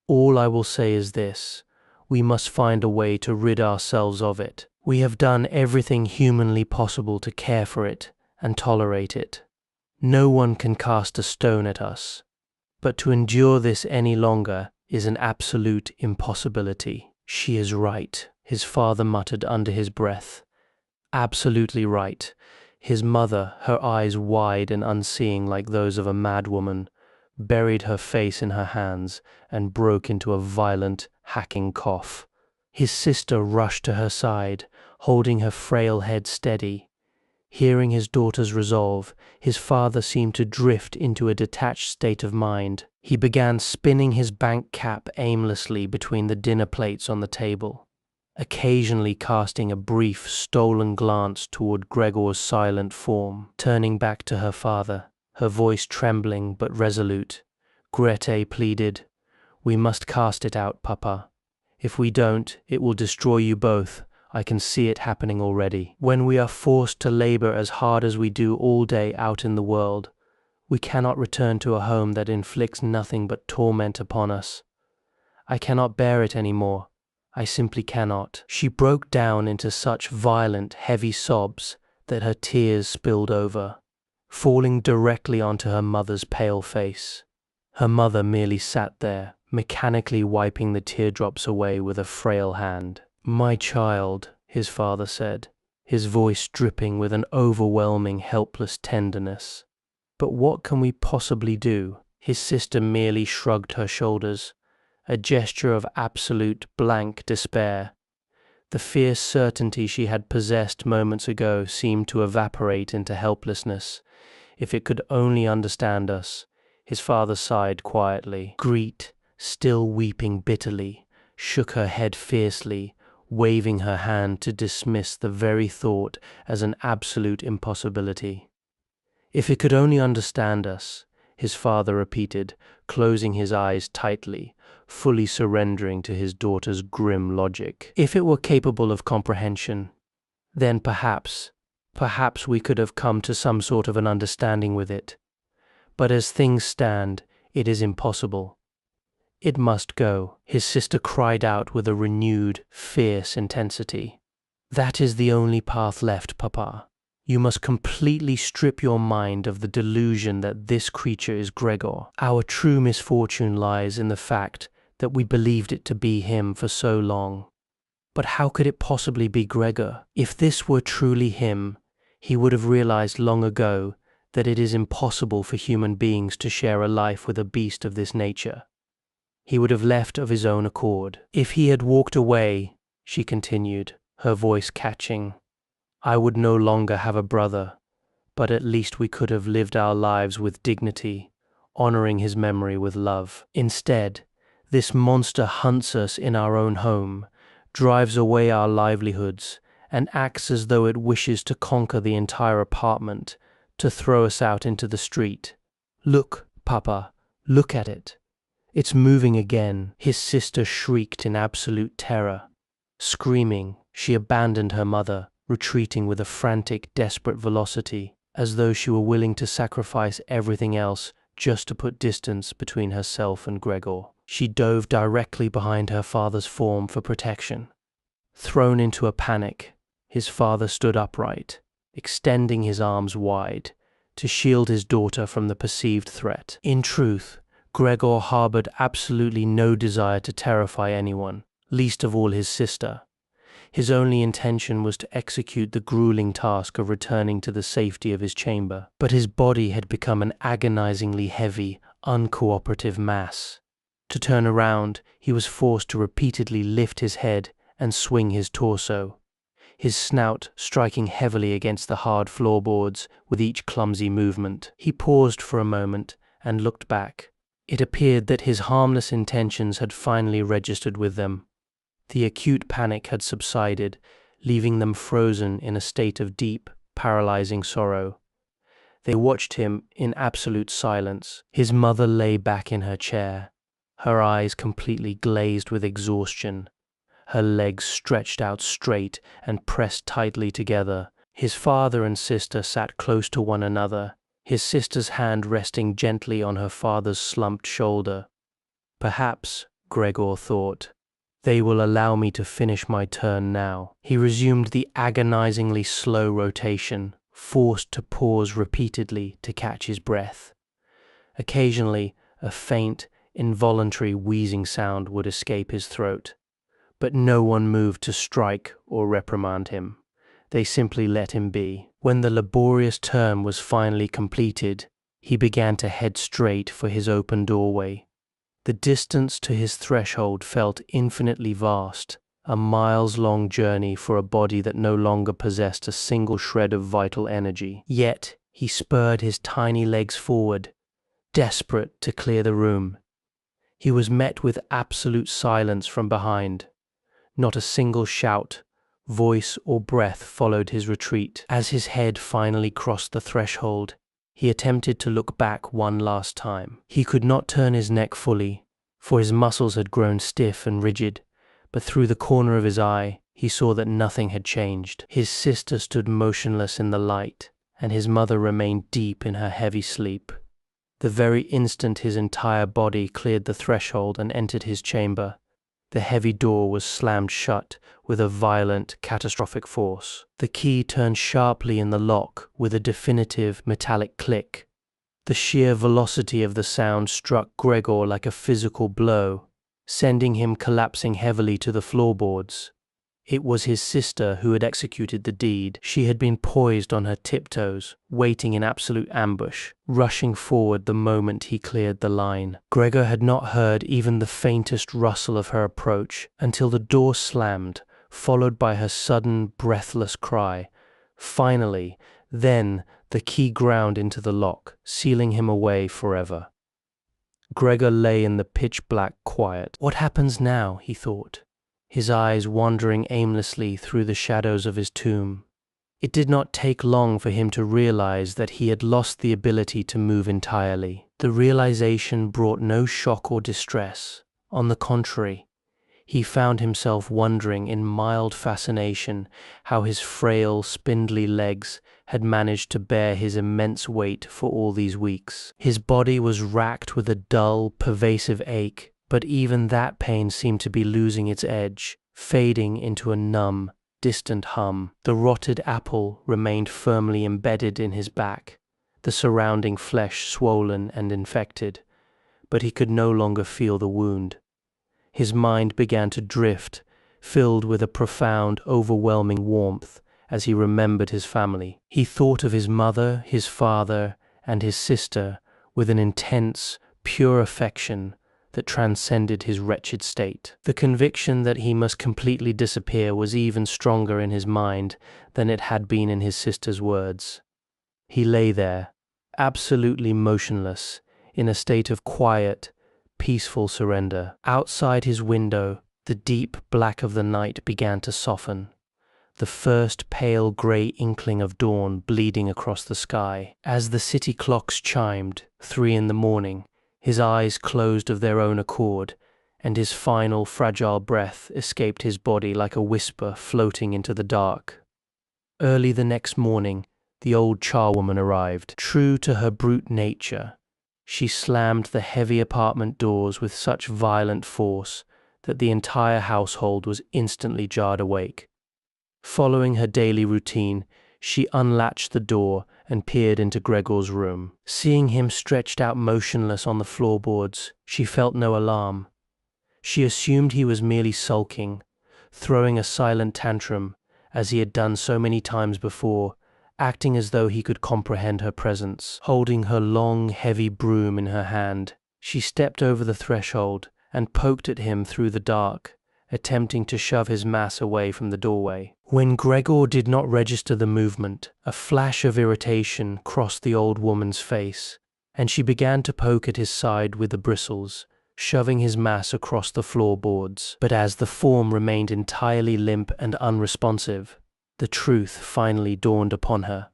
All I will say is this: we must find a way to rid ourselves of it. We have done everything humanly possible to care for it and tolerate it. No one can cast a stone at us, but to endure this any longer is an absolute impossibility. She is right, his father muttered under his breath. Absolutely right. His mother, her eyes wide and unseeing like those of a madwoman, buried her face in her hands and broke into a violent, hacking cough. His sister rushed to her side, holding her frail head steady. Hearing his daughter's resolve, his father seemed to drift into a detached state of mind. He began spinning his bank cap aimlessly between the dinner plates on the table, occasionally casting a brief, stolen glance toward Gregor's silent form. Turning back to her father, her voice trembling but resolute, Grete pleaded, "We must cast it out, Papa. If we don't, it will destroy you both. I can see it happening already. When we are forced to labor as hard as we do all day out in the world, we cannot return to a home that inflicts nothing but torment upon us. I cannot bear it any more. I simply cannot." She broke down into such violent, heavy sobs that her tears spilled over, falling directly onto her mother's pale face. Her mother merely sat there, mechanically wiping the teardrops away with a frail hand. "My child," his father said, his voice dripping with an overwhelming, helpless tenderness. "But what can we possibly do?" His sister merely shrugged her shoulders, a gesture of absolute blank despair. The fierce certainty she had possessed moments ago seemed to evaporate into helplessness. "If it could only understand us," his father sighed quietly. Grete, still weeping bitterly, shook her head fiercely, waving her hand to dismiss the very thought as an absolute impossibility. "If it could only understand us," his father repeated, closing his eyes tightly, fully surrendering to his daughter's grim logic. "If it were capable of comprehension, then perhaps we could have come to some sort of an understanding with it. But as things stand, it is impossible. It must go," his sister cried out with a renewed, fierce intensity. "That is the only path left, Papa. You must completely strip your mind of the delusion that this creature is Gregor. Our true misfortune lies in the fact that we believed it to be him for so long. But how could it possibly be Gregor? If this were truly him, he would have realized long ago that it is impossible for human beings to share a life with a beast of this nature. He would have left of his own accord. If he had walked away," she continued, her voice catching, "I would no longer have a brother, but at least we could have lived our lives with dignity, honoring his memory with love. Instead, this monster hunts us in our own home, drives away our livelihoods, and acts as though it wishes to conquer the entire apartment, to throw us out into the street. Look, Papa, look at it. It's moving again." His sister shrieked in absolute terror. Screaming, she abandoned her mother, retreating with a frantic, desperate velocity, as though she were willing to sacrifice everything else just to put distance between herself and Gregor. She dove directly behind her father's form for protection. Thrown into a panic, his father stood upright, extending his arms wide, to shield his daughter from the perceived threat. In truth, Gregor harbored absolutely no desire to terrify anyone, least of all his sister. His only intention was to execute the grueling task of returning to the safety of his chamber. But his body had become an agonizingly heavy, uncooperative mass. To turn around, he was forced to repeatedly lift his head and swing his torso, his snout striking heavily against the hard floorboards with each clumsy movement. He paused for a moment and looked back. It appeared that his harmless intentions had finally registered with them. The acute panic had subsided, leaving them frozen in a state of deep, paralyzing sorrow. They watched him in absolute silence. His mother lay back in her chair, her eyes completely glazed with exhaustion, her legs stretched out straight and pressed tightly together, His father and sister sat close to one another, his sister's hand resting gently on her father's slumped shoulder. Perhaps, Gregor thought, they will allow me to finish my turn now. He resumed the agonizingly slow rotation, forced to pause repeatedly to catch his breath. Occasionally, a faint, involuntary wheezing sound would escape his throat, but no one moved to strike or reprimand him. They simply let him be. When the laborious turn was finally completed, he began to head straight for his open doorway. The distance to his threshold felt infinitely vast, a miles-long journey for a body that no longer possessed a single shred of vital energy. Yet, he spurred his tiny legs forward, desperate to clear the room. He was met with absolute silence from behind. Not a single shout, voice or breath followed his retreat. As his head finally crossed the threshold, he attempted to look back one last time. He could not turn his neck fully, for his muscles had grown stiff and rigid, but through the corner of his eye, he saw that nothing had changed. His sister stood motionless in the light, and his mother remained deep in her heavy sleep. The very instant his entire body cleared the threshold and entered his chamber, the heavy door was slammed shut with a violent, catastrophic force. The key turned sharply in the lock with a definitive metallic click. The sheer velocity of the sound struck Gregor like a physical blow, sending him collapsing heavily to the floorboards. It was his sister who had executed the deed. She had been poised on her tiptoes, waiting in absolute ambush, rushing forward the moment he cleared the line. Gregor had not heard even the faintest rustle of her approach until the door slammed, followed by her sudden, breathless cry. Finally, then, the key ground into the lock, sealing him away forever. Gregor lay in the pitch-black quiet. What happens now, he thought, his eyes wandering aimlessly through the shadows of his tomb. It did not take long for him to realize that he had lost the ability to move entirely. The realization brought no shock or distress. On the contrary, he found himself wondering in mild fascination how his frail, spindly legs had managed to bear his immense weight for all these weeks. His body was racked with a dull, pervasive ache, but even that pain seemed to be losing its edge, fading into a numb, distant hum. The rotted apple remained firmly embedded in his back, the surrounding flesh swollen and infected, but he could no longer feel the wound. His mind began to drift, filled with a profound, overwhelming warmth as he remembered his family. He thought of his mother, his father, and his sister with an intense, pure affection that transcended his wretched state. The conviction that he must completely disappear was even stronger in his mind than it had been in his sister's words. He lay there, absolutely motionless, in a state of quiet, peaceful surrender. Outside his window, the deep black of the night began to soften, the first pale grey inkling of dawn bleeding across the sky. As the city clocks chimed, 3 in the morning, his eyes closed of their own accord, and his final fragile breath escaped his body like a whisper floating into the dark. Early the next morning, the old charwoman arrived. True to her brute nature, she slammed the heavy apartment doors with such violent force that the entire household was instantly jarred awake. Following her daily routine, she unlatched the door and peered into Gregor's room. Seeing him stretched out motionless on the floorboards, she felt no alarm. She assumed he was merely sulking, throwing a silent tantrum, as he had done so many times before, acting as though he could comprehend her presence. Holding her long, heavy broom in her hand, she stepped over the threshold and poked at him through the dark, attempting to shove his mass away from the doorway. When Gregor did not register the movement, a flash of irritation crossed the old woman's face, and she began to poke at his side with the bristles, shoving his mass across the floorboards. But as the form remained entirely limp and unresponsive, the truth finally dawned upon her.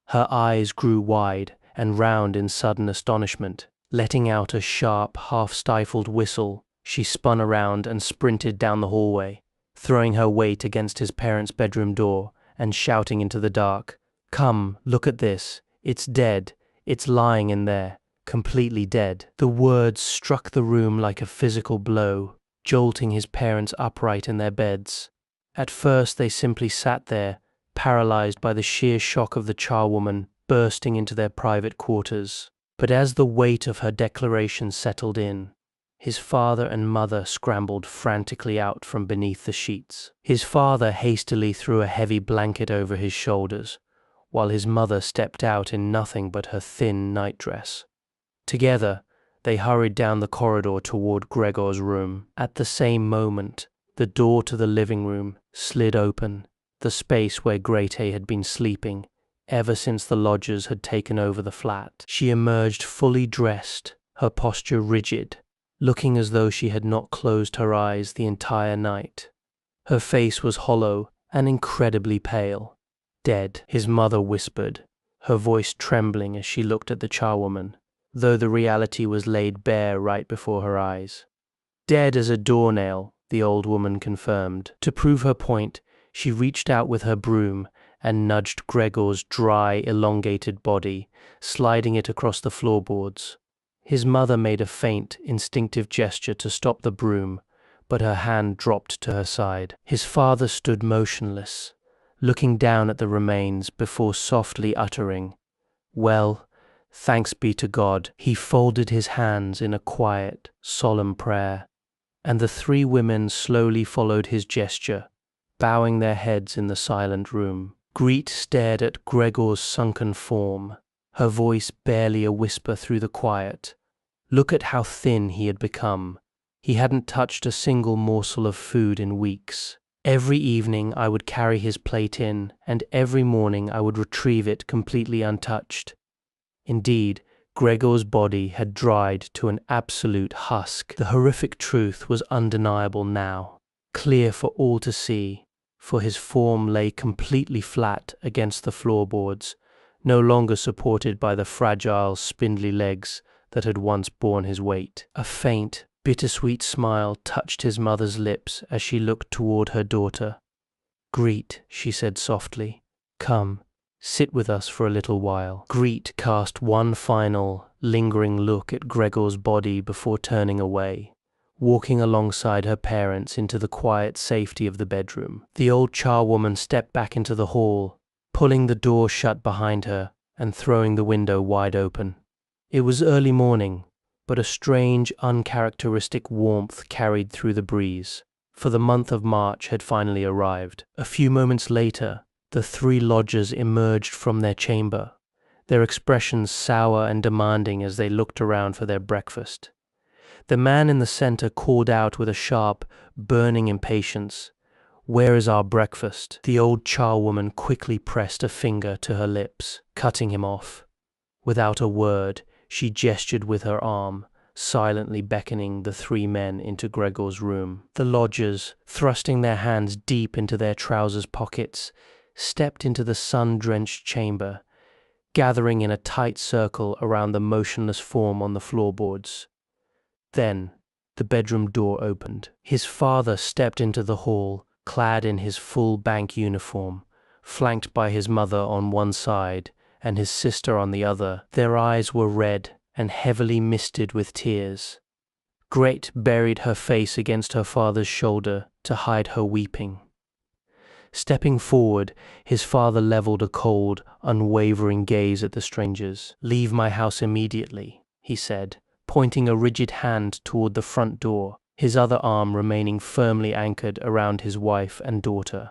Her eyes grew wide and round in sudden astonishment. Letting out a sharp, half-stifled whistle, she spun around and sprinted down the hallway, throwing her weight against his parents' bedroom door and shouting into the dark, "Come, look at this. It's dead. It's lying in there, completely dead." The words struck the room like a physical blow, jolting his parents upright in their beds. At first they simply sat there, paralyzed by the sheer shock of the charwoman bursting into their private quarters. But as the weight of her declaration settled in, his father and mother scrambled frantically out from beneath the sheets. His father hastily threw a heavy blanket over his shoulders, while his mother stepped out in nothing but her thin nightdress. Together, they hurried down the corridor toward Gregor's room. At the same moment, the door to the living room slid open, the space where Grete had been sleeping ever since the lodgers had taken over the flat. She emerged fully dressed, her posture rigid, looking as though she had not closed her eyes the entire night. Her face was hollow and incredibly pale. "Dead," his mother whispered, her voice trembling as she looked at the charwoman, though the reality was laid bare right before her eyes. "Dead as a doornail," the old woman confirmed. To prove her point, she reached out with her broom and nudged Gregor's dry, elongated body, sliding it across the floorboards. His mother made a faint, instinctive gesture to stop the broom, but her hand dropped to her side. His father stood motionless, looking down at the remains before softly uttering, "Well, thanks be to God." He folded his hands in a quiet, solemn prayer, and the three women slowly followed his gesture, bowing their heads in the silent room. Grete stared at Gregor's sunken form, her voice barely a whisper through the quiet. Look at how thin he had become. He hadn't touched a single morsel of food in weeks. Every evening I would carry his plate in, and every morning I would retrieve it completely untouched. Indeed, Gregor's body had dried to an absolute husk. The horrific truth was undeniable now, clear for all to see, for his form lay completely flat against the floorboards, no longer supported by the fragile, spindly legs that had once borne his weight. A faint, bittersweet smile touched his mother's lips as she looked toward her daughter. "Grete," she said softly, "come, sit with us for a little while." Grete cast one final, lingering look at Gregor's body before turning away, walking alongside her parents into the quiet safety of the bedroom. The old charwoman stepped back into the hall, pulling the door shut behind her and throwing the window wide open. It was early morning, but a strange, uncharacteristic warmth carried through the breeze, for the month of March had finally arrived. A few moments later, the three lodgers emerged from their chamber, their expressions sour and demanding as they looked around for their breakfast. The man in the center called out with a sharp, burning impatience, "Where is our breakfast?" The old charwoman quickly pressed a finger to her lips, cutting him off. Without a word, she gestured with her arm, silently beckoning the three men into Gregor's room. The lodgers, thrusting their hands deep into their trousers' pockets, stepped into the sun-drenched chamber, gathering in a tight circle around the motionless form on the floorboards. Then, the bedroom door opened. His father stepped into the hall, clad in his full bank uniform, flanked by his mother on one side and his sister on the other. Their eyes were red and heavily misted with tears. Grete buried her face against her father's shoulder to hide her weeping. Stepping forward, his father leveled a cold, unwavering gaze at the strangers. "Leave my house immediately," he said, pointing a rigid hand toward the front door, his other arm remaining firmly anchored around his wife and daughter.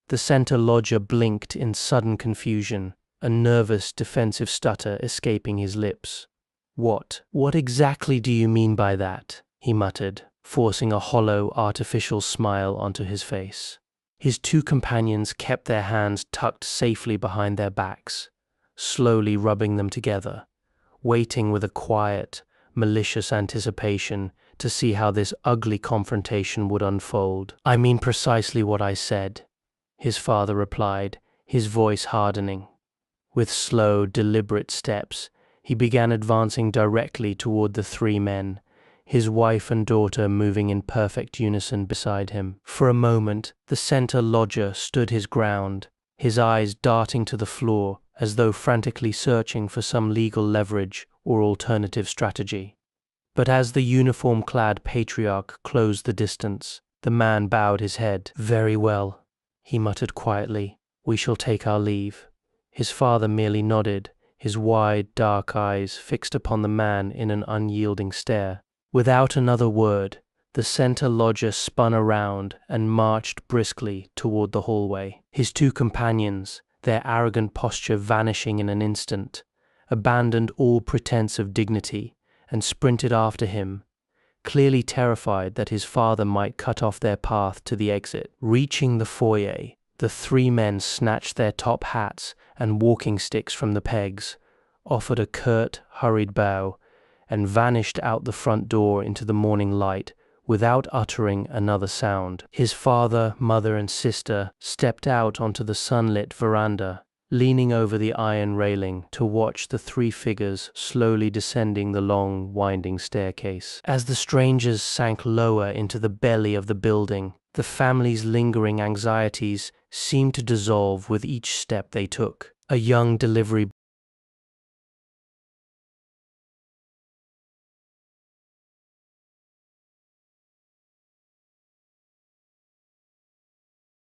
The center lodger blinked in sudden confusion, a nervous, defensive stutter escaping his lips. What exactly do you mean by that?" he muttered, forcing a hollow, artificial smile onto his face. His two companions kept their hands tucked safely behind their backs, slowly rubbing them together, waiting with a quiet, malicious anticipation to see how this ugly confrontation would unfold. "I mean precisely what I said," his father replied, his voice hardening. With slow, deliberate steps, he began advancing directly toward the three men, his wife and daughter moving in perfect unison beside him. For a moment, the center lodger stood his ground, his eyes darting to the floor as though frantically searching for some legal leverage or alternative strategy. But as the uniform-clad patriarch closed the distance, the man bowed his head. "Very well," he muttered quietly. "We shall take our leave." His father merely nodded, his wide, dark eyes fixed upon the man in an unyielding stare. Without another word, the center lodger spun around and marched briskly toward the hallway. His two companions, their arrogant posture vanishing in an instant, abandoned all pretense of dignity and sprinted after him, clearly terrified that his father might cut off their path to the exit. Reaching the foyer, the three men snatched their top hats and walking sticks from the pegs, offered a curt, hurried bow, and vanished out the front door into the morning light without uttering another sound. His father, mother, and sister stepped out onto the sunlit veranda, leaning over the iron railing to watch the three figures slowly descending the long, winding staircase. As the strangers sank lower into the belly of the building, the family's lingering anxieties seemed to dissolve with each step they took. A young delivery